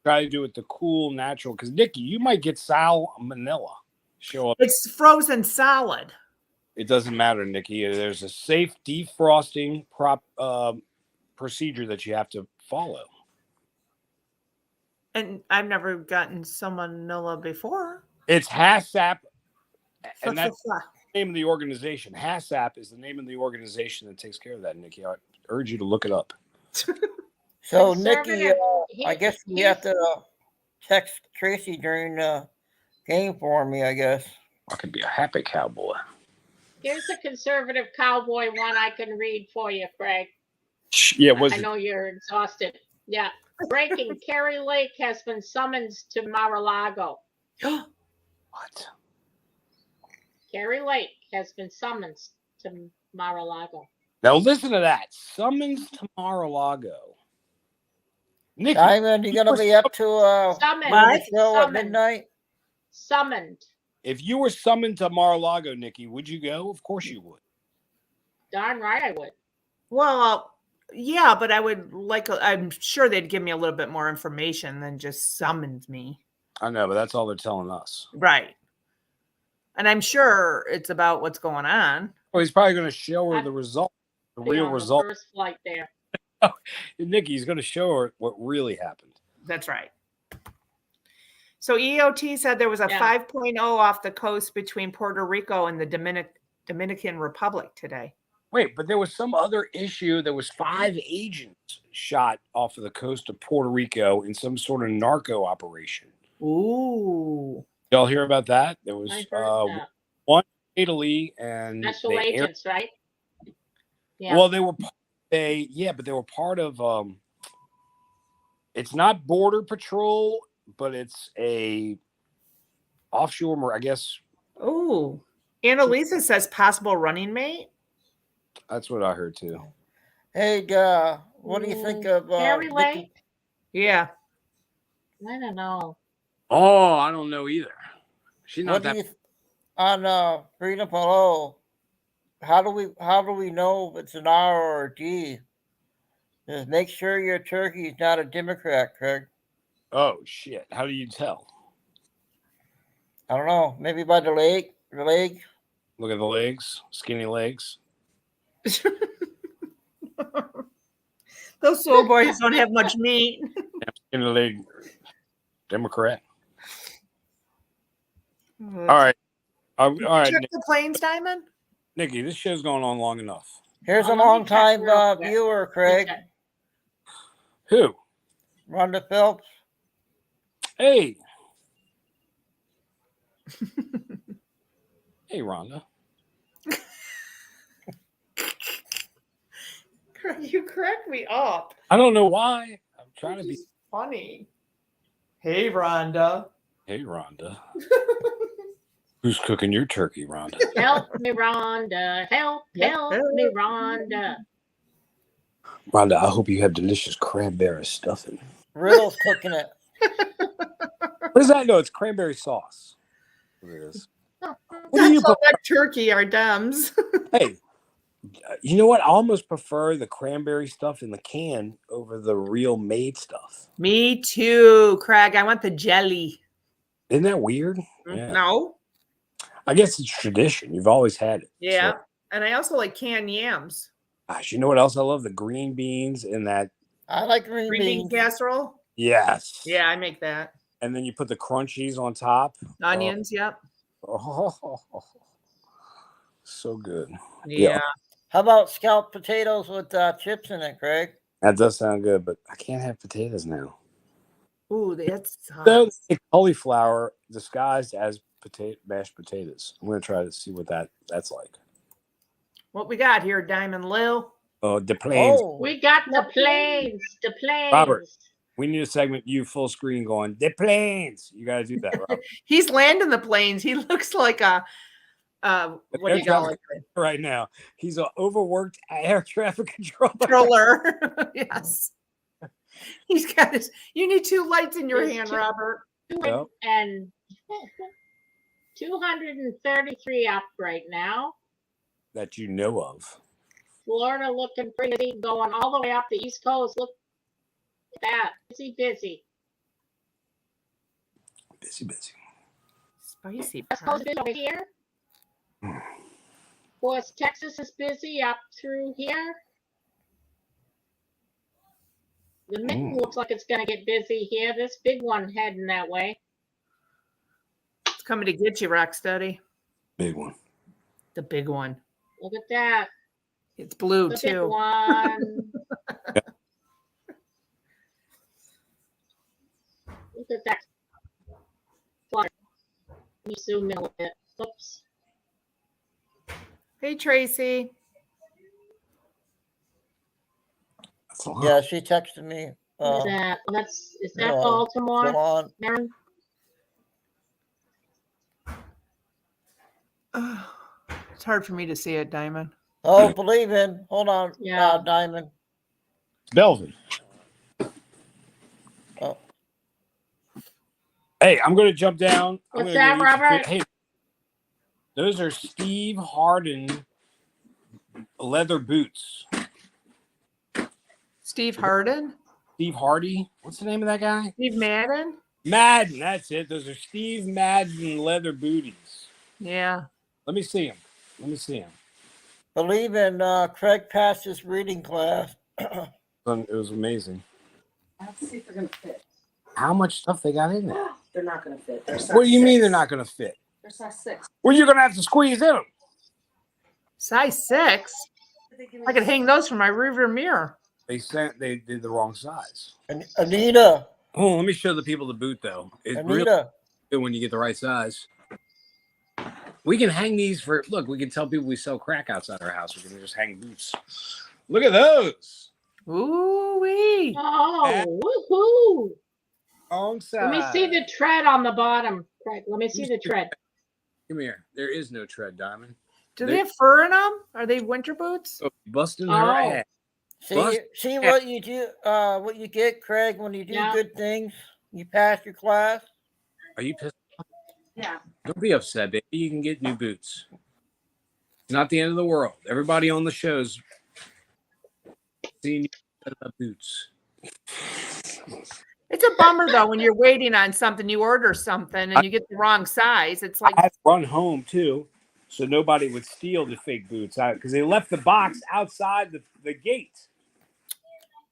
Try to do it the cool, natural. Because Nikki, you might get salmonella show up. It's frozen solid. It doesn't matter, Nikki. There's a safe defrosting procedure that you have to follow. And I've never gotten salmonella before. It's HACCP, and that's the name of the organization. HACCP is the name of the organization that takes care of that, Nikki. I urge you to look it up. So, Nikki, I guess you have to text Tracy during the game for me, I guess. I could be a happy cowboy. Here's a conservative cowboy one I can read for you, Craig. Yeah, I know you're exhausted. Yeah. Breaking, Carrie Lake has been summoned to Mar-a-Lago. What? Carrie Lake has been summoned to Mar-a-Lago. Now listen to that. Summons to Mar-a-Lago. Nikki, Diamond, you gonna be up to Summoned. the show at Summoned. midnight? Summoned. if you were summoned to Mar-a-Lago, Nikki, would you go? Of course you would. Darn right I would. Well, yeah, but I would I'm sure they'd give me a little bit more information than just summoned me. I know, but that's all they're telling us. Right. And I'm sure it's about what's going on. Well, he's probably going to show her the result, the Be real on result. The first flight there. Nikki, he's going to show her what really happened. That's right. So EOT said there was a 5.0 off the coast between Puerto Rico and the Dominican Republic today. Wait, but there was some other issue. There was 5 agents shot off of the coast of Puerto Rico in some sort of narco operation. Ooh. Y'all hear about that? There was that. one in Italy and Special agents, right? Yeah. Well, they were but they were part of it's not Border Patrol, but it's a offshore, I guess. Oh, Annalisa says possible running mate. That's what I heard too. Hey, what do you think of Harry Lake? Yeah. I don't know. Oh, I don't know either. She's not what that. do you on Freedom Hello? How do we know if it's an R or a G? Just make sure your turkey is not a Democrat, Craig. Oh shit! How do you tell? I don't know. Maybe by the leg. Look at the legs, skinny legs. Those soul boys don't have much meat. Skinny leg, Democrat. All right. All right. Check the planes, Diamond. Nikki, this show's going on long enough. Here's a long time viewer, Craig. Who? Rhonda Phelps. Hey. Hey, Rhonda. You crack me up. I don't know why. I'm trying to be funny. Hey, Rhonda. Hey, Rhonda. Who's cooking your turkey, Rhonda? Help me, Rhonda. Help me, Rhonda. Rhonda, I hope you have delicious cranberry stuffing. Riddle's cooking it. What does that know? It's cranberry sauce. It is. What do you prefer? Turkey are Dems. Hey, you know what? I almost prefer the cranberry stuff in the can over the real made stuff. Me too, Craig. I want the jelly. Isn't that weird? Yeah. No. I guess it's tradition. You've always had it. Yeah. So. And I also like canned yams. Gosh, you know what else I love? The green beans in that. I like green Green bean beans. casserole. Yes. Yeah, I make that. And then you put the crunchies on top. Onions. Yep. Oh, so good. Yeah. How about scalloped potatoes with chips in it, Craig? That does sound good, but I can't have potatoes now. Ooh, that's So it's cauliflower disguised as mashed potatoes. I'm gonna try to see what that's like. what we got here, Diamond Lil. Oh, the planes. We got the planes. The planes. Robert, we need a segment you full screen going, the planes. You gotta do that, Robert. He's landing the planes. He looks like a what do you call it? Right now? He's an overworked air traffic controller. Controller. Yes. He's got his. You need 2 lights in your There's hand, 2 Robert. And 233 up right now. That you know of. Florida looking pretty, going all the way up the East Coast. Look at that. Busy, busy. Busy. Spicy. West Coast is over here. Of course, Texas is busy up through here. The mitten looks like it's going to get busy here. This big one heading that way. It's coming to get you, Rocksteady. Big one. The big one. Look at that. It's blue The too. big one. Look at that. Let me zoom in a little bit. Oops. Hey, Tracy. Yeah, she texted me. What is that? Is that no, Baltimore? come on. Maren? It's hard for me to see it, Diamond. Oh, believe in. Hold on, Yeah. Diamond. Belvin. Oh. Hey, I'm going to jump down. What's that, Robert? Hey, those are Steve Harden leather boots. Steve Harden? Steve Hardy? What's the name of that guy? Steve Madden? Madden, that's it. Those are Steve Madden leather booties. Yeah. Let me see him. Believe in Craig passed his reading class. It was amazing. Let's see if they're going to fit. How much stuff they got in there? They're not going to fit. They're What do you size mean 6. they're not going to fit? They're size 6. Well, you're going to have to squeeze in them. Size 6? I could hang those from my rearview mirror. They did the wrong size. Anita. Oh, let me show the people the boot though. It's really Anita. good when you get the right size. We can hang these for look. We can tell people we sell crack outside our house. We can just hang boots. Look at those. Ooh wee! Oh, woohoo! Wrong size. Let me see the tread on the bottom. Right, let me see the tread. Come here. There is no tread, Diamond. Do they have fur in them? Are they winter boots? Oh, busting her Oh. ass. See what you do, what you get, Craig, when you do good things. You pass your class. Are you pissed? Yeah. Don't be upset, baby. You can get new boots. It's not the end of the world. Everybody on the show's seeing you about boots. It's a bummer though when you're waiting on something, you order something and you get the wrong size. It's like I had to run home too, so nobody would steal the fake boots out because they left the box outside the gate.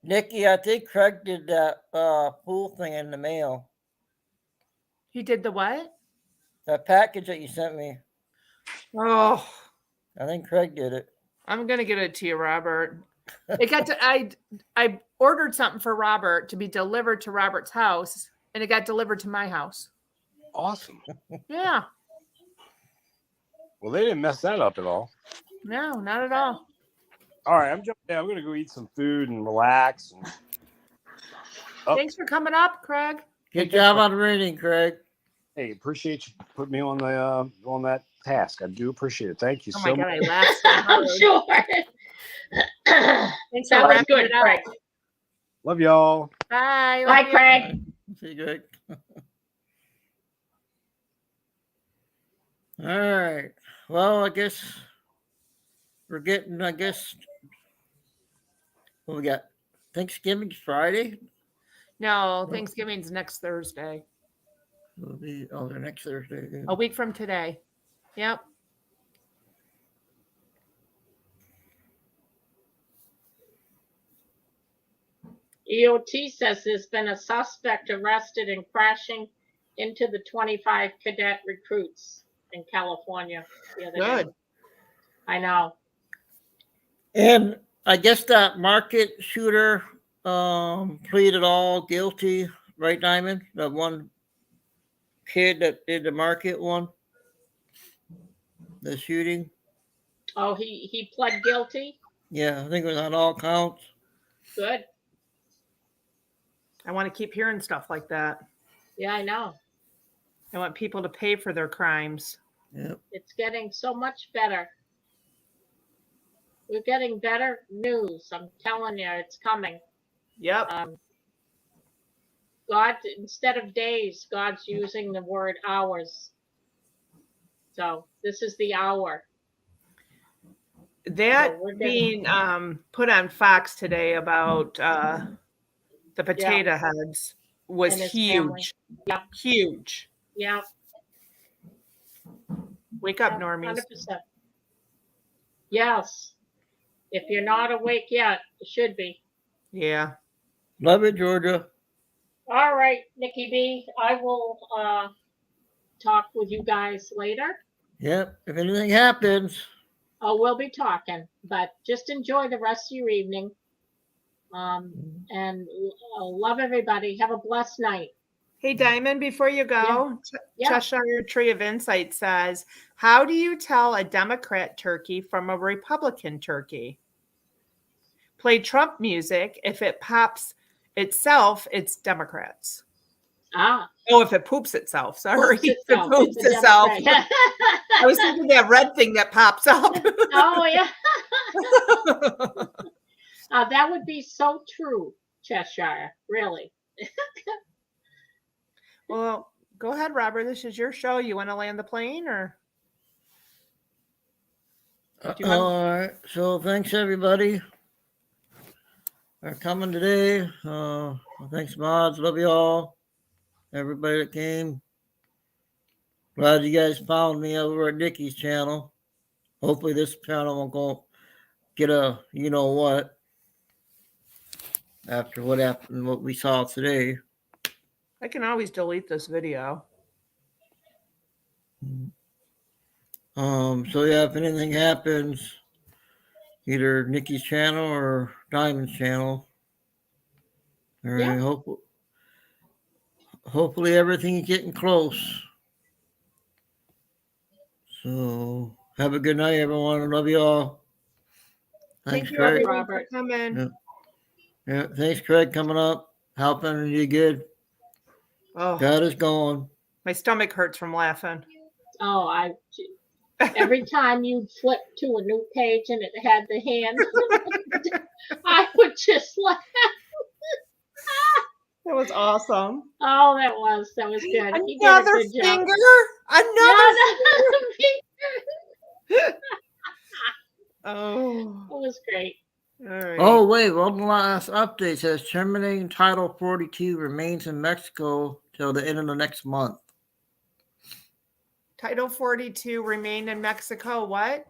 Nikki, I think Craig did that pool thing in the mail. he did the what? That package that you sent me. Oh, I think Craig did it. I'm gonna get it to you, Robert. It got to I ordered something for Robert to be delivered to Robert's house, and it got delivered to my house. Awesome. Yeah. Well, they didn't mess that up at all. No, not at all. All right, I'm jumping down. I'm gonna go eat some food and relax. Thanks for coming up, Craig. Good job on reading, Craig. Hey, appreciate you putting me on the on that task. I do appreciate it. Thank you Oh so my God, much. I laughed so I'm hard. sure. Thanks That for was wrapping good, it up. Craig. Love y'all. Bye. Bye, Love you. Craig. See you, Greg. All right. Well, I guess we're getting, what we got? Thanksgiving's Friday? No, Thanksgiving's next Thursday. It'll be, the next Thursday. Yeah. A week from today. Yep. EOT says there's been a suspect arrested in crashing into the 25 cadet recruits in California the other day. Good. I know. And I guess that market shooter pleaded all guilty, right, Diamond? The one kid that did the market one, the shooting. Oh, he pled guilty. Yeah, I think it was on all counts. Good. I want to keep hearing stuff like that. Yeah, I know. I want people to pay for their crimes. Yep. It's getting so much better. We're getting better news. I'm telling you, it's coming. Yep. God, instead of days, God's using the word hours. So this is the hour. That So we're being put on Fox today about the potato heads was And his family. huge. Yeah. Huge. Yeah. Wake up, normies. 100%. Yes. If you're not awake yet, you should be. Yeah. Love it, Georgia. All right, Nikki B. I will talk with you guys later. Yep. If anything happens. Oh, we'll be talking, but just enjoy the rest of your evening. And love everybody. Have a blessed night. Hey, Diamond, before you go, Yeah. Cheshire Tree of Insight says, how do you tell a Democrat turkey from a Republican turkey? Play Trump music. If it pops itself, it's Democrats. Ah. Oh, if it poops itself. Sorry. Poops itself. If it poops It's a itself. Democrat. I was thinking that red thing that pops up. Oh, yeah. That would be so true, Cheshire. Really. Well, go ahead, Robert. This is your show. You want to land the plane or? All right. So thanks everybody for coming today. Thanks, mods. Love you all. Everybody that came. Glad you guys found me over at Nikki's channel. Hopefully this channel won't go get a you know what after what happened, what we saw today. I can always delete this video. So yeah, if anything happens, either Nikki's channel or Diamond's channel. All right, hopefully everything is getting close. So have a good night, everyone. I love you all. Thanks, Thank you, Craig. everyone, for coming. Yeah, thanks, Craig, coming up, helping you good. Oh, God is going. my stomach hurts from laughing. Oh, every time you flip to a new page and it had the hand, I would just laugh. That was awesome. Oh, that was good. He did a Another good job. finger. Another finger. Oh, It was great. all right. Oh, wait, one last update says terminating Title 42 remains in Mexico till the end of the next month. Title 42 remain in Mexico. What?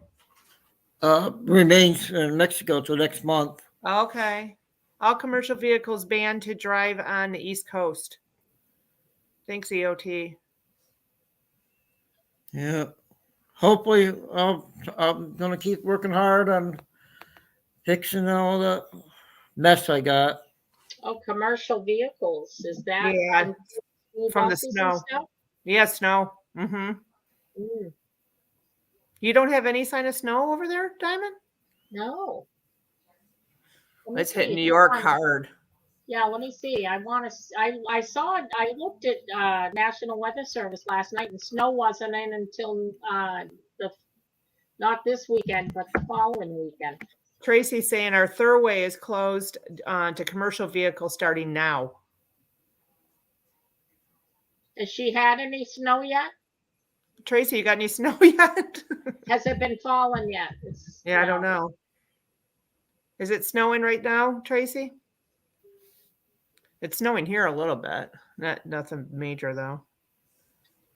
Remains in Mexico till next month. Okay. All commercial vehicles banned to drive on the East Coast. Thanks, EOT. Yeah. Hopefully, I'm going to keep working hard on fixing all the mess I got. Oh, commercial vehicles. Is that Yeah, from the buses and snow. stuff? Yeah, snow. Mm-hmm. Mm, You don't have any sign of snow over there, Diamond? no. Let me It's hitting see. New York Hold on. hard. Yeah, let me see. I saw it. I looked at National Weather Service last night, and snow wasn't in until not this weekend, but the following weekend. Tracy's saying our thoroughway is closed to commercial vehicles starting now. Has she had any snow yet? Tracy, you got any snow yet? Has it been falling yet? Yeah, I don't know. Is it snowing right now, Tracy? It's snowing here a little bit. Nothing major though.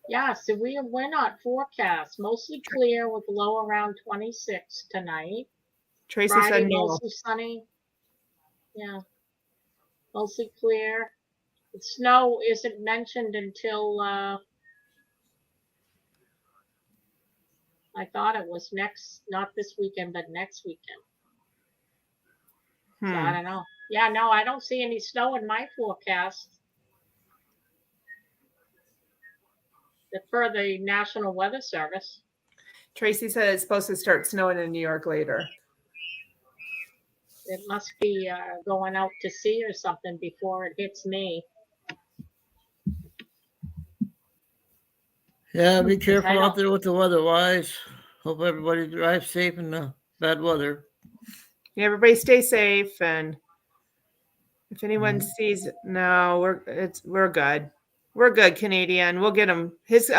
Yeah, so we're not forecast. Mostly clear with low around 26 tonight. Tracy Friday, said no. mostly sunny. Yeah. Mostly clear. The snow isn't mentioned until, I thought it was not this weekend, but next weekend. So I don't know. Yeah, no, I don't see any snow in my forecast. For the National Weather Service. Tracy said it's supposed to start snowing in New York later. It must be going out to sea or something before it hits me. Yeah, be I careful don't- out there with the weather-wise. Hope everybody drives safe in the bad weather. Yeah, everybody stay safe, and if anyone sees, no, we're good. We're good, Canadian. We'll get him. His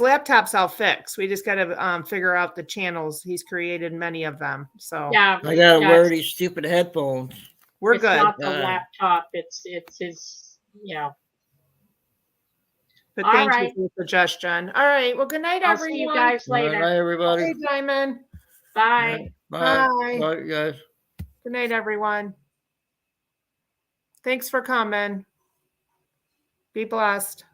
laptop's all fixed. We just got to figure out the channels. He's created many of them. So Yeah, I gotta wear these stupid headphones. we're it's good. not the laptop. It's his. But All thank right. you for the suggestion. All right. Well, good night, I'll everyone. see you guys later. Bye, everybody. Hey, Diamond. Bye. Bye. Bye. Bye, guys. Good night, everyone. Thanks for coming. Be blessed.